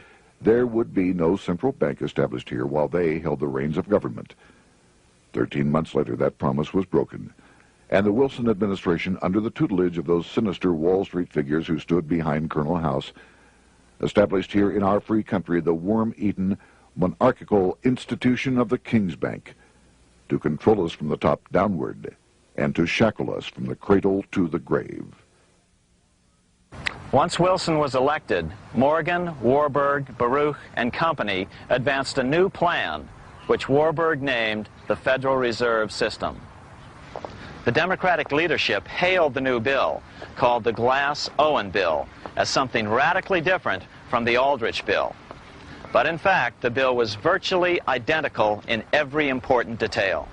there would be no central bank established here while they held the reins of government. 13 months later, that promise was broken, and the Wilson administration, under the tutelage of those sinister Wall Street figures who stood behind Colonel House, established here in our free country the worm-eaten, monarchical institution of the King's Bank, to control us from the top downward and to shackle us from the cradle to the grave. Once Wilson was elected, Morgan, Warburg, Baruch, and company advanced a new plan, which Warburg named the Federal Reserve System. The Democratic leadership hailed the new bill, called the Glass-Owen Bill, as something radically different from the Aldrich bill. But in fact, the bill was virtually identical in every important detail.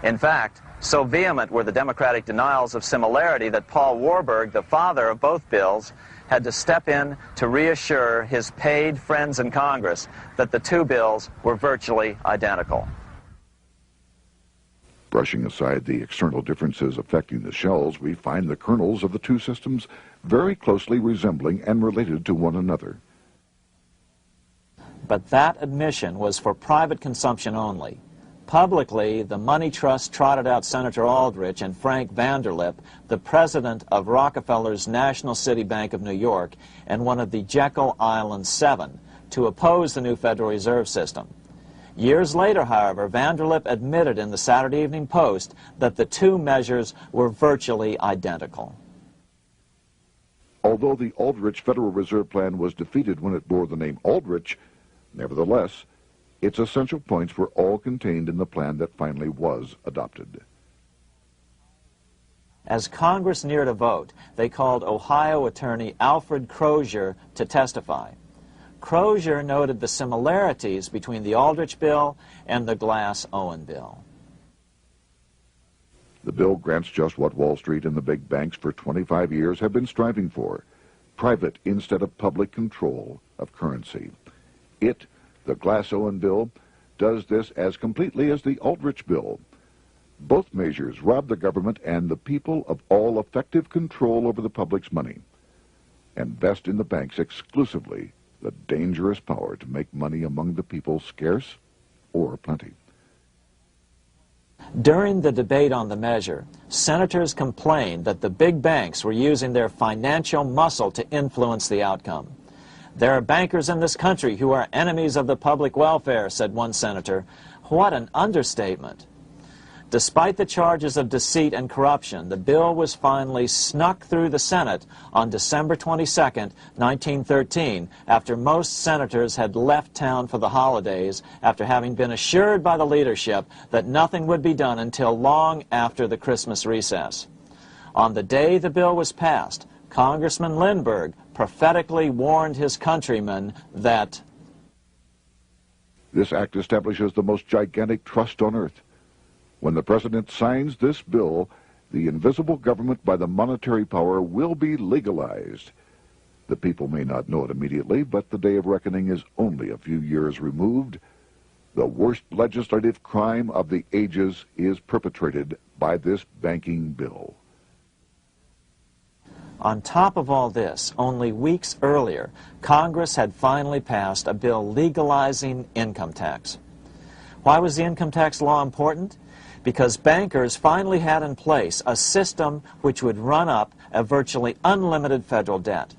In fact, so vehement were the Democratic denials of similarity that Paul Warburg, the father of both bills, had to step in to reassure his paid friends in Congress that the two bills were virtually identical. Brushing aside the external differences affecting the shells, we find the kernels of the two systems very closely resembling and related to one another. But that admission was for private consumption only. Publicly, the money trust trotted out Senator Aldrich and Frank Vanderlip, the president of Rockefeller's National City Bank of New York and one of the Jekyll Island Seven, to oppose the new Federal Reserve System. Years later, however, Vanderlip admitted in the Saturday Evening Post that the two measures were virtually identical. Although the Aldrich Federal Reserve Plan was defeated when it bore the name Aldrich, nevertheless, its essential points were all contained in the plan that finally was adopted. As Congress neared a vote, they called Ohio attorney Alfred Crozier to testify. Crozier noted the similarities between the Aldrich bill and the Glass-Owen bill. The bill grants just what Wall Street and the big banks for 25 years have been striving for: private instead of public control of currency. It, the Glass-Owen bill, does this as completely as the Aldrich bill. Both measures rob the government and the people of all effective control over the public's money, and vest in the banks exclusively the dangerous power to make money among the people scarce or plenty. During the debate on the measure, senators complained that the big banks were using their financial muscle to influence the outcome. "There are bankers in this country who are enemies of the public welfare," said one senator. What an understatement. Despite the charges of deceit and corruption, the bill was finally snuck through the Senate on December 22, 1913, after most senators had left town for the holidays, after having been assured by the leadership that nothing would be done until long after the Christmas recess. On the day the bill was passed, Congressman Lindbergh prophetically warned his countrymen that this act establishes the most gigantic trust on earth. When the president signs this bill, the invisible government by the monetary power will be legalized. The people may not know it immediately, but the day of reckoning is only a few years removed. The worst legislative crime of the ages is perpetrated by this banking bill. On top of all this, only weeks earlier, Congress had finally passed a bill legalizing income tax. Why was the income tax law important? Because bankers finally had in place a system which would run up a virtually unlimited federal debt.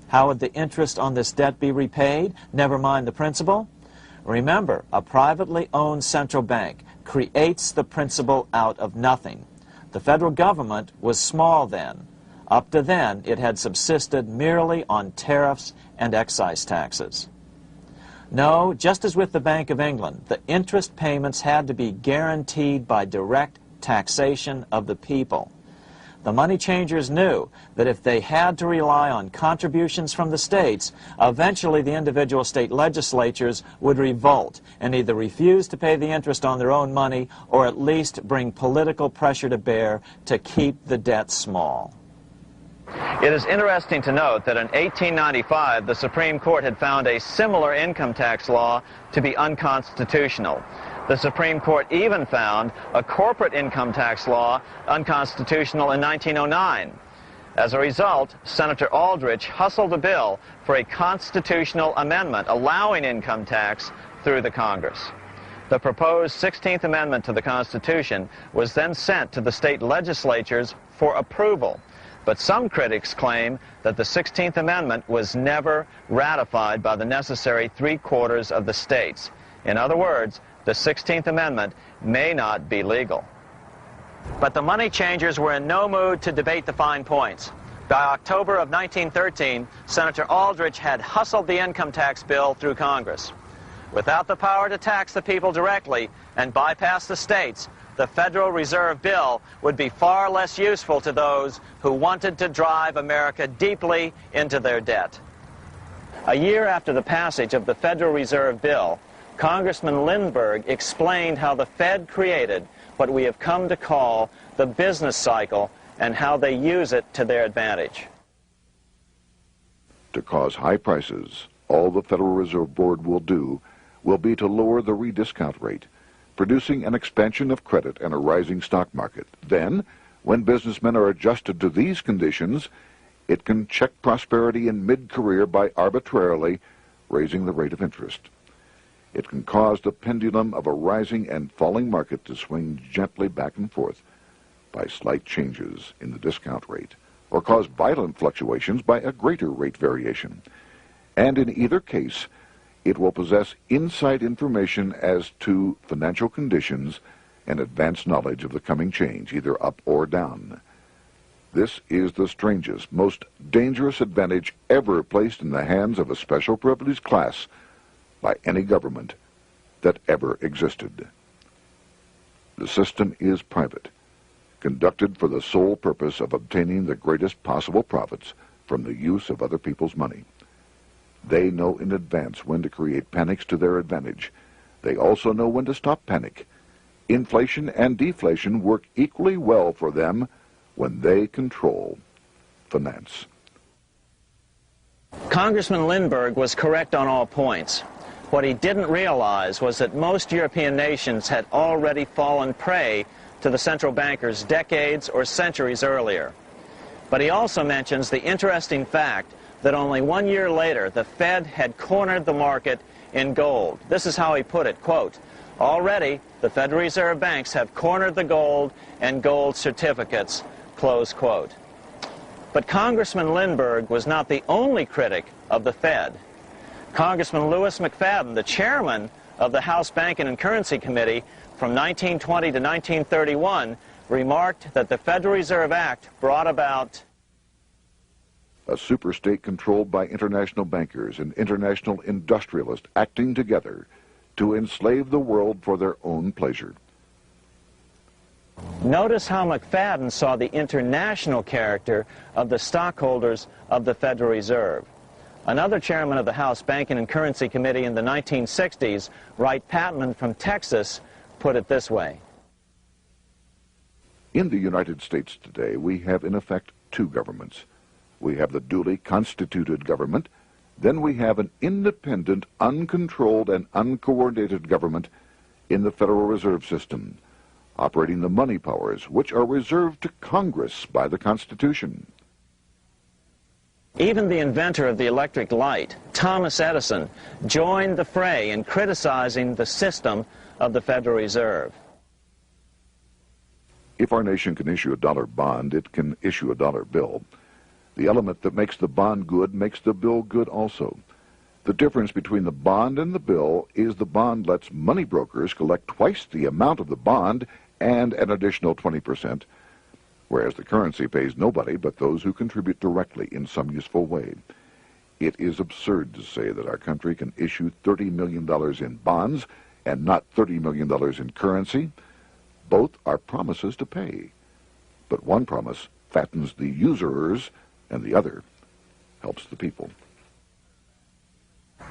How would the interest on this debt be repaid? Never mind the principal. Remember, a privately owned central bank creates the principal out of nothing. The federal government was small then. Up to then, it had subsisted merely on tariffs and excise taxes. No, just as with the Bank of England, the interest payments had to be guaranteed by direct taxation of the people. the money changers knew that if they had to rely on contributions from the states, eventually the individual state legislatures would revolt and either refuse to pay the interest on their own money or at least bring political pressure to bear to keep the debt small. It is interesting to note that in 1895, the Supreme Court had found a similar income tax law to be unconstitutional. The Supreme Court even found a corporate income tax law unconstitutional in 1909. As a result, Senator Aldrich hustled a bill for a constitutional amendment allowing income tax through the Congress. The proposed 16th Amendment to the Constitution was then sent to the state legislatures for approval. But some critics claim that the 16th Amendment was never ratified by the necessary 3/4 of the states. In other words, the 16th Amendment may not be legal. But the money changers were in no mood to debate the fine points. By October of 1913, Senator Aldrich had hustled the income tax bill through Congress. Without the power to tax the people directly and bypass the states, the Federal Reserve Bill would be far less useful to those who wanted to drive America deeply into their debt. A year after the passage of the Federal Reserve Bill, Congressman Lindbergh explained how the Fed created what we have come to call the business cycle and how they use it to their advantage. To cause high prices, all the Federal Reserve Board will do will be to lower the rediscount rate, producing an expansion of credit and a rising stock market. Then, when businessmen are adjusted to these conditions, it can check prosperity in mid-career by arbitrarily raising the rate of interest. It can cause the pendulum of a rising and falling market to swing gently back and forth by slight changes in the discount rate, or cause violent fluctuations by a greater rate variation. And in either case, it will possess inside information as to financial conditions and advanced knowledge of the coming change, either up or down. This is the strangest, most dangerous advantage ever placed in the hands of a special privileged class by any government that ever existed. The system is private, conducted for the sole purpose of obtaining the greatest possible profits from the use of other people's money. They know in advance when to create panics to their advantage. They also know when to stop panic. Inflation and deflation work equally well for them when they control finance. Congressman Lindbergh was correct on all points. What he didn't realize was that most European nations had already fallen prey to the central bankers decades or centuries earlier. But he also mentions the interesting fact that only 1 year later the Fed had cornered the market in gold. This is how he put it, quote, "Already the Federal Reserve banks have cornered the gold and gold certificates," close quote. But Congressman Lindbergh was not the only critic of the Fed. Congressman Lewis McFadden, the chairman of the House Banking and Currency Committee from 1920 to 1931, remarked that the Federal Reserve Act brought about a superstate controlled by international bankers and international industrialists acting together to enslave the world for their own pleasure. Notice how McFadden saw the international character of the stockholders of the Federal Reserve. Another chairman of the House Banking and Currency Committee in the 1960s, Wright Patman from Texas, put it this way. In the United States today, we have in effect two governments. We have the duly constituted government, then we have an independent, uncontrolled, and uncoordinated government in the Federal Reserve System, operating the money powers which are reserved to Congress by the Constitution. Even the inventor of the electric light, Thomas Edison, joined the fray in criticizing the system of the Federal Reserve. If our nation can issue a dollar bond, it can issue a dollar bill. The element that makes the bond good makes the bill good also. The difference between the bond and the bill is the bond lets money brokers collect twice the amount of the bond and an additional 20%, whereas the currency pays nobody but those who contribute directly in some useful way. It is absurd to say that our country can issue $30 million in bonds and not $30 million in currency. Both are promises to pay, but one promise fattens the usurers, and the other helps the people.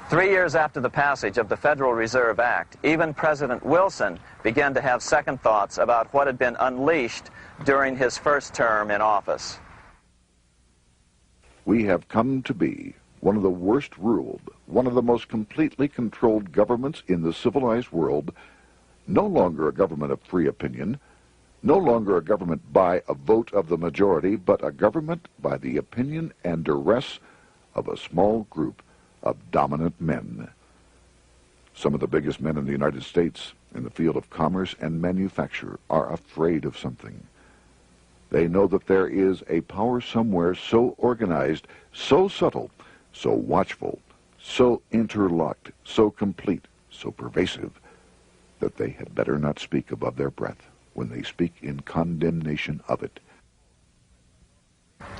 3 years after the passage of the Federal Reserve Act, even President Wilson began to have second thoughts about what had been unleashed during his first term in office. We have come to be one of the worst ruled, one of the most completely controlled governments in the civilized world, no longer a government of free opinion, no longer a government by a vote of the majority, but a government by the opinion and duress of a small group of dominant men. Some of the biggest men in the United States in the field of commerce and manufacture are afraid of something. They know that there is a power somewhere so organized, so subtle, so watchful, so interlocked, so complete, so pervasive, that they had better not speak above their breath when they speak in condemnation of it.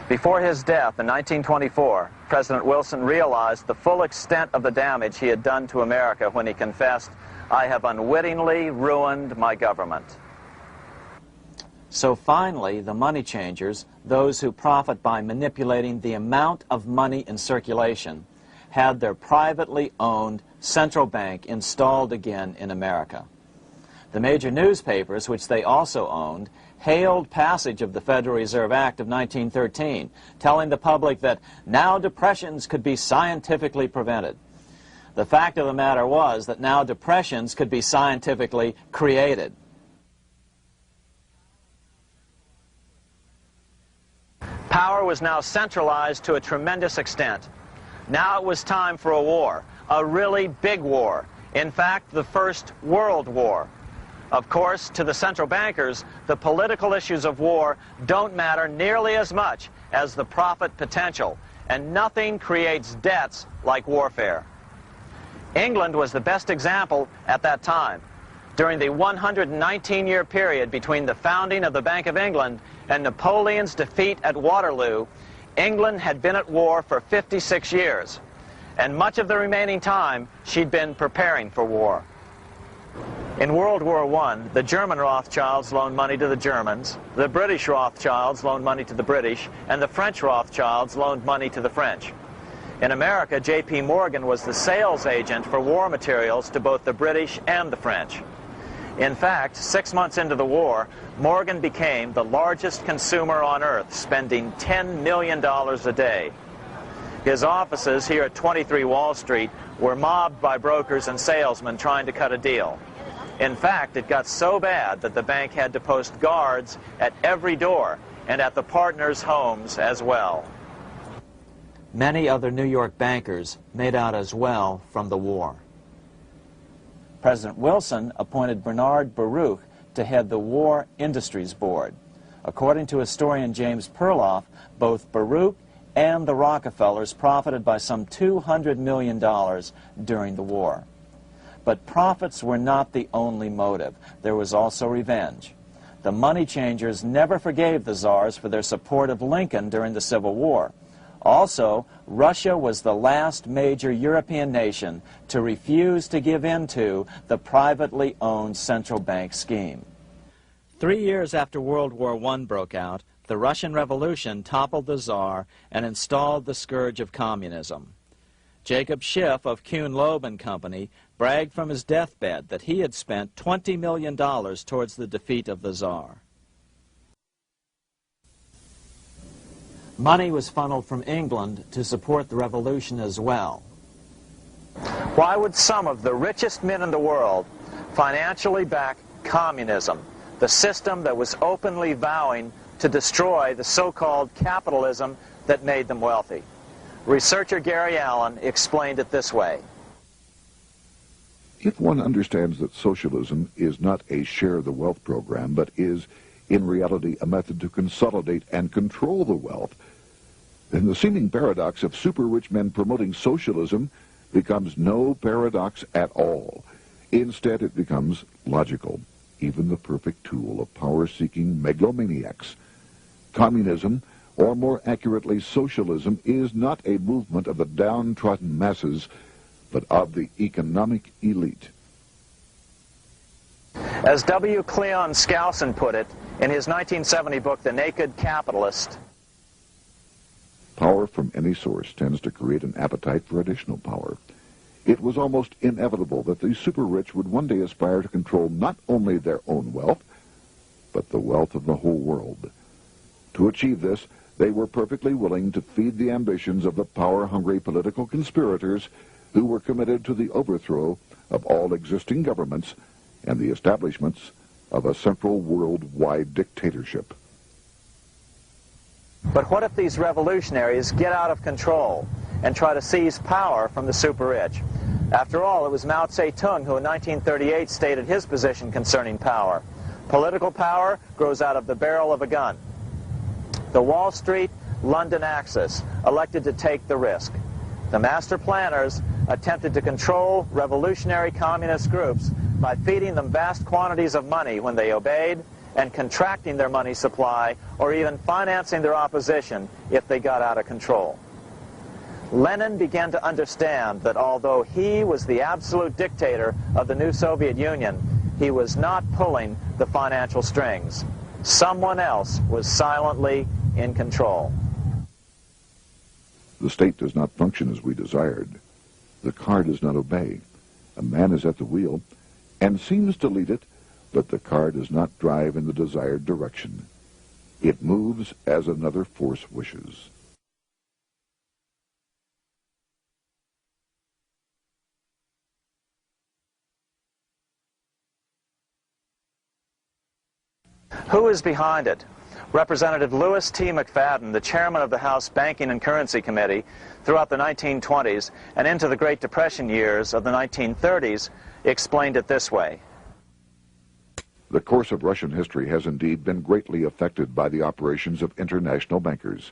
Before his death in 1924, President Wilson realized the full extent of the damage he had done to America when he confessed, "I have unwittingly ruined my government." So finally, the money changers, those who profit by manipulating the amount of money in circulation, had their privately owned central bank installed again in America. The major newspapers, which they also owned, hailed passage of the Federal Reserve Act of 1913, telling the public that now depressions could be scientifically prevented. The fact of the matter was that now depressions could be scientifically created. Power was now centralized to a tremendous extent. Now it was time for a war, a really big war. In fact, the First World War. Of course, to the central bankers, the political issues of war don't matter nearly as much as the profit potential, and nothing creates debts like warfare. England was the best example at that time. During the 119-year period between the founding of the Bank of England and Napoleon's defeat at Waterloo, England had been at war for 56 years, and much of the remaining time she'd been preparing for war. In World War I, the German Rothschilds loaned money to the Germans, the British Rothschilds loaned money to the British, and the French Rothschilds loaned money to the French. In America, J.P. Morgan was the sales agent for war materials to both the British and the French. In fact, 6 months into the war, Morgan became the largest consumer on earth, spending $10 million a day. His offices here at 23 Wall Street were mobbed by brokers and salesmen trying to cut a deal. In fact, it got so bad that the bank had to post guards at every door and at the partners' homes as well. Many other New York bankers made out as well from the war. President Wilson appointed Bernard Baruch to head the War Industries Board. According to historian James Perloff, both Baruch and the Rockefellers profited by some $200 million during the war. But profits were not the only motive. There was also revenge. The money changers never forgave the czars for their support of Lincoln during the Civil War. Also, Russia was the last major European nation to refuse to give in to the privately owned central bank scheme. 3 years after World War I broke out, the Russian Revolution toppled the Tsar and installed the scourge of communism. Jacob Schiff of Kuhn Loeb and Company bragged from his deathbed that he had spent $20 million towards the defeat of the Tsar. Money was funneled from England to support the revolution as well. Why would some of the richest men in the world financially back communism, the system that was openly vowing to destroy the so-called capitalism that made them wealthy? Researcher Gary Allen explained it this way. If one understands that socialism is not a share the wealth program, but is in reality a method to consolidate and control the wealth, then the seeming paradox of super-rich men promoting socialism becomes no paradox at all. Instead, it becomes logical, even the perfect tool of power-seeking megalomaniacs. Communism, or more accurately socialism, is not a movement of the downtrodden masses, but of the economic elite. As W. Cleon Skousen put it, In his 1970 book, The Naked Capitalist, power from any source tends to create an appetite for additional power. It was almost inevitable that the super-rich would one day aspire to control not only their own wealth, but the wealth of the whole world. To achieve this, they were perfectly willing to feed the ambitions of the power-hungry political conspirators who were committed to the overthrow of all existing governments and the establishments of a central worldwide dictatorship. but what if these revolutionaries get out of control and try to seize power from the super-rich? After all, it was Mao Zedong who in 1938 stated his position concerning power. Political power grows out of the barrel of a gun. The Wall Street, London axis elected to take the risk. The master planners attempted to control revolutionary communist groups by feeding them vast quantities of money when they obeyed, and contracting their money supply, or even financing their opposition if they got out of control. Lenin began to understand that although he was the absolute dictator of the new Soviet Union, he was not pulling the financial strings. Someone else was silently in control. The state does not function as we desired. The car does not obey. A man is at the wheel and seems to lead it, but the car does not drive in the desired direction. It moves as another force wishes. Who is behind it? Representative Louis T. McFadden, the chairman of the House Banking and Currency Committee throughout the 1920s and into the Great Depression years of the 1930s, explained it this way. The course of Russian history has indeed been greatly affected by the operations of international bankers.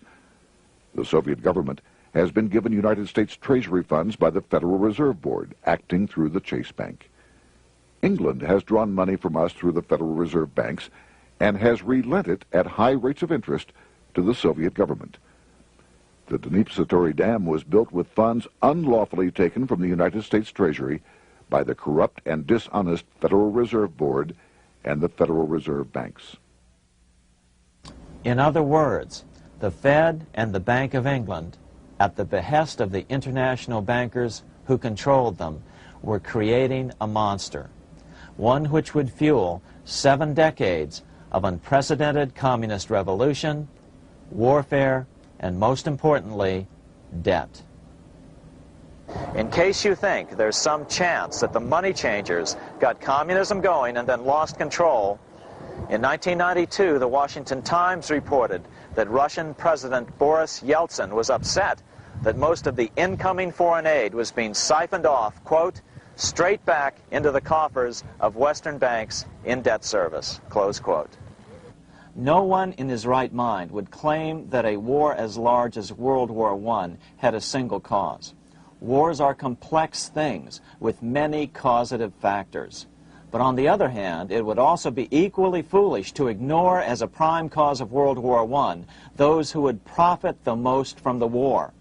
The Soviet government has been given United States Treasury funds by the Federal Reserve Board, acting through the Chase Bank. England has drawn money from us through the Federal Reserve banks and has relent it at high rates of interest to the Soviet government. The Dnipro Dam was built with funds unlawfully taken from the United States Treasury by the corrupt and dishonest Federal Reserve Board and the Federal Reserve banks. In other words, the Fed and the Bank of England, at the behest of the international bankers who controlled them, were creating a monster, one which would fuel 7 decades of unprecedented communist revolution, warfare, and most importantly, debt. In case you think there's some chance that the money changers got communism going and then lost control, in 1992, the Washington Times reported that Russian President Boris Yeltsin was upset that most of the incoming foreign aid was being siphoned off, quote, straight back into the coffers of Western banks in debt service, close quote. No one in his right mind would claim that a war as large as World War I had a single cause. Wars are complex things with many causative factors. But on the other hand, it would also be equally foolish to ignore as a prime cause of World War I those who would profit the most from the war.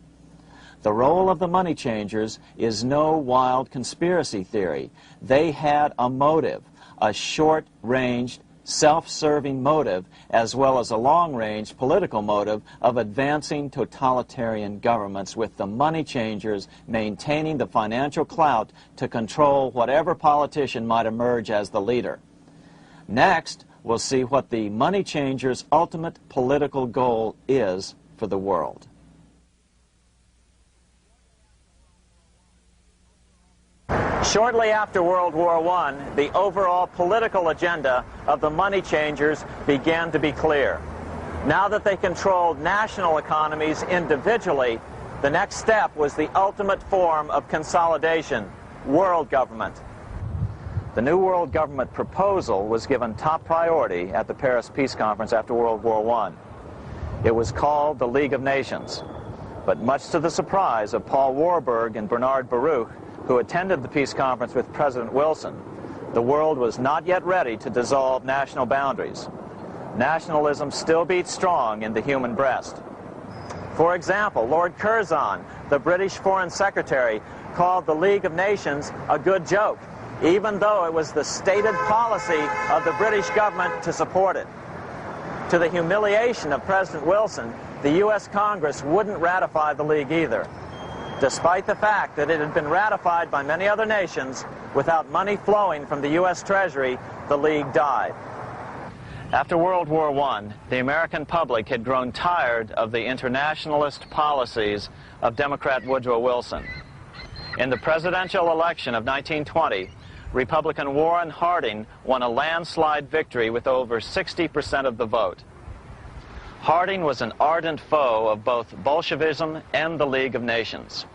The role of the money changers is no wild conspiracy theory. They had a motive, a short-ranged, self-serving motive, as well as a long-range political motive of advancing totalitarian governments, with the money changers maintaining the financial clout to control whatever politician might emerge as the leader. Next, we'll see what the money changers' ultimate political goal is for the world. Shortly after World War I, the overall political agenda of the money changers began to be clear. Now that they controlled national economies individually, the next step was the ultimate form of consolidation, world government. The new world government proposal was given top priority at the Paris Peace Conference after World War I. It was called the League of Nations. But much to the surprise of Paul Warburg and Bernard Baruch, who attended the peace conference with President Wilson, the world was not yet ready to dissolve national boundaries. Nationalism still beats strong in the human breast. For example, Lord Curzon, the British Foreign Secretary, called the League of Nations a good joke, even though it was the stated policy of the British government to support it. To the humiliation of President Wilson, the U.S. Congress wouldn't ratify the League either, despite the fact that it had been ratified by many other nations. Without money flowing from the U.S. Treasury, the League died. After World War I, the American public had grown tired of the internationalist policies of Democrat Woodrow Wilson. In the presidential election of 1920, Republican Warren Harding won a landslide victory with over 60% of the vote. Harding was an ardent foe of both Bolshevism and the League of Nations.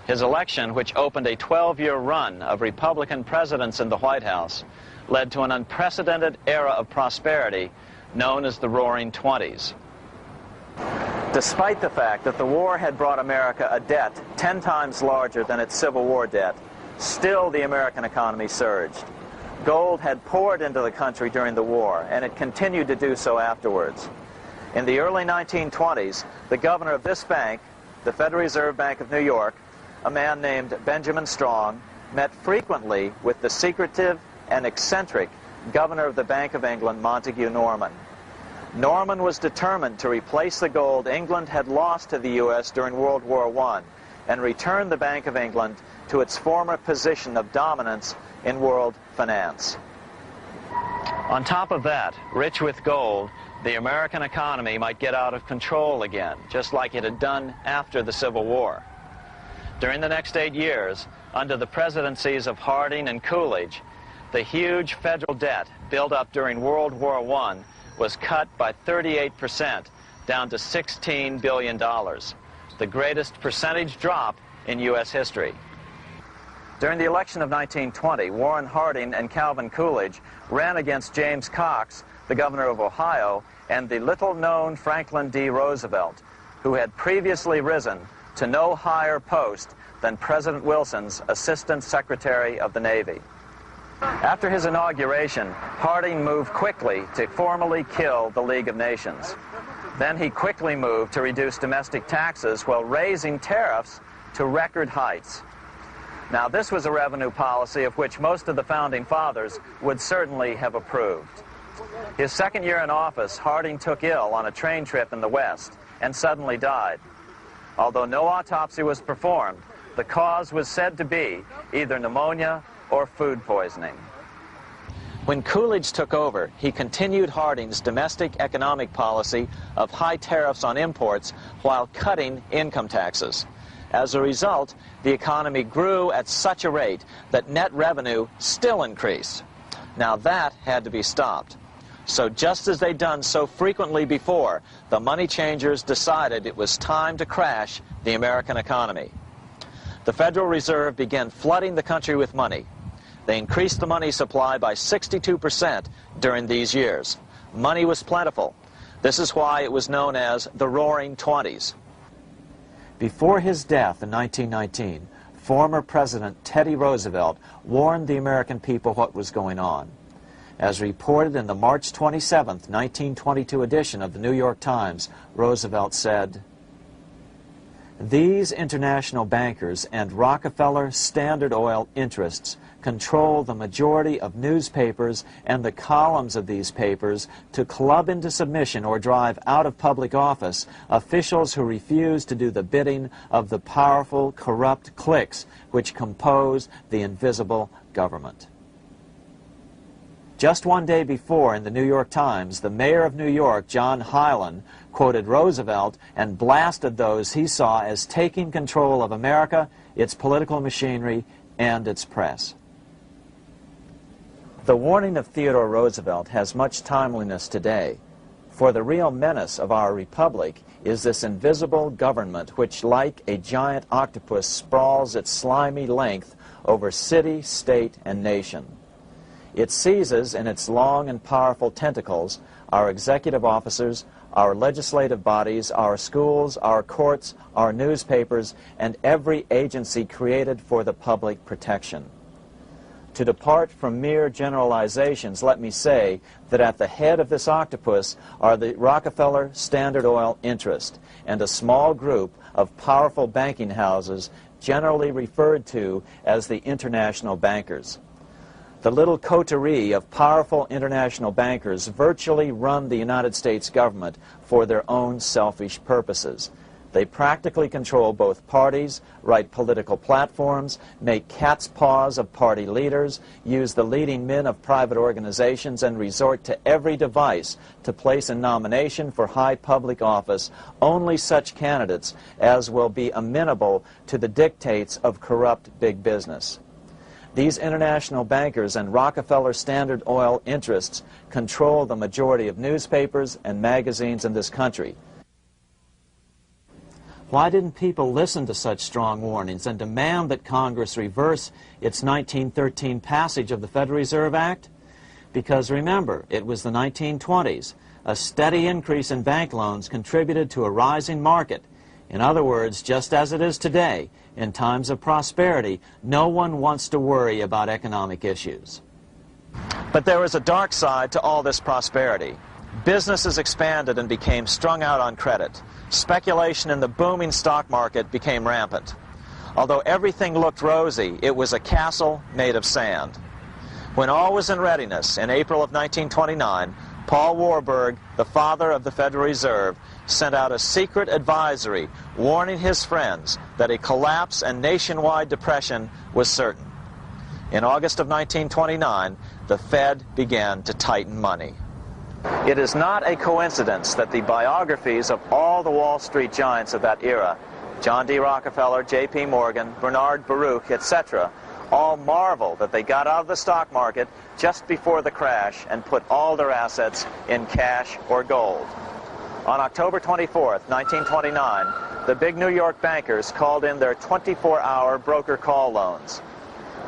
His election, which opened a 12-year run of Republican presidents in the White House, led to an unprecedented era of prosperity known as the Roaring Twenties. Despite the fact that the war had brought America a debt 10 times larger than its Civil War debt, still the American economy surged. Gold had poured into the country during the war, and it continued to do so afterwards. In the early 1920s, the governor of this bank, the Federal Reserve Bank of New York, a man named Benjamin Strong, met frequently with the secretive and eccentric governor of the Bank of England, Montague Norman. Norman was determined to replace the gold England had lost to the U.S. during World War I and return the Bank of England to its former position of dominance in world finance. On top of that, rich with gold, the American economy might get out of control again, just like it had done after the Civil War. During the next 8 years, under the presidencies of Harding and Coolidge, the huge federal debt built up during World War I was cut by 38%, down to $16 billion, the greatest percentage drop in U.S. history. During the election of 1920, Warren Harding and Calvin Coolidge ran against James Cox, the governor of Ohio, and the little-known Franklin D. Roosevelt, who had previously risen to no higher post than President Wilson's Assistant Secretary of the Navy. After his inauguration, Harding moved quickly to formally kill the League of Nations. Then he quickly moved to reduce domestic taxes while raising tariffs to record heights. Now, this was a revenue policy of which most of the Founding Fathers would certainly have approved. His second year in office, Harding took ill on a train trip in the West and suddenly died. Although no autopsy was performed, the cause was said to be either pneumonia or food poisoning. When Coolidge took over, he continued Harding's domestic economic policy of high tariffs on imports while cutting income taxes. As a result, the economy grew at such a rate that net revenue still increased. Now that had to be stopped. So just as they'd done so frequently before, the money changers decided it was time to crash the American economy. The Federal Reserve began flooding the country with money. They increased the money supply by 62% during these years. Money was plentiful. This is why it was known as the Roaring Twenties. Before his death in 1919, former President Teddy Roosevelt warned the American people what was going on. As reported in the March 27, 1922 edition of the New York Times, Roosevelt said, "These international bankers and Rockefeller Standard Oil interests control the majority of newspapers and the columns of these papers to club into submission or drive out of public office officials who refuse to do the bidding of the powerful, corrupt cliques which compose the invisible government." Just one day before, in the New York Times, the mayor of New York, John Hylan, quoted Roosevelt and blasted those he saw as taking control of America, its political machinery, and its press. The warning of Theodore Roosevelt has much timeliness today, for the real menace of our republic is this invisible government which, like a giant octopus, sprawls its slimy length over city, state, and nation. It seizes in its long and powerful tentacles our executive officers, our legislative bodies, our schools, our courts, our newspapers, and every agency created for the public protection. To depart from mere generalizations, let me say that at the head of this octopus are the Rockefeller Standard Oil interest and a small group of powerful banking houses generally referred to as the international bankers. The little coterie of powerful international bankers virtually run the United States government for their own selfish purposes. They practically control both parties, write political platforms, make cat's paws of party leaders, use the leading men of private organizations, and resort to every device to place in nomination for high public office only such candidates as will be amenable to the dictates of corrupt big business. These international bankers and Rockefeller Standard Oil interests control the majority of newspapers and magazines in this country. Why didn't people listen to such strong warnings and demand that Congress reverse its 1913 passage of the Federal Reserve Act? Because remember, it was the 1920s. A steady increase in bank loans contributed to a rising market. In other words, just as it is today, in times of prosperity, no one wants to worry about economic issues. But there was a dark side to all this prosperity. Businesses expanded and became strung out on credit. Speculation in the booming stock market became rampant. Although everything looked rosy, it was a castle made of sand. When all was in readiness, in April of 1929, Paul Warburg, the father of the Federal Reserve, sent out a secret advisory warning his friends that a collapse and nationwide depression was certain. In August of 1929, the Fed began to tighten money. It is not a coincidence that the biographies of all the Wall Street giants of that era, John D. Rockefeller, J.P. Morgan, Bernard Baruch, etc., all marvel that they got out of the stock market just before the crash and put all their assets in cash or gold. On October 24th, 1929, the big New York bankers called in their 24-hour broker call loans.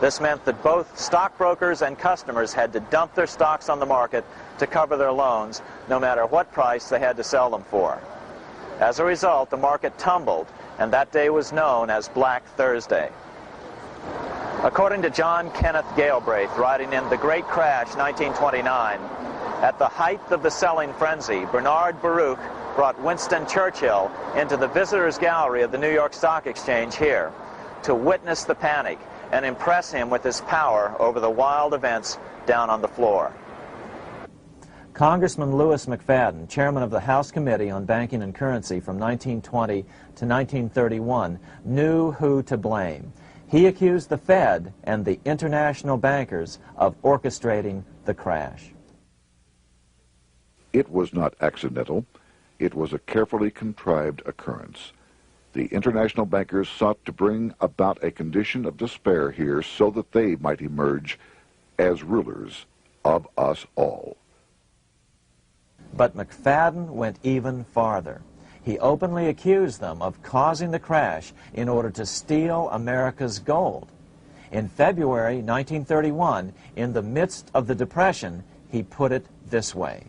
This meant that both stockbrokers and customers had to dump their stocks on the market to cover their loans, no matter what price they had to sell them for. As a result, the market tumbled, and that day was known as Black Thursday. According to John Kenneth Galbraith, writing in The Great Crash, 1929, at the height of the selling frenzy, Bernard Baruch brought Winston Churchill into the visitors' gallery of the New York Stock Exchange here to witness the panic and impress him with his power over the wild events down on the floor. Congressman Louis McFadden, chairman of the House Committee on Banking and Currency from 1920 to 1931, knew who to blame. He accused the Fed and the international bankers of orchestrating the crash. It was not accidental. It was a carefully contrived occurrence. The international bankers sought to bring about a condition of despair here so that they might emerge as rulers of us all. But McFadden went even farther. He openly accused them of causing the crash in order to steal America's gold. In February 1931, in the midst of the Depression, he put it this way.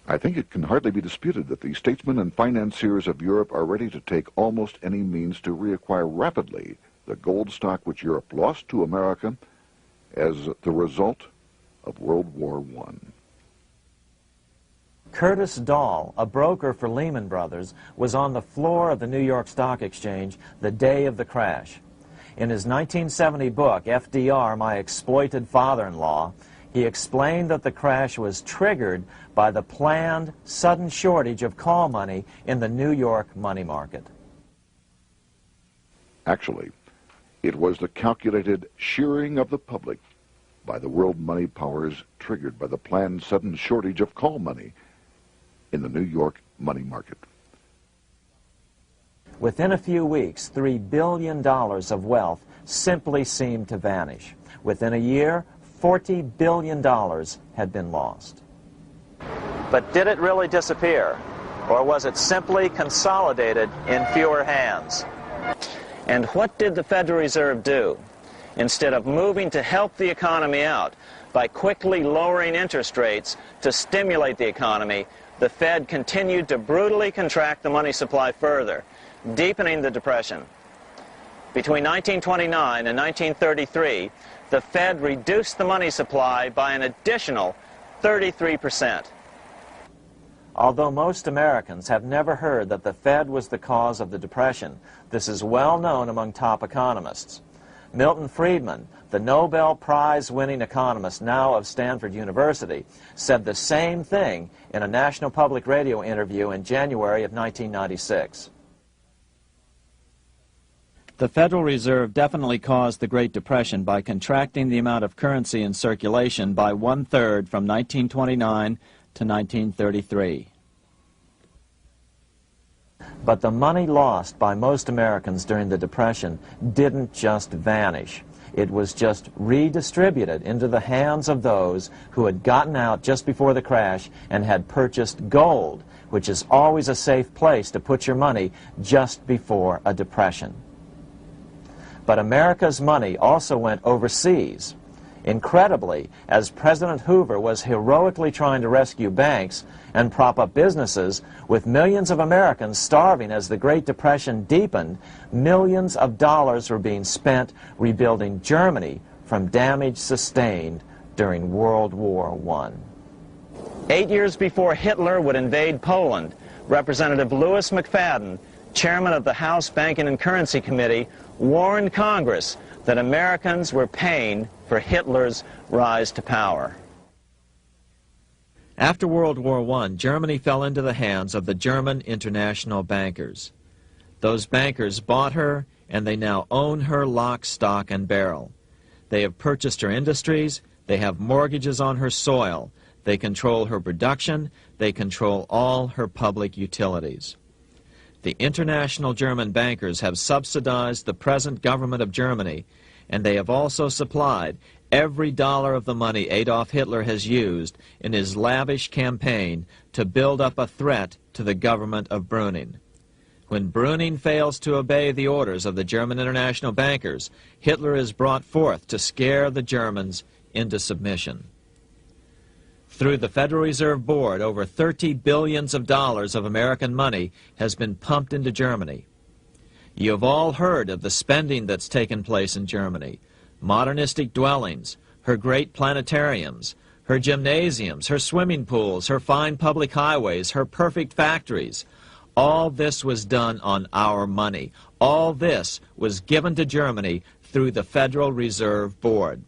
I think it can hardly be disputed that the statesmen and financiers of Europe are ready to take almost any means to reacquire rapidly the gold stock which Europe lost to America as the result of World War I. Curtis Dahl, a broker for Lehman Brothers, was on the floor of the New York Stock Exchange the day of the crash. In his 1970 book, FDR, My Exploited Father-in-Law, he explained that the crash was triggered by the planned sudden shortage of call money in the New York money market. Actually, it was the calculated shearing of the public by the world money powers triggered by the planned sudden shortage of call money in the New York money market. Within a few weeks, $3 billion of wealth simply seemed to vanish. Within a year, $40 billion had been lost. But did it really disappear? Or was it simply consolidated in fewer hands? And what did the Federal Reserve do? Instead of moving to help the economy out by quickly lowering interest rates to stimulate the economy, the Fed continued to brutally contract the money supply further, deepening the Depression. Between 1929 and 1933, the Fed reduced the money supply by an additional 33%. Although most Americans have never heard that the Fed was the cause of the Depression, this is well known among top economists. Milton Friedman, the Nobel Prize-winning economist now of Stanford University, said the same thing in a National Public Radio interview in January of 1996. The Federal Reserve definitely caused the Great Depression by contracting the amount of currency in circulation by 1/3 from 1929 to 1933. But the money lost by most Americans during the Depression didn't just vanish. It was just redistributed into the hands of those who had gotten out just before the crash and had purchased gold, which is always a safe place to put your money just before a depression. But America's money also went overseas. Incredibly, as President Hoover was heroically trying to rescue banks and prop up businesses, with millions of Americans starving as the Great Depression deepened, millions of dollars were being spent rebuilding Germany from damage sustained during World War I. 8 years before Hitler would invade Poland, Representative Louis McFadden, chairman of the House Banking and Currency Committee, warned Congress that Americans were paying for Hitler's rise to power. After World War I, Germany fell into the hands of the German international bankers. Those bankers bought her, and they now own her lock, stock, and barrel. They have purchased her industries, they have mortgages on her soil, they control her production, they control all her public utilities. The international German bankers have subsidized the present government of Germany, and they have also supplied every dollar of the money Adolf Hitler has used in his lavish campaign to build up a threat to the government of Brüning. When Brüning fails to obey the orders of the German international bankers, Hitler is brought forth to scare the Germans into submission. Through the Federal Reserve Board, over $30 billion of American money has been pumped into Germany. You have all heard of the spending that's taken place in Germany. Modernistic dwellings, her great planetariums, her gymnasiums, her swimming pools, her fine public highways, her perfect factories. All this was done on our money. All this was given to Germany through the Federal Reserve Board.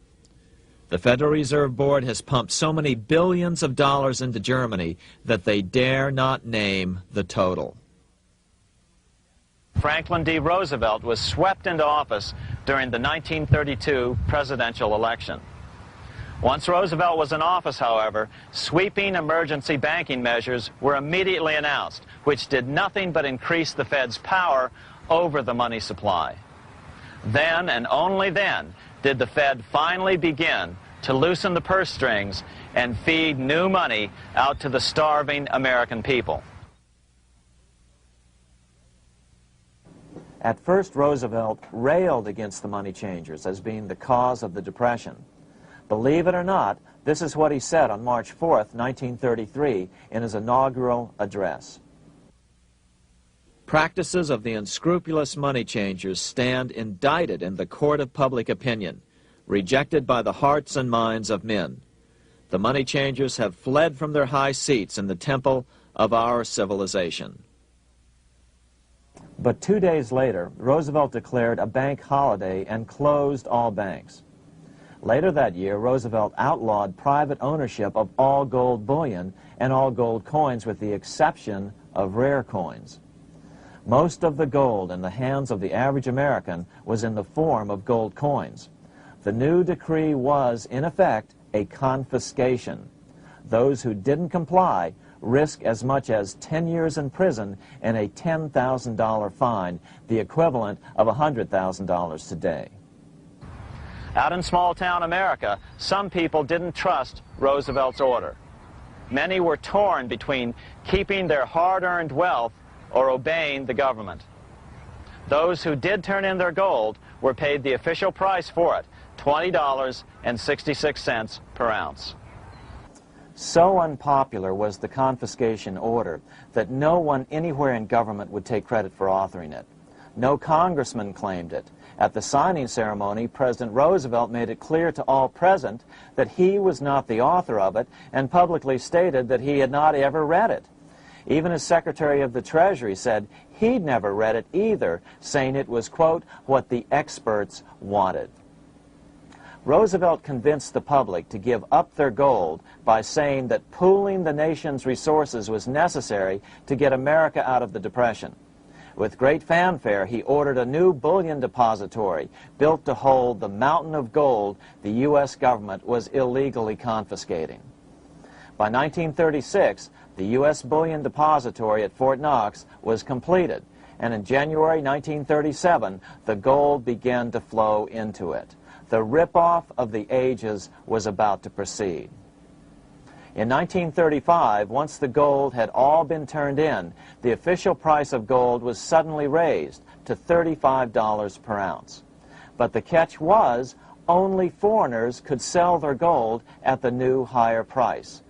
The Federal Reserve Board has pumped so many billions of dollars into Germany that they dare not name the total. Franklin D. Roosevelt was swept into office during the 1932 presidential election. Once Roosevelt was in office, however, sweeping emergency banking measures were immediately announced, which did nothing but increase the Fed's power over the money supply. Then, and only then, did the Fed finally begin to loosen the purse strings and feed new money out to the starving American people. At first, Roosevelt railed against the money changers as being the cause of the Depression. Believe it or not, this is what he said on March 4th, 1933, in his inaugural address. Practices of the unscrupulous money changers stand indicted in the court of public opinion, rejected by the hearts and minds of men. The money changers have fled from their high seats in the temple of our civilization. But 2 days later, Roosevelt declared a bank holiday and closed all banks. Later that year, Roosevelt outlawed private ownership of all gold bullion and all gold coins with the exception of rare coins. Most of the gold in the hands of the average American was in the form of gold coins. The new decree was, in effect, a confiscation. Those who didn't comply risk as much as 10 years in prison and a $10,000 fine, the equivalent of $100,000 today. Out in small-town America, some people didn't trust Roosevelt's order. Many were torn between keeping their hard-earned wealth or obeying the government. Those who did turn in their gold were paid the official price for it, $20.66 per ounce. So unpopular was the confiscation order that no one anywhere in government would take credit for authoring it. No congressman claimed it. At the signing ceremony, President Roosevelt made it clear to all present that he was not the author of it and publicly stated that he had not ever read it. Even his Secretary of the Treasury said he'd never read it either, saying it was, quote, what the experts wanted. Roosevelt convinced the public to give up their gold by saying that pooling the nation's resources was necessary to get America out of the Depression. With great fanfare, he ordered a new bullion depository built to hold the mountain of gold the U.S. government was illegally confiscating. By 1936, the U.S. bullion depository at Fort Knox was completed, and in January 1937, the gold began to flow into it. The rip-off of the ages was about to proceed. In 1935, once the gold had all been turned in, the official price of gold was suddenly raised to $35 per ounce. But the catch was, only foreigners could sell their gold at the new higher price.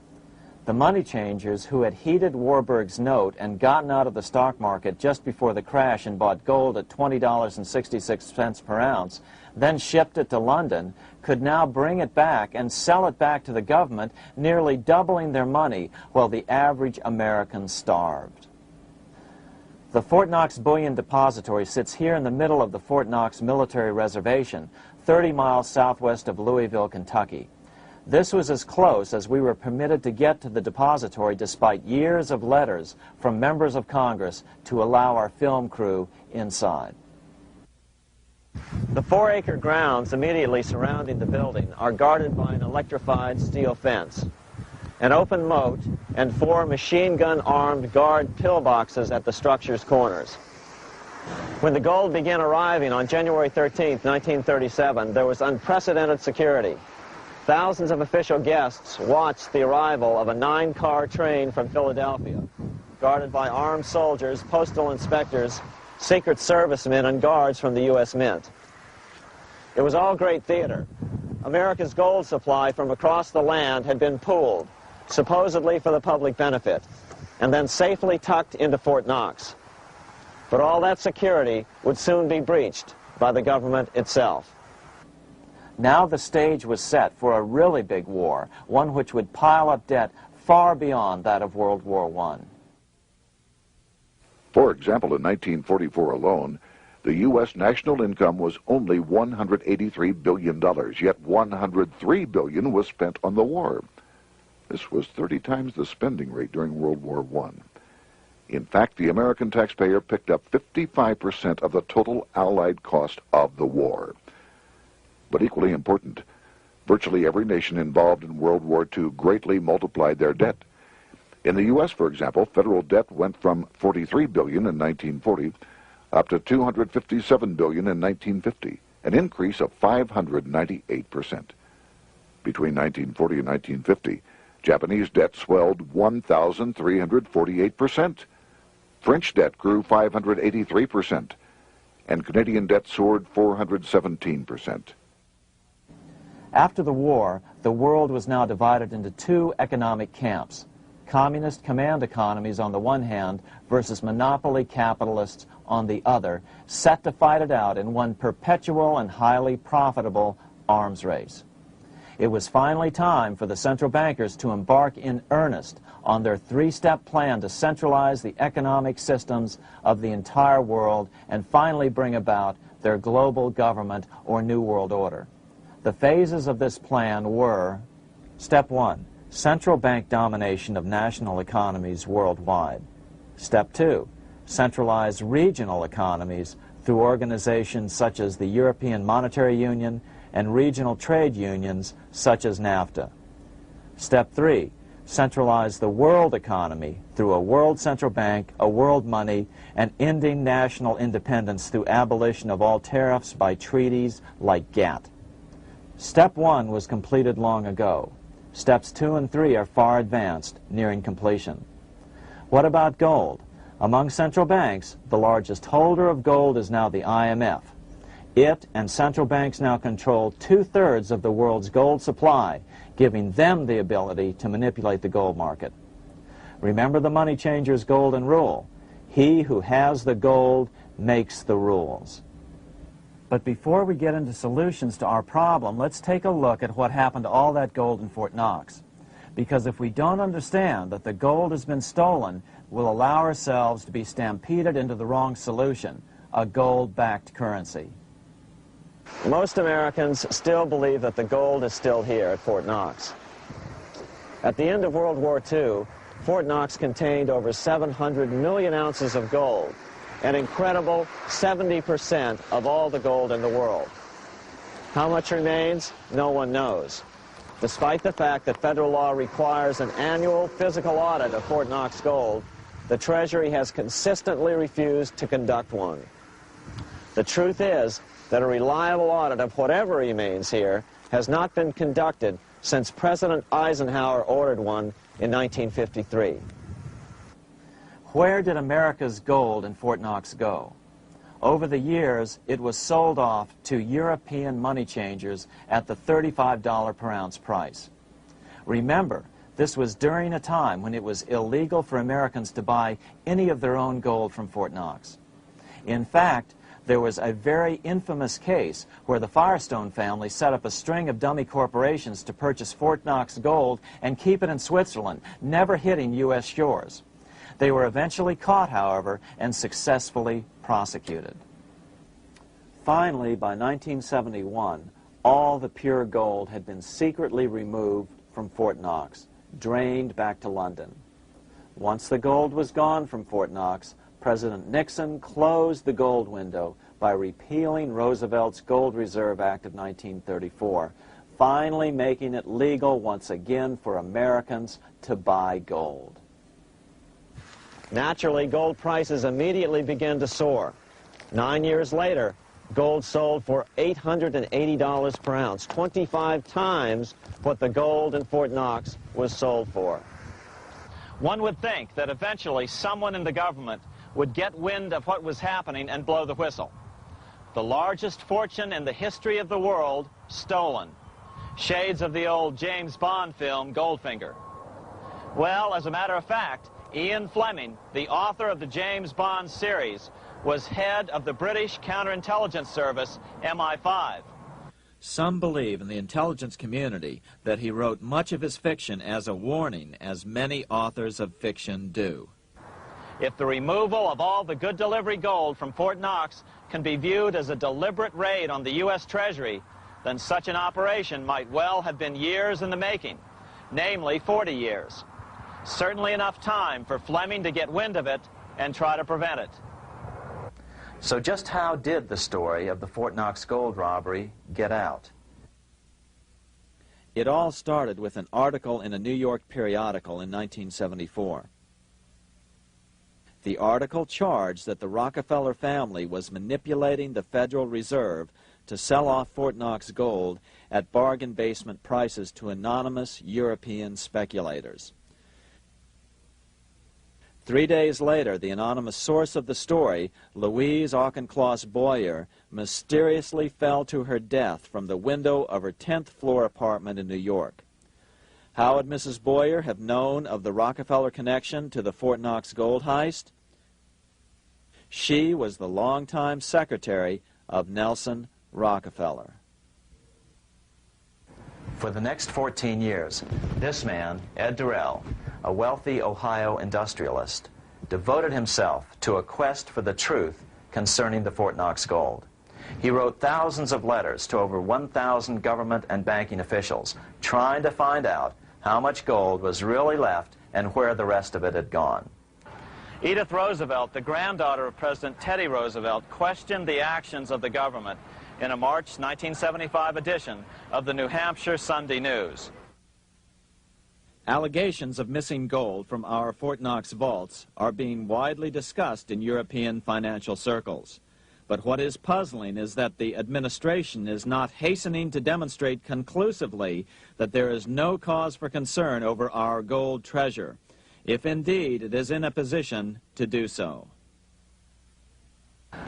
The money changers who had heeded Warburg's note and gotten out of the stock market just before the crash and bought gold at $20.66 per ounce, then shipped it to London, could now bring it back and sell it back to the government, nearly doubling their money while the average American starved. The Fort Knox Bullion Depository sits here in the middle of the Fort Knox Military Reservation, 30 miles southwest of Louisville, Kentucky. This was as close as we were permitted to get to the depository despite years of letters from members of Congress to allow our film crew inside. The 4-acre grounds immediately surrounding the building are guarded by an electrified steel fence, an open moat, and 4 machine-gun-armed guard pillboxes at the structure's corners. When the gold began arriving on January 13, 1937, there was unprecedented security. Thousands of official guests watched the arrival of a 9-car train from Philadelphia, guarded by armed soldiers, postal inspectors, Secret Servicemen, and guards from the U.S. Mint. It was all great theater. America's gold supply from across the land had been pooled, supposedly for the public benefit, and then safely tucked into Fort Knox. But all that security would soon be breached by the government itself. Now the stage was set for a really big war, one which would pile up debt far beyond that of World War I. For example, in 1944 alone, the U.S. national income was only $183 billion, yet $103 billion was spent on the war. This was 30 times the spending rate during World War I. In fact, the American taxpayer picked up 55% of the total Allied cost of the war. But equally important, virtually every nation involved in World War II greatly multiplied their debt. In the U.S., for example, federal debt went from $43 billion in 1940 up to $257 billion in 1950, an increase of 598%. Between 1940 and 1950, Japanese debt swelled 1,348%. French debt grew 583%, and Canadian debt soared 417%. After the war, the world was now divided into 2 economic camps: communist command economies on the one hand versus monopoly capitalists on the other, set to fight it out in one perpetual and highly profitable arms race. It was finally time for the central bankers to embark in earnest on their 3-step plan to centralize the economic systems of the entire world and finally bring about their global government or New World Order. The phases of this plan were: Step 1, central bank domination of national economies worldwide. Step 2, centralize regional economies through organizations such as the European Monetary Union and regional trade unions such as NAFTA. Step 3, centralize the world economy through a world central bank, a world money, and ending national independence through abolition of all tariffs by treaties like GATT. Step 1 was completed long ago. Steps 2 and 3 are far advanced, nearing completion. What about gold? Among central banks, the largest holder of gold is now the IMF. It and central banks now control 2/3 of the world's gold supply, giving them the ability to manipulate the gold market. Remember the money changer's golden rule: he who has the gold makes the rules. But before we get into solutions to our problem, let's take a look at what happened to all that gold in Fort Knox. Because if we don't understand that the gold has been stolen, we'll allow ourselves to be stampeded into the wrong solution, a gold-backed currency. Most Americans still believe that the gold is still here at Fort Knox. At the end of World War II, Fort Knox contained over 700 million ounces of gold, an incredible 70% of all the gold in the world. How much remains? No one knows. Despite the fact that federal law requires an annual physical audit of Fort Knox gold, the Treasury has consistently refused to conduct one. The truth is that a reliable audit of whatever remains here has not been conducted since President Eisenhower ordered one in 1953. Where did America's gold in Fort Knox go? Over the years, it was sold off to European money changers at the $35 per ounce price. Remember, this was during a time when it was illegal for Americans to buy any of their own gold from Fort Knox. In fact, there was a very infamous case where the Firestone family set up a string of dummy corporations to purchase Fort Knox gold and keep it in Switzerland, never hitting U.S. shores. They were eventually caught, however, and successfully prosecuted. Finally, by 1971, all the pure gold had been secretly removed from Fort Knox, drained back to London. Once the gold was gone from Fort Knox, President Nixon closed the gold window by repealing Roosevelt's Gold Reserve Act of 1934, finally making it legal once again for Americans to buy gold. Naturally, gold prices immediately began to soar. 9 years later, gold sold for $880 per ounce, 25 times what the gold in Fort Knox was sold for. One would think that eventually someone in the government would get wind of what was happening and blow the whistle. The largest fortune in the history of the world stolen. Shades of the old James Bond film, Goldfinger. Well, as a matter of fact, Ian Fleming, the author of the James Bond series, was head of the British counterintelligence service, MI5. Some believe in the intelligence community that he wrote much of his fiction as a warning, as many authors of fiction do. If the removal of all the good delivery gold from Fort Knox can be viewed as a deliberate raid on the U.S. Treasury, then such an operation might well have been years in the making, namely 40 years. Certainly enough time for Fleming to get wind of it and try to prevent it. So just how did the story of the Fort Knox gold robbery get out? It all started with an article in a New York periodical in 1974. The article charged that the Rockefeller family was manipulating the Federal Reserve to sell off Fort Knox gold at bargain basement prices to anonymous European speculators. 3 days later, the anonymous source of the story, Louise Auchincloss Boyer, mysteriously fell to her death from the window of her 10th floor apartment in New York. How would Mrs. Boyer have known of the Rockefeller connection to the Fort Knox gold heist? She was the longtime secretary of Nelson Rockefeller. For the next 14 years, this man, Ed Durrell, a wealthy Ohio industrialist, devoted himself to a quest for the truth concerning the Fort Knox gold. He wrote thousands of letters to over 1,000 government and banking officials, trying to find out how much gold was really left and where the rest of it had gone. Edith Roosevelt, the granddaughter of President Teddy Roosevelt, questioned the actions of the government in a March 1975 edition of the New Hampshire Sunday News. Allegations of missing gold from our Fort Knox vaults are being widely discussed in European financial circles. But what is puzzling is that the administration is not hastening to demonstrate conclusively that there is no cause for concern over our gold treasure, if indeed it is in a position to do so.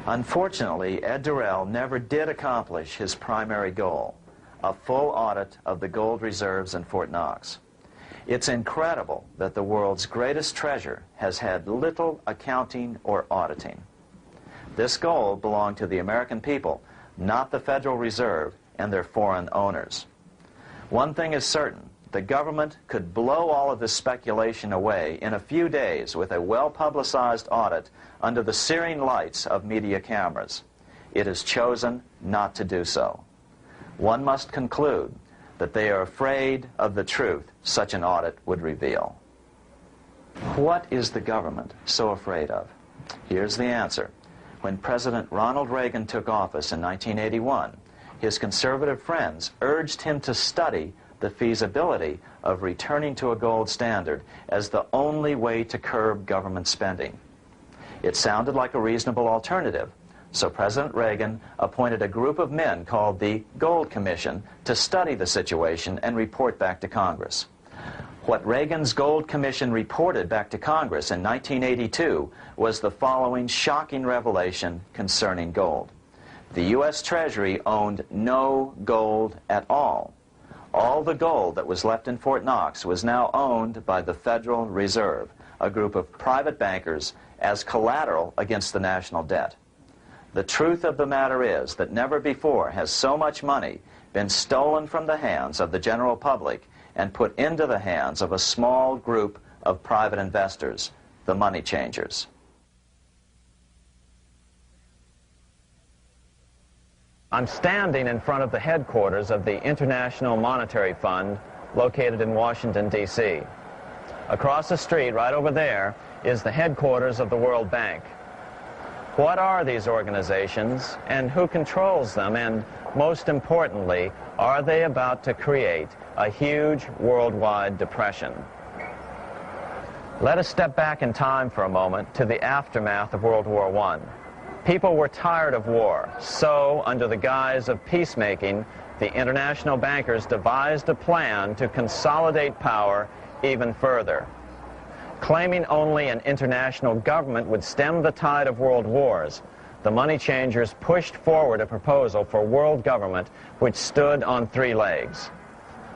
Unfortunately, Ed Durrell never did accomplish his primary goal, a full audit of the gold reserves in Fort Knox. It's incredible that the world's greatest treasure has had little accounting or auditing. This gold belonged to the American people, not the Federal Reserve and their foreign owners. One thing is certain, the government could blow all of this speculation away in a few days with a well-publicized audit under the searing lights of media cameras. It has chosen not to do so. One must conclude that they are afraid of the truth such an audit would reveal. What is the government so afraid of? Here's the answer. When President Ronald Reagan took office in 1981, his conservative friends urged him to study the feasibility of returning to a gold standard as the only way to curb government spending. It sounded like a reasonable alternative, so President Reagan appointed a group of men called the Gold Commission to study the situation and report back to Congress. What Reagan's Gold Commission reported back to Congress in 1982 was the following shocking revelation concerning gold. The U.S. Treasury owned no gold at all. All the gold that was left in Fort Knox was now owned by the Federal Reserve, a group of private bankers, as collateral against the national debt. The truth of the matter is that never before has so much money been stolen from the hands of the general public and put into the hands of a small group of private investors, the money changers. I'm standing in front of the headquarters of the International Monetary Fund located in Washington, D.C. Across the street, right over there, is the headquarters of the World Bank. What are these organizations and who controls them? And most importantly, are they about to create a huge worldwide depression? Let us step back in time for a moment to the aftermath of World War I. People were tired of war, so under the guise of peacemaking, the international bankers devised a plan to consolidate power even further. Claiming only an international government would stem the tide of world wars, the money changers pushed forward a proposal for world government which stood on three legs.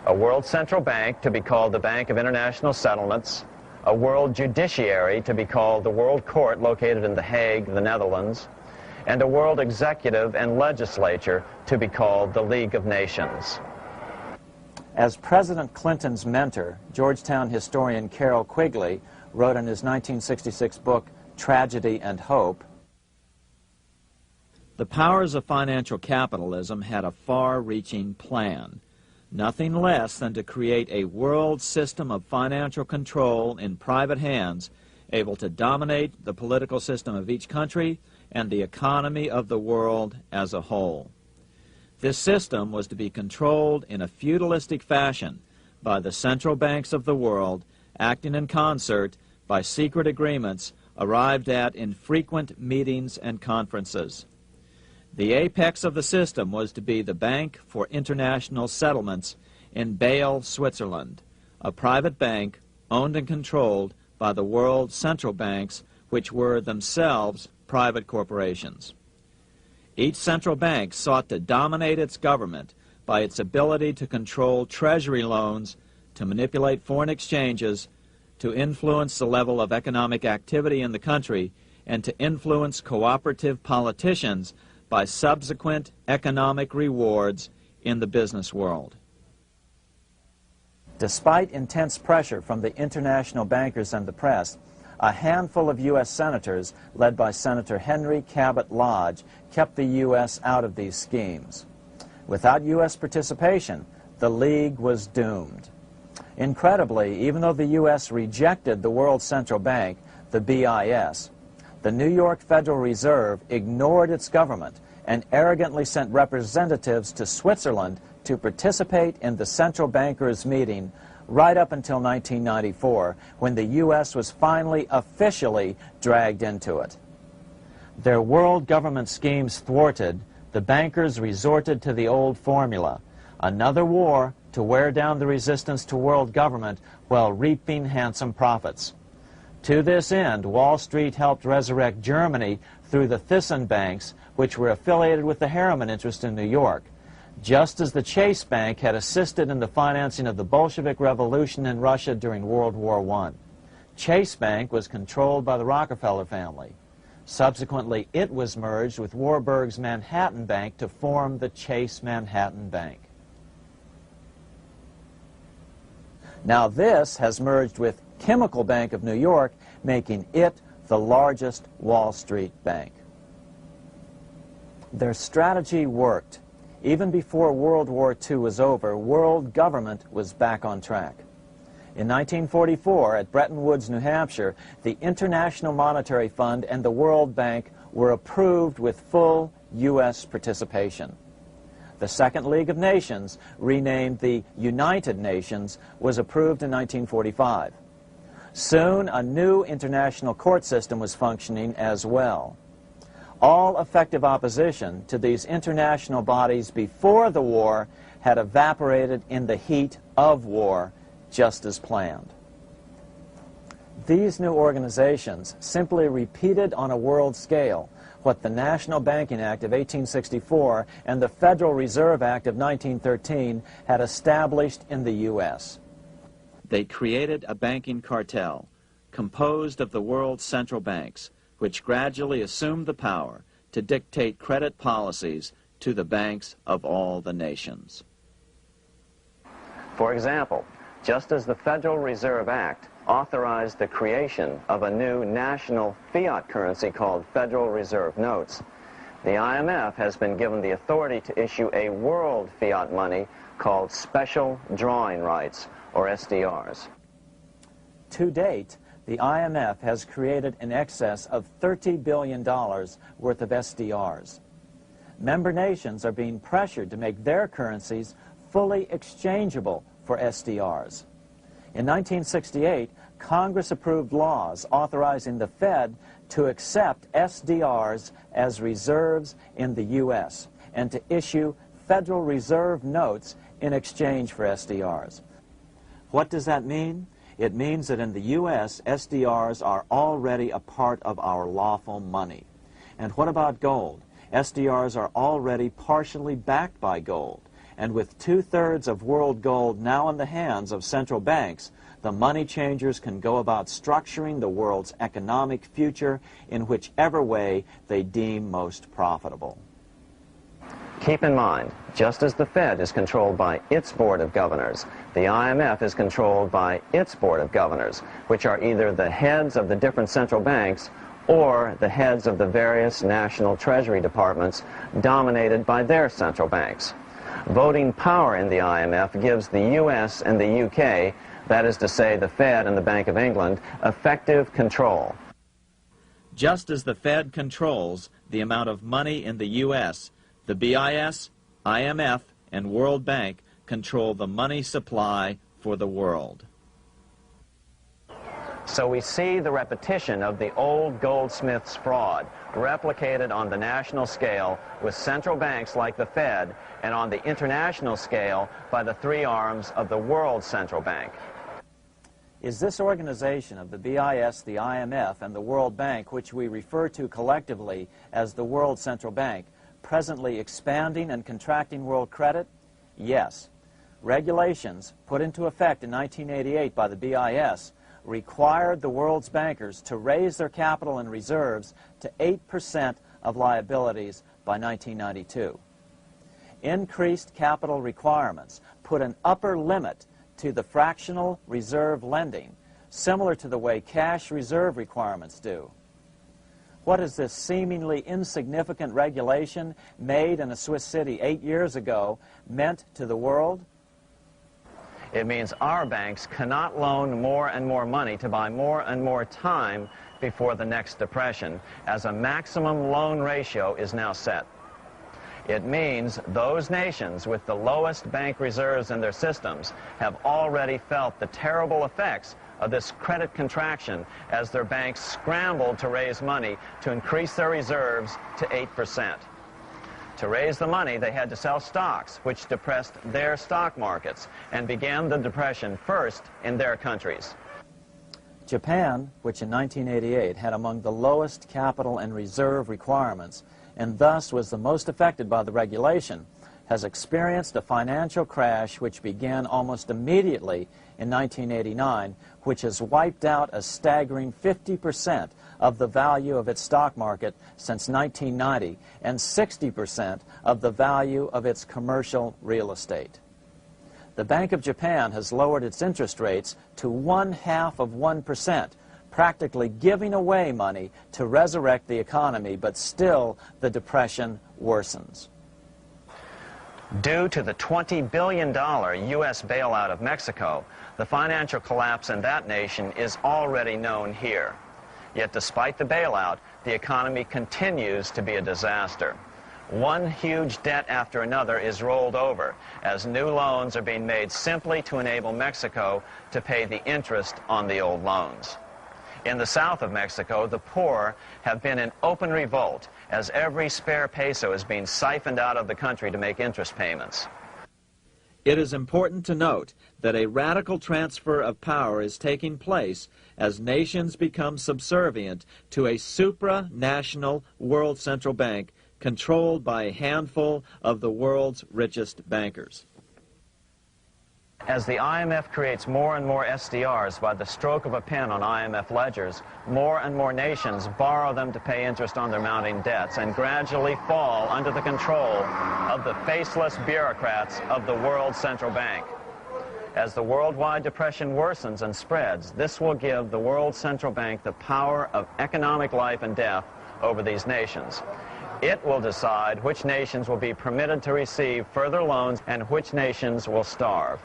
A world central bank to be called the Bank of International Settlements, a world judiciary to be called the World Court located in The Hague, the Netherlands, and a world executive and legislature to be called the League of Nations. As President Clinton's mentor, Georgetown historian Carroll Quigley wrote in his 1966 book, Tragedy and Hope, the powers of financial capitalism had a far-reaching plan, nothing less than to create a world system of financial control in private hands, able to dominate the political system of each country and the economy of the world as a whole. This system was to be controlled in a feudalistic fashion by the central banks of the world, acting in concert by secret agreements arrived at in frequent meetings and conferences. The apex of the system was to be the Bank for International Settlements in Bâle, Switzerland, a private bank owned and controlled by the world central banks, which were themselves private corporations. Each central bank sought to dominate its government by its ability to control treasury loans, to manipulate foreign exchanges, to influence the level of economic activity in the country, and to influence cooperative politicians by subsequent economic rewards in the business world. Despite intense pressure from the international bankers and the press, a handful of U.S. senators, led by Senator Henry Cabot Lodge, kept the U.S. out of these schemes. Without U.S. participation, the League was doomed. Incredibly, even though the U.S. rejected the World Central Bank, the BIS, the New York Federal Reserve ignored its government and arrogantly sent representatives to Switzerland to participate in the central bankers' meeting right up until 1994, when the U.S. was finally officially dragged into it. Their world government schemes thwarted, the bankers resorted to the old formula, another war to wear down the resistance to world government while reaping handsome profits. To this end, Wall Street helped resurrect Germany through the Thyssen banks, which were affiliated with the Harriman interest in New York, just as the Chase Bank had assisted in the financing of the Bolshevik Revolution in Russia during World War I. Chase Bank was controlled by the Rockefeller family. Subsequently, it was merged with Warburg's Manhattan Bank to form the Chase Manhattan Bank. Now this has merged with Chemical Bank of New York, making it the largest Wall Street bank. Their strategy worked. Even before World War II was over, world government was back on track. In 1944, at Bretton Woods, New Hampshire, the International Monetary Fund and the World Bank were approved with full U.S. participation. The Second League of Nations, renamed the United Nations, was approved in 1945. Soon, a new international court system was functioning as well. All effective opposition to these international bodies before the war had evaporated in the heat of war, just as planned. These new organizations simply repeated on a world scale what the National Banking Act of 1864 and the Federal Reserve Act of 1913 had established in the U.S. They created a banking cartel composed of the world's central banks, which gradually assumed the power to dictate credit policies to the banks of all the nations. For example, just as the Federal Reserve Act authorized the creation of a new national fiat currency called Federal Reserve Notes, the IMF has been given the authority to issue a world fiat money called Special Drawing Rights, or SDRs. To date, the IMF has created in excess of $30 billion worth of SDRs. Member nations are being pressured to make their currencies fully exchangeable for SDRs. In 1968, Congress approved laws authorizing the Fed to accept SDRs as reserves in the U.S. and to issue Federal Reserve notes in exchange for SDRs. What does that mean? It means that in the U.S., SDRs are already a part of our lawful money. And what about gold? SDRs are already partially backed by gold. And with 2/3 of world gold now in the hands of central banks, the money changers can go about structuring the world's economic future in whichever way they deem most profitable. Keep in mind, just as the Fed is controlled by its Board of Governors, the IMF is controlled by its Board of Governors, which are either the heads of the different central banks or the heads of the various national treasury departments dominated by their central banks. Voting power in the IMF gives the U.S. and the UK, that is to say the Fed and the Bank of England, effective control. Just as the Fed controls the amount of money in the U.S., the BIS, IMF, and World Bank control the money supply for the world. So we see the repetition of the old goldsmith's fraud replicated on the national scale with central banks like the Fed and on the international scale by the three arms of the world central bank. Is this organization of the BIS, the IMF, and the World Bank, which we refer to collectively as the World Central Bank, presently expanding and contracting world credit? Yes. Regulations put into effect in 1988 by the BIS required the world's bankers to raise their capital and reserves to 8% of liabilities by 1992. Increased capital requirements put an upper limit to the fractional reserve lending, similar to the way cash reserve requirements do. What has this seemingly insignificant regulation made in a Swiss city 8 years ago meant to the world? It means our banks cannot loan more and more money to buy more and more time before the next depression, as a maximum loan ratio is now set. It means those nations with the lowest bank reserves in their systems have already felt the terrible effects of this credit contraction as their banks scrambled to raise money to increase their reserves to 8%. To raise the money, they had to sell stocks, which depressed their stock markets and began the depression first in their countries. Japan, which in 1988 had among the lowest capital and reserve requirements and thus was the most affected by the regulation, has experienced a financial crash which began almost immediately in 1989, which has wiped out a staggering 50% of the value of its stock market since 1990 and 60% of the value of its commercial real estate. The Bank of Japan has lowered its interest rates to 0.5%, practically giving away money to resurrect the economy, but still the depression worsens. Due to the $20 billion U.S. bailout of Mexico, the financial collapse in that nation is already known here. Yet despite the bailout, the economy continues to be a disaster. One huge debt after another is rolled over as new loans are being made simply to enable Mexico to pay the interest on the old loans. In the south of Mexico, the poor have been in open revolt as every spare peso is being siphoned out of the country to make interest payments. It is important to note that a radical transfer of power is taking place as nations become subservient to a supranational world central bank controlled by a handful of the world's richest bankers. As the IMF creates more and more SDRs by the stroke of a pen on IMF ledgers, more and more nations borrow them to pay interest on their mounting debts and gradually fall under the control of the faceless bureaucrats of the World Central Bank. As the worldwide depression worsens and spreads, this will give the World Central Bank the power of economic life and death over these nations. It will decide which nations will be permitted to receive further loans and which nations will starve.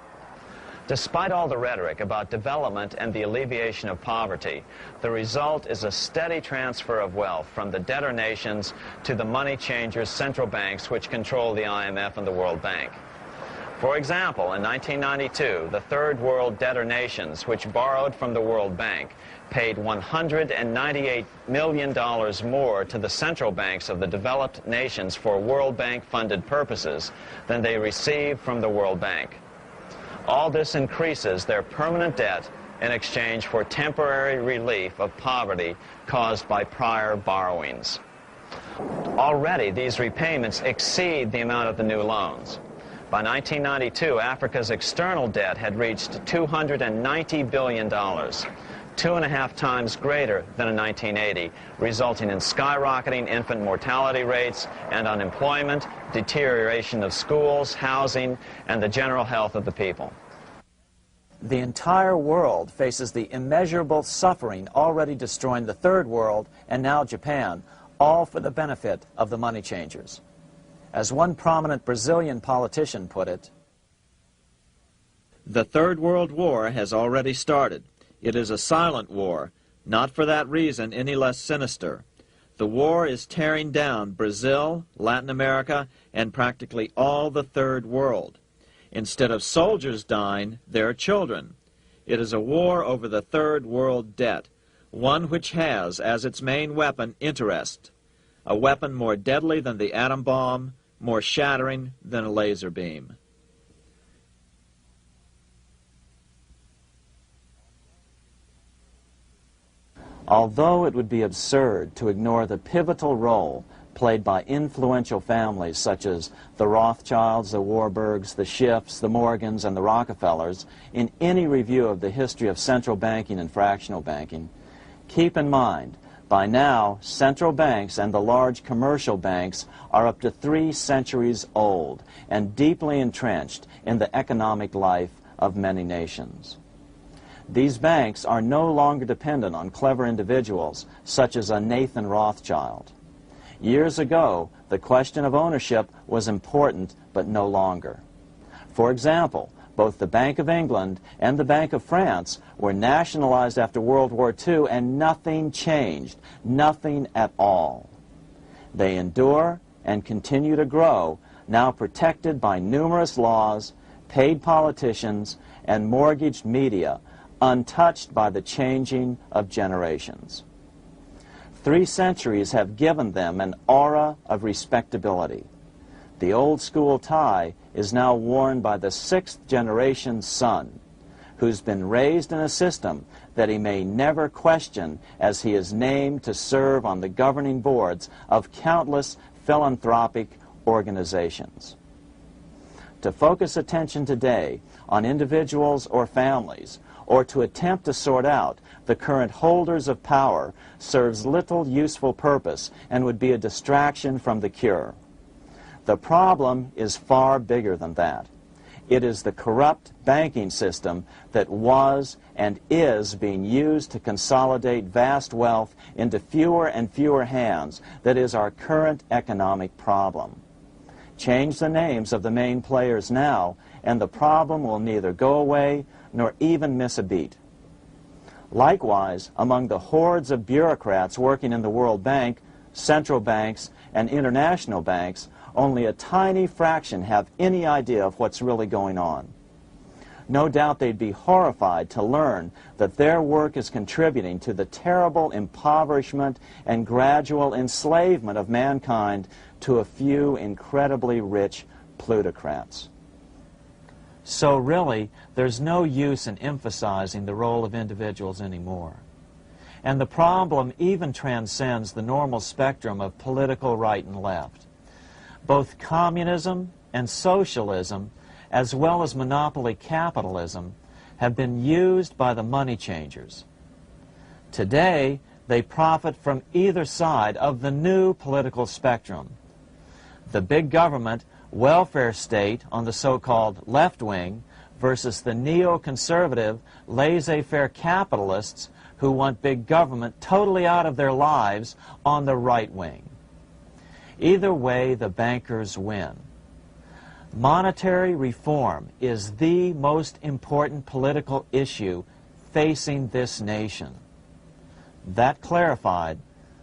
Despite all the rhetoric about development and the alleviation of poverty, the result is a steady transfer of wealth from the debtor nations to the money changers' central banks which control the IMF and the World Bank. For example, in 1992, the Third World debtor nations, which borrowed from the World Bank, paid $198 million more to the central banks of the developed nations for World Bank-funded purposes than they received from the World Bank. All this increases their permanent debt in exchange for temporary relief of poverty caused by prior borrowings. Already, these repayments exceed the amount of the new loans. By 1992, Africa's external debt had reached $290 billion, 2.5 times greater than in 1980, resulting in skyrocketing infant mortality rates and unemployment, deterioration of schools, housing, and the general health of the people. The entire world faces the immeasurable suffering already destroying the Third World and now Japan, all for the benefit of the money changers. As one prominent Brazilian politician put it, "The Third World War has already started. It is a silent war, not for that reason any less sinister. The war is tearing down Brazil, Latin America, and practically all the Third World. Instead of soldiers dying, there are children. It is a war over the Third World debt, one which has as its main weapon interest, a weapon more deadly than the atom bomb, more shattering than a laser beam." Although it would be absurd to ignore the pivotal role played by influential families such as the Rothschilds, the Warburgs, the Schiffs, the Morgans, and the Rockefellers in any review of the history of central banking and fractional banking, keep in mind, by now, central banks and the large commercial banks are up to 3 centuries old and deeply entrenched in the economic life of many nations. These banks are no longer dependent on clever individuals such as a Nathan Rothschild. Years ago, the question of ownership was important, but no longer. For example, both the Bank of England and the Bank of France were nationalized after World War II, and nothing changed, nothing at all. They endure and continue to grow, now protected by numerous laws, paid politicians, and mortgaged media, untouched by the changing of generations. 3 centuries have given them an aura of respectability. The old school tie is now worn by the 6th generation son, who's been raised in a system that he may never question as he is named to serve on the governing boards of countless philanthropic organizations. To focus attention today on individuals or families, or to attempt to sort out the current holders of power, serves little useful purpose and would be a distraction from the cure. The problem is far bigger than that. It is the corrupt banking system that was and is being used to consolidate vast wealth into fewer and fewer hands that is our current economic problem. Change the names of the main players now, and the problem will neither go away nor even miss a beat. Likewise, among the hordes of bureaucrats working in the World Bank, central banks, and international banks, only a tiny fraction have any idea of what's really going on. No doubt they'd be horrified to learn that their work is contributing to the terrible impoverishment and gradual enslavement of mankind to a few incredibly rich plutocrats. So really, there's no use in emphasizing the role of individuals anymore. And the problem even transcends the normal spectrum of political right and left. Both communism and socialism, as well as monopoly capitalism, have been used by the money changers. Today, they profit from either side of the new political spectrum. The big government, welfare state on the so-called left wing versus the neoconservative, laissez-faire capitalists who want big government totally out of their lives on the right wing. Either way, the bankers win. Monetary reform is the most important political issue facing this nation. That clarified,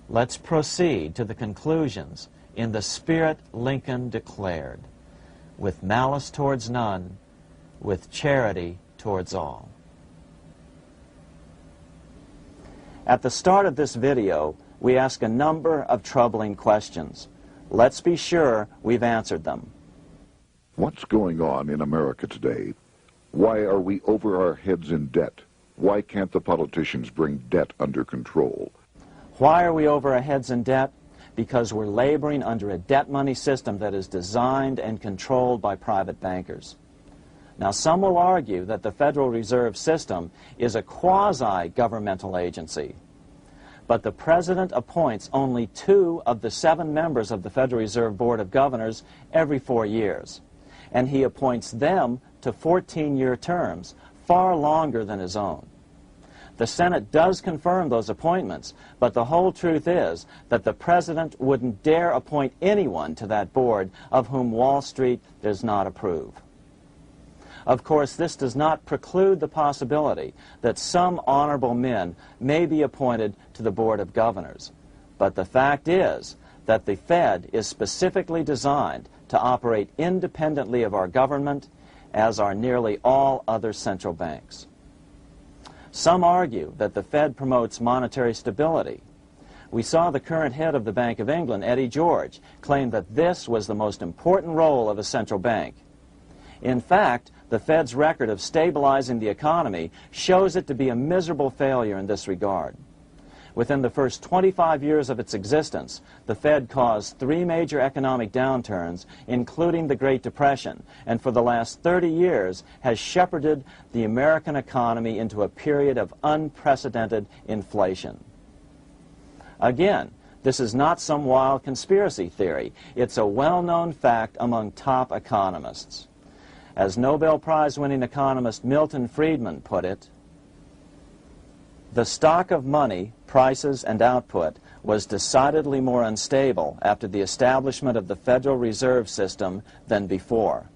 let's proceed to the conclusions in the spirit Lincoln declared, with malice towards none, with charity towards all. At the start of this video, we ask a number of troubling questions. Let's be sure we've answered them. What's going on in America today? Why are we over our heads in debt? Why can't the politicians bring debt under control? Why are we over our heads in debt? Because we're laboring under a debt money system that is designed and controlled by private bankers. Now, some will argue that the Federal Reserve System is a quasi-governmental agency. But the President appoints only 2 of the 7 members of the Federal Reserve Board of Governors every 4 years. And he appoints them to 14-year terms, far longer than his own. The Senate does confirm those appointments, but the whole truth is that the President wouldn't dare appoint anyone to that board of whom Wall Street does not approve. Of course, this does not preclude the possibility that some honorable men may be appointed to the Board of Governors. But the fact is that the Fed is specifically designed to operate independently of our government, as are nearly all other central banks. Some argue that the Fed promotes monetary stability. We saw the current head of the Bank of England, Eddie George, claim that this was the most important role of a central bank. In fact, the Fed's record of stabilizing the economy shows it to be a miserable failure in this regard. Within the first 25 years of its existence, the Fed caused 3 major economic downturns, including the Great Depression, and for the last 30 years has shepherded the American economy into a period of unprecedented inflation. Again, this is not some wild conspiracy theory. It's a well-known fact among top economists. As Nobel Prize-winning economist Milton Friedman put it, the stock of money, prices, and output was decidedly more unstable after the establishment of the Federal Reserve System than before.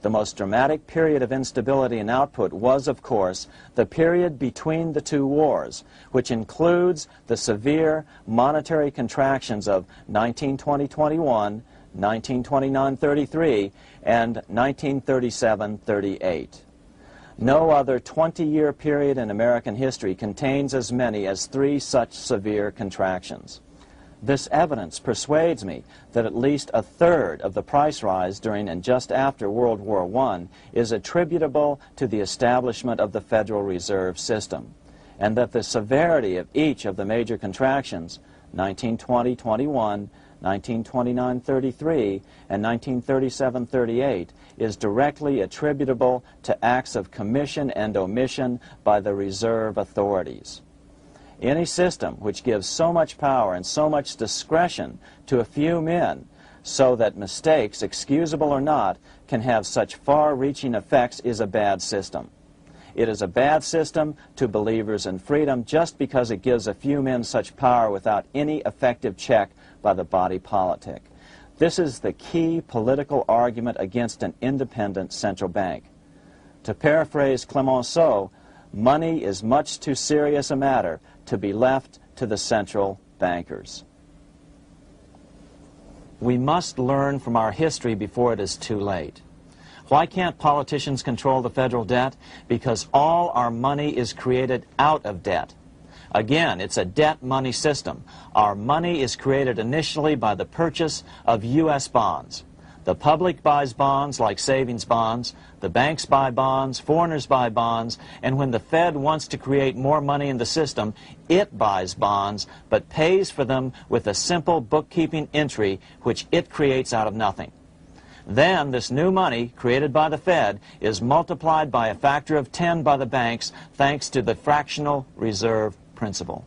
The most dramatic period of instability in output was, of course, the period between the 2 wars, which includes the severe monetary contractions of 1920-21, 1929-33, and 1937-38. No other 20-year period in American history contains as many as 3 such severe contractions. This evidence persuades me that at least a third of the price rise during and just after World War I is attributable to the establishment of the Federal Reserve System, and that the severity of each of the major contractions, 1920-21, 1929-33, and 1937-38, is directly attributable to acts of commission and omission by the reserve authorities. Any system which gives so much power and so much discretion to a few men so that mistakes, excusable or not, can have such far-reaching effects is a bad system. It is a bad system to believers in freedom just because it gives a few men such power without any effective check by the body politic. This is the key political argument against an independent central bank. To paraphrase Clemenceau, money is much too serious a matter to be left to the central bankers. We must learn from our history before it is too late. Why can't politicians control the federal debt? Because all our money is created out of debt. Again, it's a debt money system. Our money is created initially by the purchase of U.S. bonds. The public buys bonds like savings bonds, the banks buy bonds, foreigners buy bonds, and when the Fed wants to create more money in the system, it buys bonds, but pays for them with a simple bookkeeping entry which it creates out of nothing. Then this new money created by the Fed is multiplied by a factor of 10 by the banks thanks to the fractional reserve principle.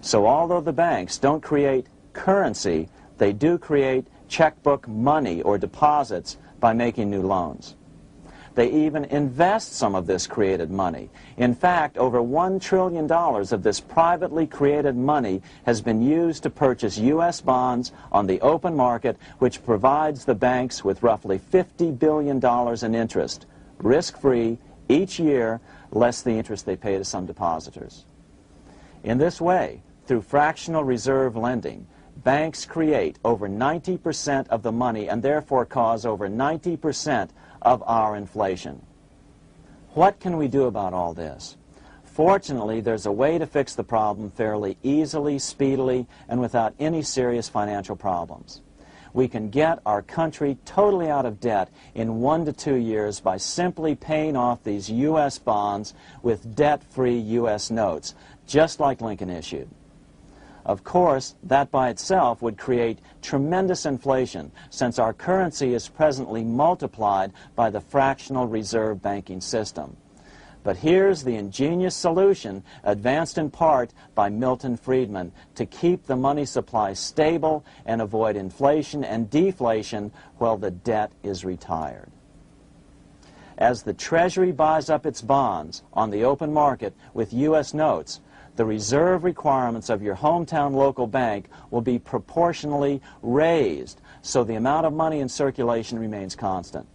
So although the banks don't create currency, they do create checkbook money or deposits by making new loans. They even invest some of this created money. In fact, over $1 trillion of this privately created money has been used to purchase U.S. bonds on the open market, which provides the banks with roughly $50 billion in interest, risk-free, each year, less the interest they pay to some depositors. In this way, through fractional reserve lending, banks create over 90% of the money and therefore cause over 90% of our inflation. What can we do about all this? Fortunately, there's a way to fix the problem fairly easily, speedily, and without any serious financial problems. We can get our country totally out of debt in 1 to 2 years by simply paying off these U.S. bonds with debt-free U.S. notes, just like Lincoln issued. Of course, that by itself would create tremendous inflation, since our currency is presently multiplied by the fractional reserve banking system. But here's the ingenious solution, advanced in part by Milton Friedman, to keep the money supply stable and avoid inflation and deflation while the debt is retired. As the Treasury buys up its bonds on the open market with U.S. notes, the reserve requirements of your hometown local bank will be proportionally raised, so the amount of money in circulation remains constant.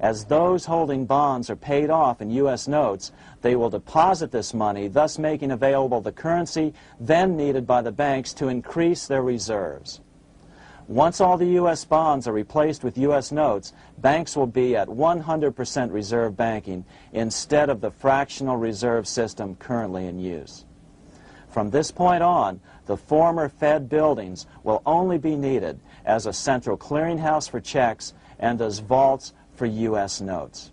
As those holding bonds are paid off in U.S. notes, they will deposit this money, thus making available the currency then needed by the banks to increase their reserves. Once all the U.S. bonds are replaced with U.S. notes, banks will be at 100% reserve banking instead of the fractional reserve system currently in use. From this point on, the former Fed buildings will only be needed as a central clearinghouse for checks and as vaults for U.S. notes.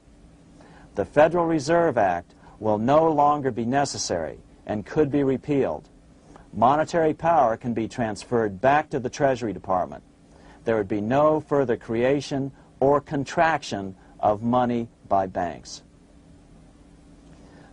The Federal Reserve Act will no longer be necessary and could be repealed. Monetary power can be transferred back to the Treasury Department. There would be no further creation or contraction of money by banks.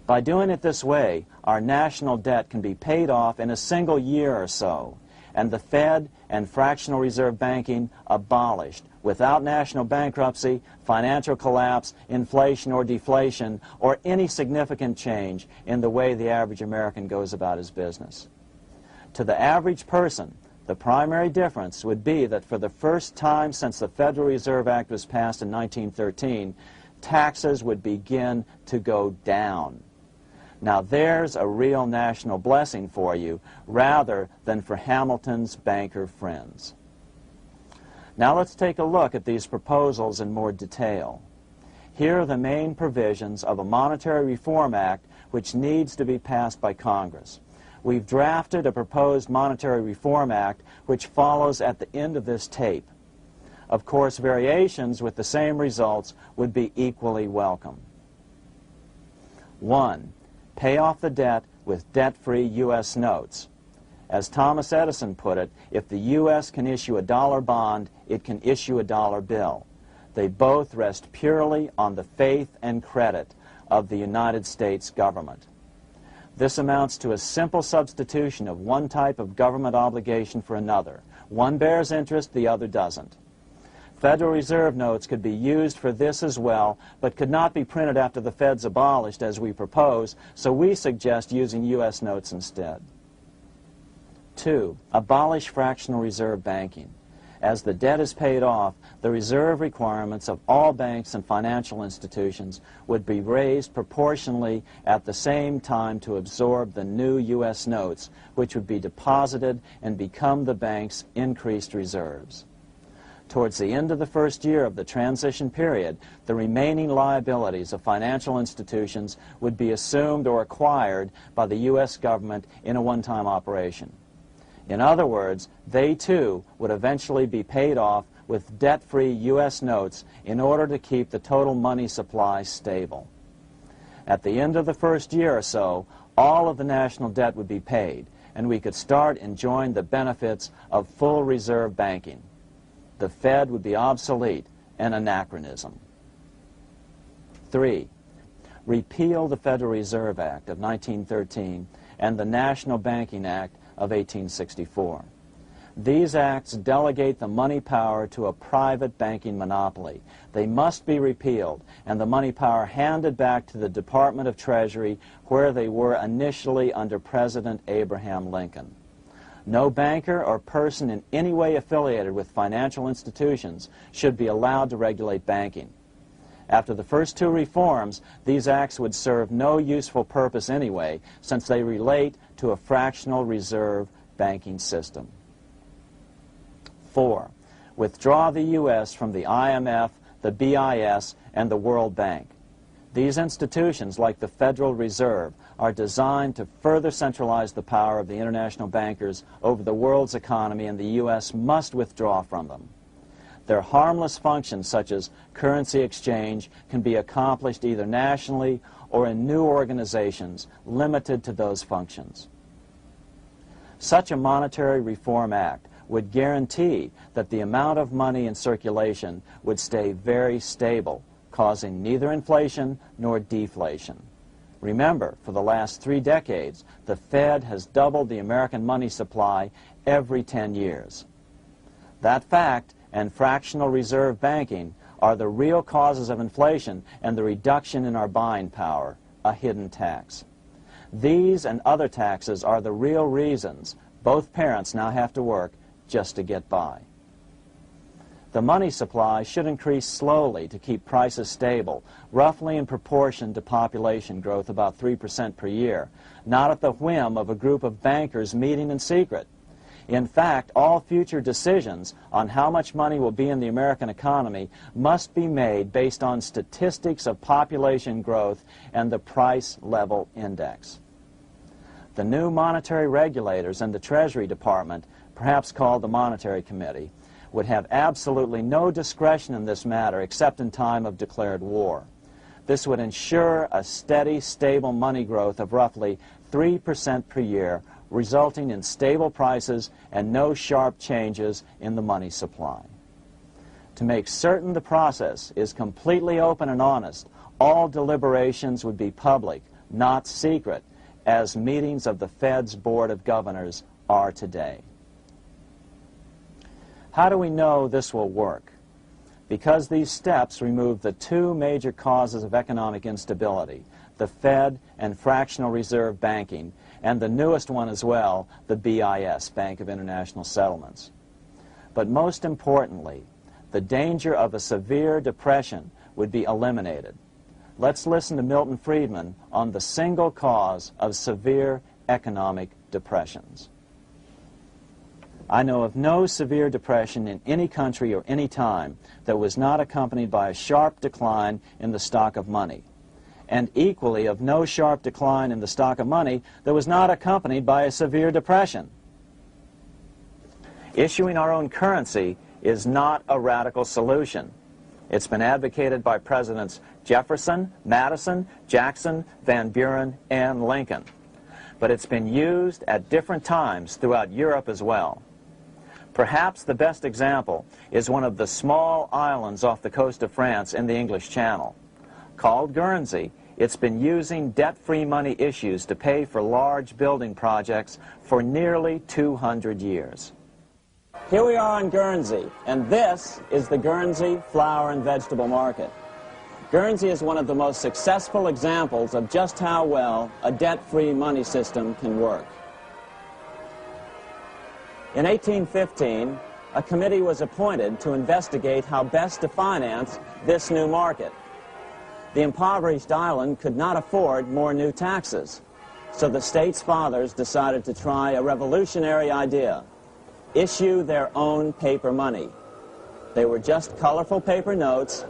By doing it this way, our national debt can be paid off in a single year or so, and the Fed and fractional reserve banking abolished, without national bankruptcy, financial collapse, inflation or deflation, or any significant change in the way the average American goes about his business. To the average person, the primary difference would be that for the first time since the Federal Reserve Act was passed in 1913, taxes would begin to go down. Now there's a real national blessing for you, rather than for Hamilton's banker friends. Now let's take a look at these proposals in more detail. Here are the main provisions of a Monetary Reform Act which needs to be passed by Congress. We've drafted a proposed Monetary Reform Act which follows at the end of this tape. Of course, variations with the same results would be equally welcome. 1. Pay off the debt with debt-free U.S. notes. As Thomas Edison put it, if the U.S. can issue a dollar bond, it can issue a dollar bill. They both rest purely on the faith and credit of the United States government. This amounts to a simple substitution of one type of government obligation for another. One bears interest, the other doesn't. Federal Reserve notes could be used for this as well, but could not be printed after the Fed's abolished as we propose, so we suggest using U.S. notes instead. 2. Abolish fractional reserve banking. As the debt is paid off, the reserve requirements of all banks and financial institutions would be raised proportionally at the same time to absorb the new U.S. notes, which would be deposited and become the bank's increased reserves. Towards the end of the first year of the transition period, the remaining liabilities of financial institutions would be assumed or acquired by the U.S. government in a one-time operation. In other words, they too would eventually be paid off with debt-free U.S. notes in order to keep the total money supply stable. At the end of the first year or so, all of the national debt would be paid, and we could start enjoying the benefits of full reserve banking. The Fed would be obsolete, an anachronism. 3. Repeal the Federal Reserve Act of 1913 and the National Banking Act of 1864. These acts delegate the money power to a private banking monopoly. They must be repealed, and the money power handed back to the Department of Treasury, where they were initially under President Abraham Lincoln. No banker or person in any way affiliated with financial institutions should be allowed to regulate banking. After the first two reforms, these acts would serve no useful purpose anyway, since they relate to a fractional reserve banking system. 4. Withdraw the U.S. from the IMF, the BIS, and the World Bank. These institutions, like the Federal Reserve, are designed to further centralize the power of the international bankers over the world's economy, and the U.S. must withdraw from them. Their harmless functions, such as currency exchange, can be accomplished either nationally or in new organizations limited to those functions. Such a monetary reform act would guarantee that the amount of money in circulation would stay very stable, causing neither inflation nor deflation. Remember, for the last 3 decades, the Fed has doubled the American money supply every 10 years. That fact and fractional reserve banking are the real causes of inflation and the reduction in our buying power, a hidden tax. These and other taxes are the real reasons both parents now have to work just to get by. The money supply should increase slowly to keep prices stable, roughly in proportion to population growth, about 3% per year, not at the whim of a group of bankers meeting in secret. In fact, all future decisions on how much money will be in the American economy must be made based on statistics of population growth and the price level index. The new monetary regulators and the Treasury Department, perhaps called the Monetary Committee, would have absolutely no discretion in this matter except in time of declared war. This would ensure a steady, stable money growth of roughly 3% per year, resulting in stable prices and no sharp changes in the money supply. To make certain the process is completely open and honest, all deliberations would be public, not secret, as meetings of the Fed's Board of Governors are today. How do we know this will work? Because these steps remove the 2 major causes of economic instability, the Fed and fractional reserve banking, and the newest one as well, the BIS, Bank of International Settlements. But most importantly, the danger of a severe depression would be eliminated. Let's listen to Milton Friedman on the single cause of severe economic depressions. I know of no severe depression in any country or any time that was not accompanied by a sharp decline in the stock of money, and equally of no sharp decline in the stock of money that was not accompanied by a severe depression. Issuing our own currency is not a radical solution. It's been advocated by Presidents Jefferson, Madison, Jackson, Van Buren, and Lincoln. But it's been used at different times throughout Europe as well. Perhaps the best example is one of the small islands off the coast of France in the English Channel. Called Guernsey, It's been using debt-free money issues to pay for large building projects for nearly 200 years. Here we are on Guernsey, and this is the Guernsey flower and vegetable market. Guernsey is one of the most successful examples of just how well a debt-free money system can work. In 1815, a committee was appointed to investigate how best to finance this new market. The impoverished island could not afford more new taxes, so the state's fathers decided to try a revolutionary idea: issue their own paper money. They were just colorful paper notes,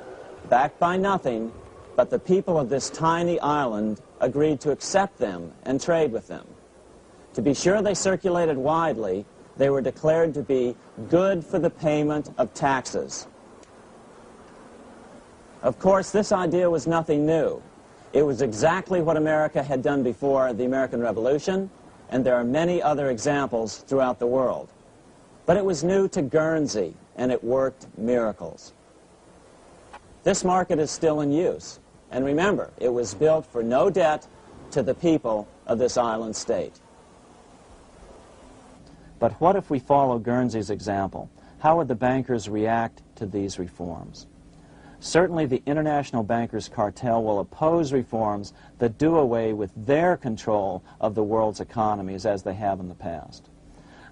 backed by nothing, but the people of this tiny island agreed to accept them and trade with them. To be sure they circulated widely, they were declared to be good for the payment of taxes. Of course, this idea was nothing new. It was exactly what America had done before the American Revolution, and there are many other examples throughout the world. But it was new to Guernsey, and it worked miracles. This market is still in use, and remember, it was built for no debt to the people of this island state. But what if we follow Guernsey's example? How would the bankers react to these reforms? Certainly the international bankers' cartel will oppose reforms that do away with their control of the world's economies as they have in the past.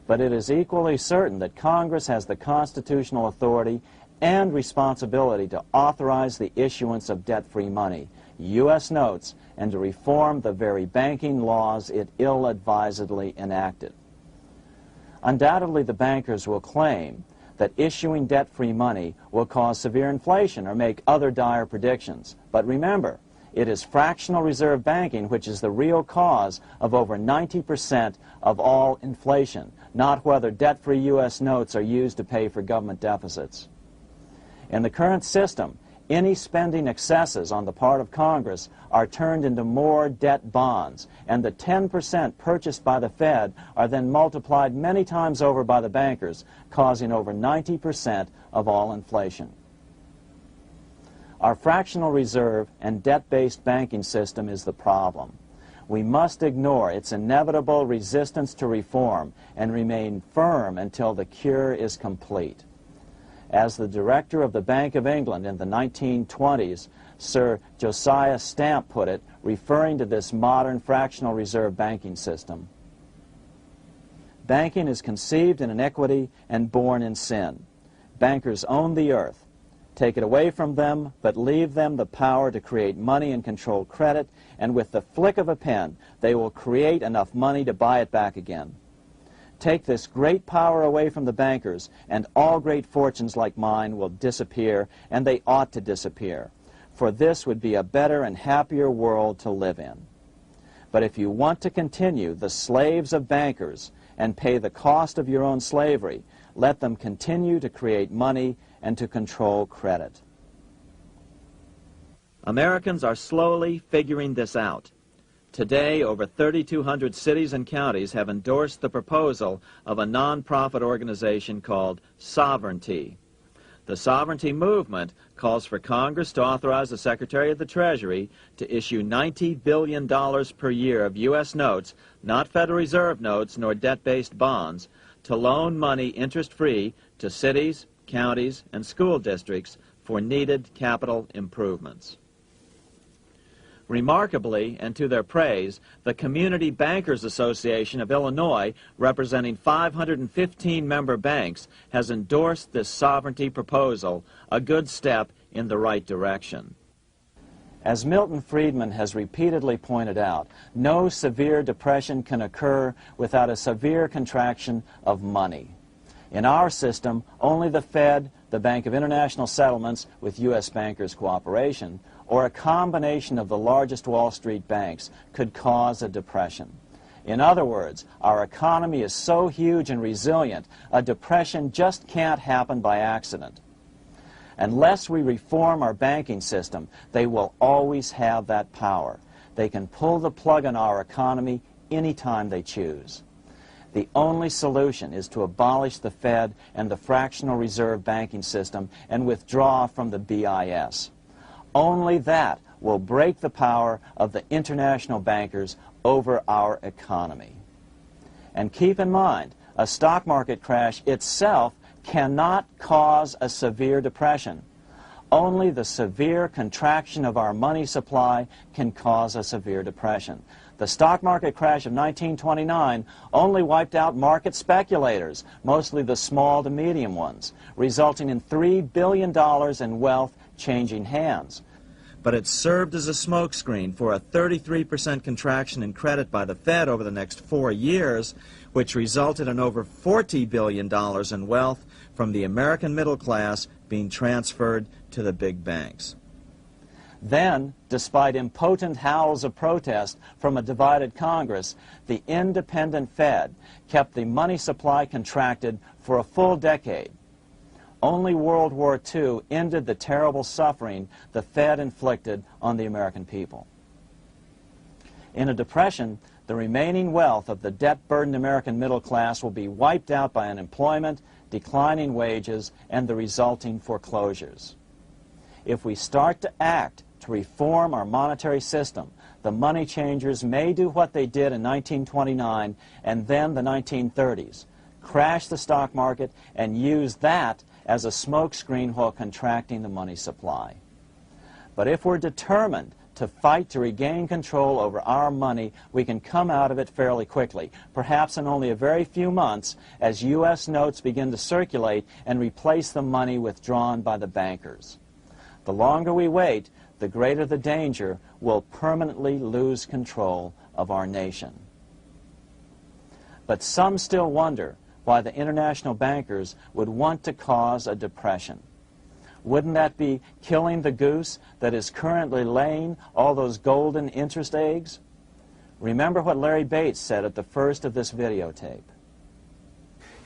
But it is equally certain that Congress has the constitutional authority and responsibility to authorize the issuance of debt-free money, U.S. notes, and to reform the very banking laws it ill-advisedly enacted. Undoubtedly, the bankers will claim that issuing debt-free money will cause severe inflation or make other dire predictions. But remember, it is fractional reserve banking which is the real cause of over 90% of all inflation, not whether debt-free U.S. notes are used to pay for government deficits. In the current system, any spending excesses on the part of Congress are turned into more debt bonds, and the 10% purchased by the Fed are then multiplied many times over by the bankers, causing over 90% of all inflation. Our fractional reserve and debt-based banking system is the problem. We must ignore its inevitable resistance to reform and remain firm until the cure is complete. As the director of the Bank of England in the 1920s, Sir Josiah Stamp put it, referring to this modern fractional reserve banking system, banking is conceived in iniquity and born in sin. Bankers own the earth. Take it away from them, but leave them the power to create money and control credit, and with the flick of a pen, they will create enough money to buy it back again. Take this great power away from the bankers, and all great fortunes like mine will disappear, and they ought to disappear, for this would be a better and happier world to live in. But if you want to continue the slaves of bankers and pay the cost of your own slavery, let them continue to create money and to control credit. Americans are slowly figuring this out. Today, over 3,200 cities and counties have endorsed the proposal of a non-profit organization called Sovereignty. The Sovereignty movement calls for Congress to authorize the Secretary of the Treasury to issue $90 billion per year of U.S. notes, not Federal Reserve notes nor debt-based bonds, to loan money interest-free to cities, counties, and school districts for needed capital improvements. Remarkably, and to their praise, the Community Bankers Association of Illinois, representing 515 member banks, has endorsed this sovereignty proposal, a good step in the right direction. As Milton Friedman has repeatedly pointed out, no severe depression can occur without a severe contraction of money. In our system, only the Fed, the Bank of International Settlements, with U.S. bankers' cooperation, or a combination of the largest Wall Street banks could cause a depression. In other words, our economy is so huge and resilient, a depression just can't happen by accident. Unless we reform our banking system, they will always have that power. They can pull the plug on our economy anytime they choose. The only solution is to abolish the Fed and the fractional reserve banking system and withdraw from the BIS. Only that will break the power of the international bankers over our economy. And keep in mind, a stock market crash itself cannot cause a severe depression. Only the severe contraction of our money supply can cause a severe depression. The stock market crash of 1929 only wiped out market speculators, mostly the small to medium ones, resulting in $3 billion in wealth changing hands. But it served as a smokescreen for a 33% contraction in credit by the Fed over the next 4 years, which resulted in over $40 billion in wealth from the American middle class being transferred to the big banks. Then, despite impotent howls of protest from a divided Congress, the independent Fed kept the money supply contracted for a full decade. Only World War II ended the terrible suffering the Fed inflicted on the American people. In a depression, the remaining wealth of the debt-burdened American middle class will be wiped out by unemployment, declining wages, and the resulting foreclosures. If we start to act to reform our monetary system, the money changers may do what they did in 1929 and then the 1930s, crash the stock market and use that as a smokescreen while contracting the money supply. But if we're determined to fight to regain control over our money, we can come out of it fairly quickly, perhaps in only a very few months, as U.S. notes begin to circulate and replace the money withdrawn by the bankers. The longer we wait, the greater the danger we'll permanently lose control of our nation. But some still wonder why the international bankers would want to cause a depression. Wouldn't that be killing the goose that is currently laying all those golden interest eggs? Remember what Larry Bates said at the first of this videotape.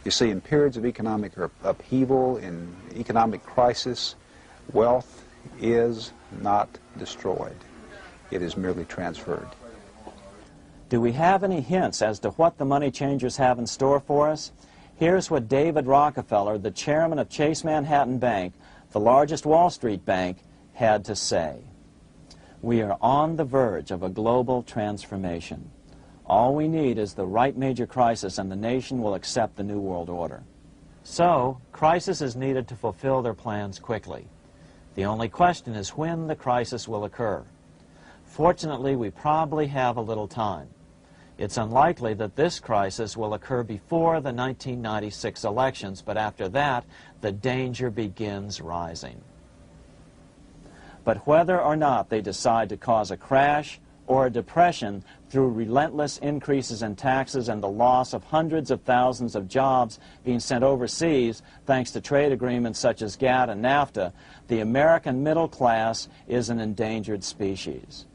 You see, in periods of economic upheaval, in economic crisis, wealth is not destroyed. It is merely transferred. Do we have any hints as to what the money changers have in store for us? Here's what David Rockefeller, the chairman of Chase Manhattan Bank, the largest Wall Street bank, had to say. We are on the verge of a global transformation. All we need is the right major crisis and the nation will accept the New World Order. So, crisis is needed to fulfill their plans quickly. The only question is when the crisis will occur. Fortunately, we probably have a little time. It's unlikely that this crisis will occur before the 1996 elections, but after that, the danger begins rising. But whether or not they decide to cause a crash or a depression through relentless increases in taxes and the loss of hundreds of thousands of jobs being sent overseas thanks to trade agreements such as GATT and NAFTA, the American middle class is an endangered species.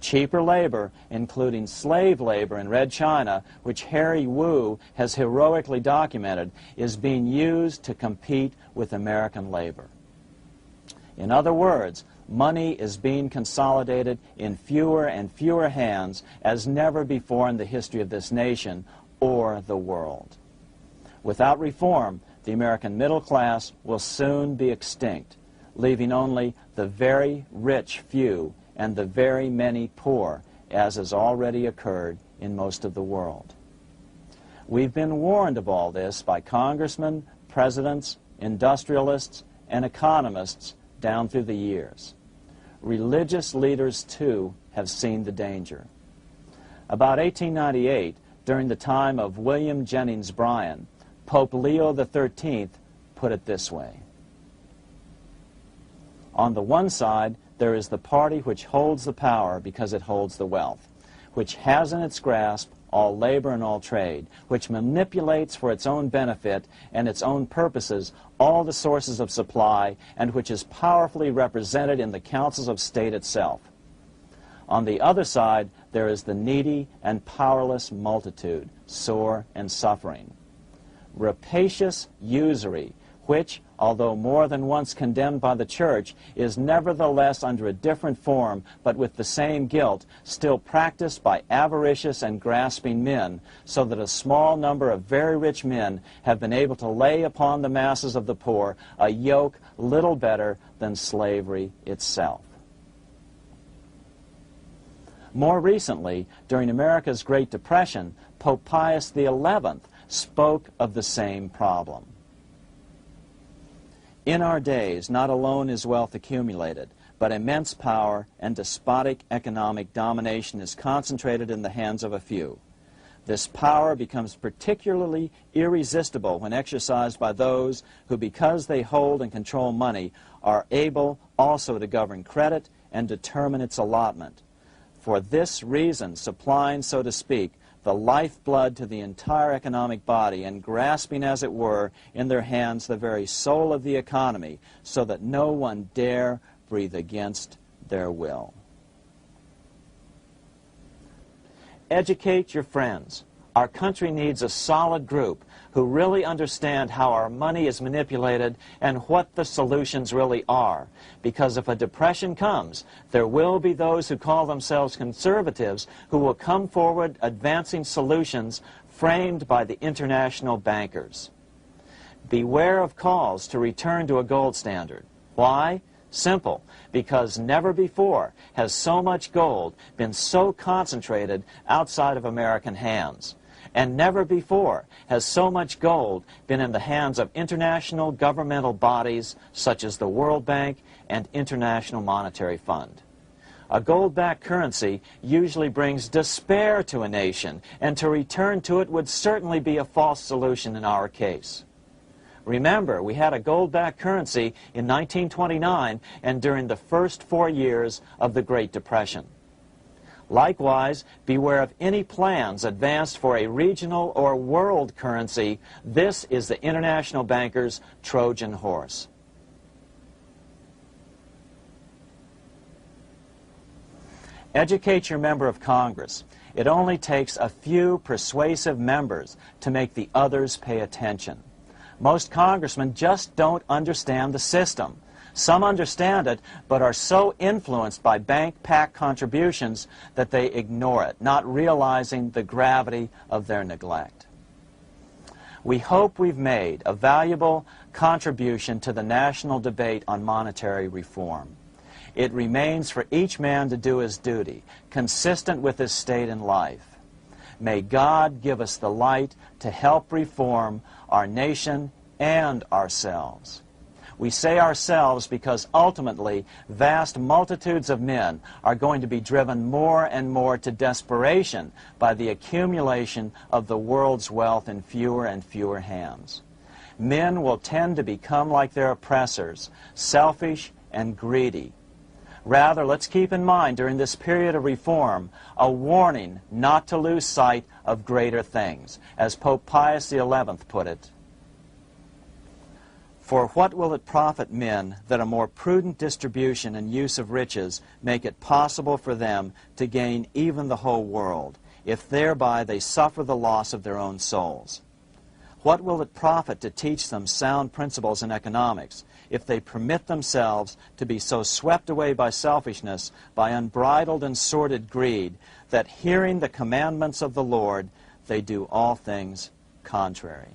Cheaper labor, including slave labor in Red China, which Harry Wu has heroically documented, is being used to compete with American labor. In other words, money is being consolidated in fewer and fewer hands as never before in the history of this nation or the world. Without reform, the American middle class will soon be extinct, leaving only the very rich few and the very many poor, as has already occurred in most of the world. We've been warned of all this by congressmen, presidents, industrialists, and economists down through the years. Religious leaders, too, have seen the danger. About 1898, during the time of William Jennings Bryan, Pope Leo XIII put it this way. On the one side, there is the party which holds the power because it holds the wealth, which has in its grasp all labor and all trade, which manipulates for its own benefit and its own purposes all the sources of supply, and which is powerfully represented in the councils of state itself. On the other side, there is the needy and powerless multitude, sore and suffering. Rapacious usury, which, although more than once condemned by the Church, is nevertheless under a different form, but with the same guilt, still practiced by avaricious and grasping men, so that a small number of very rich men have been able to lay upon the masses of the poor a yoke little better than slavery itself. More recently, during America's Great Depression, Pope Pius XI spoke of the same problem. In our days, not alone is wealth accumulated, but immense power and despotic economic domination is concentrated in the hands of a few. This power becomes particularly irresistible when exercised by those who, because they hold and control money, are able also to govern credit and determine its allotment. For this reason, supplying, so to speak, the lifeblood to the entire economic body and grasping, as it were, in their hands the very soul of the economy, so that no one dare breathe against their will. Educate your friends. Our country needs a solid group who really understand how our money is manipulated and what the solutions really are. Because if a depression comes, there will be those who call themselves conservatives who will come forward advancing solutions framed by the international bankers. Beware of calls to return to a gold standard. Why? Simple, because never before has so much gold been so concentrated outside of American hands. And never before has so much gold been in the hands of international governmental bodies such as the World Bank and International Monetary Fund. A gold-backed currency usually brings despair to a nation, and to return to it would certainly be a false solution in our case. Remember, we had a gold-backed currency in 1929 and during the first 4 years of the Great Depression. Likewise, beware of any plans advanced for a regional or world currency. This is the international bankers' Trojan horse. Educate your member of Congress. It only takes a few persuasive members to make the others pay attention. Most congressmen just don't understand the system. Some understand it, but are so influenced by bank-packed contributions that they ignore it, not realizing the gravity of their neglect. We hope we've made a valuable contribution to the national debate on monetary reform. It remains for each man to do his duty, consistent with his state in life. May God give us the light to help reform our nation and ourselves. We say ourselves because ultimately vast multitudes of men are going to be driven more and more to desperation by the accumulation of the world's wealth in fewer and fewer hands. Men will tend to become like their oppressors, selfish and greedy. Rather, let's keep in mind during this period of reform a warning not to lose sight of greater things, as Pope Pius XI put it. For what will it profit men that a more prudent distribution and use of riches make it possible for them to gain even the whole world, if thereby they suffer the loss of their own souls? What will it profit to teach them sound principles in economics, if they permit themselves to be so swept away by selfishness, by unbridled and sordid greed, that hearing the commandments of the Lord, they do all things contrary?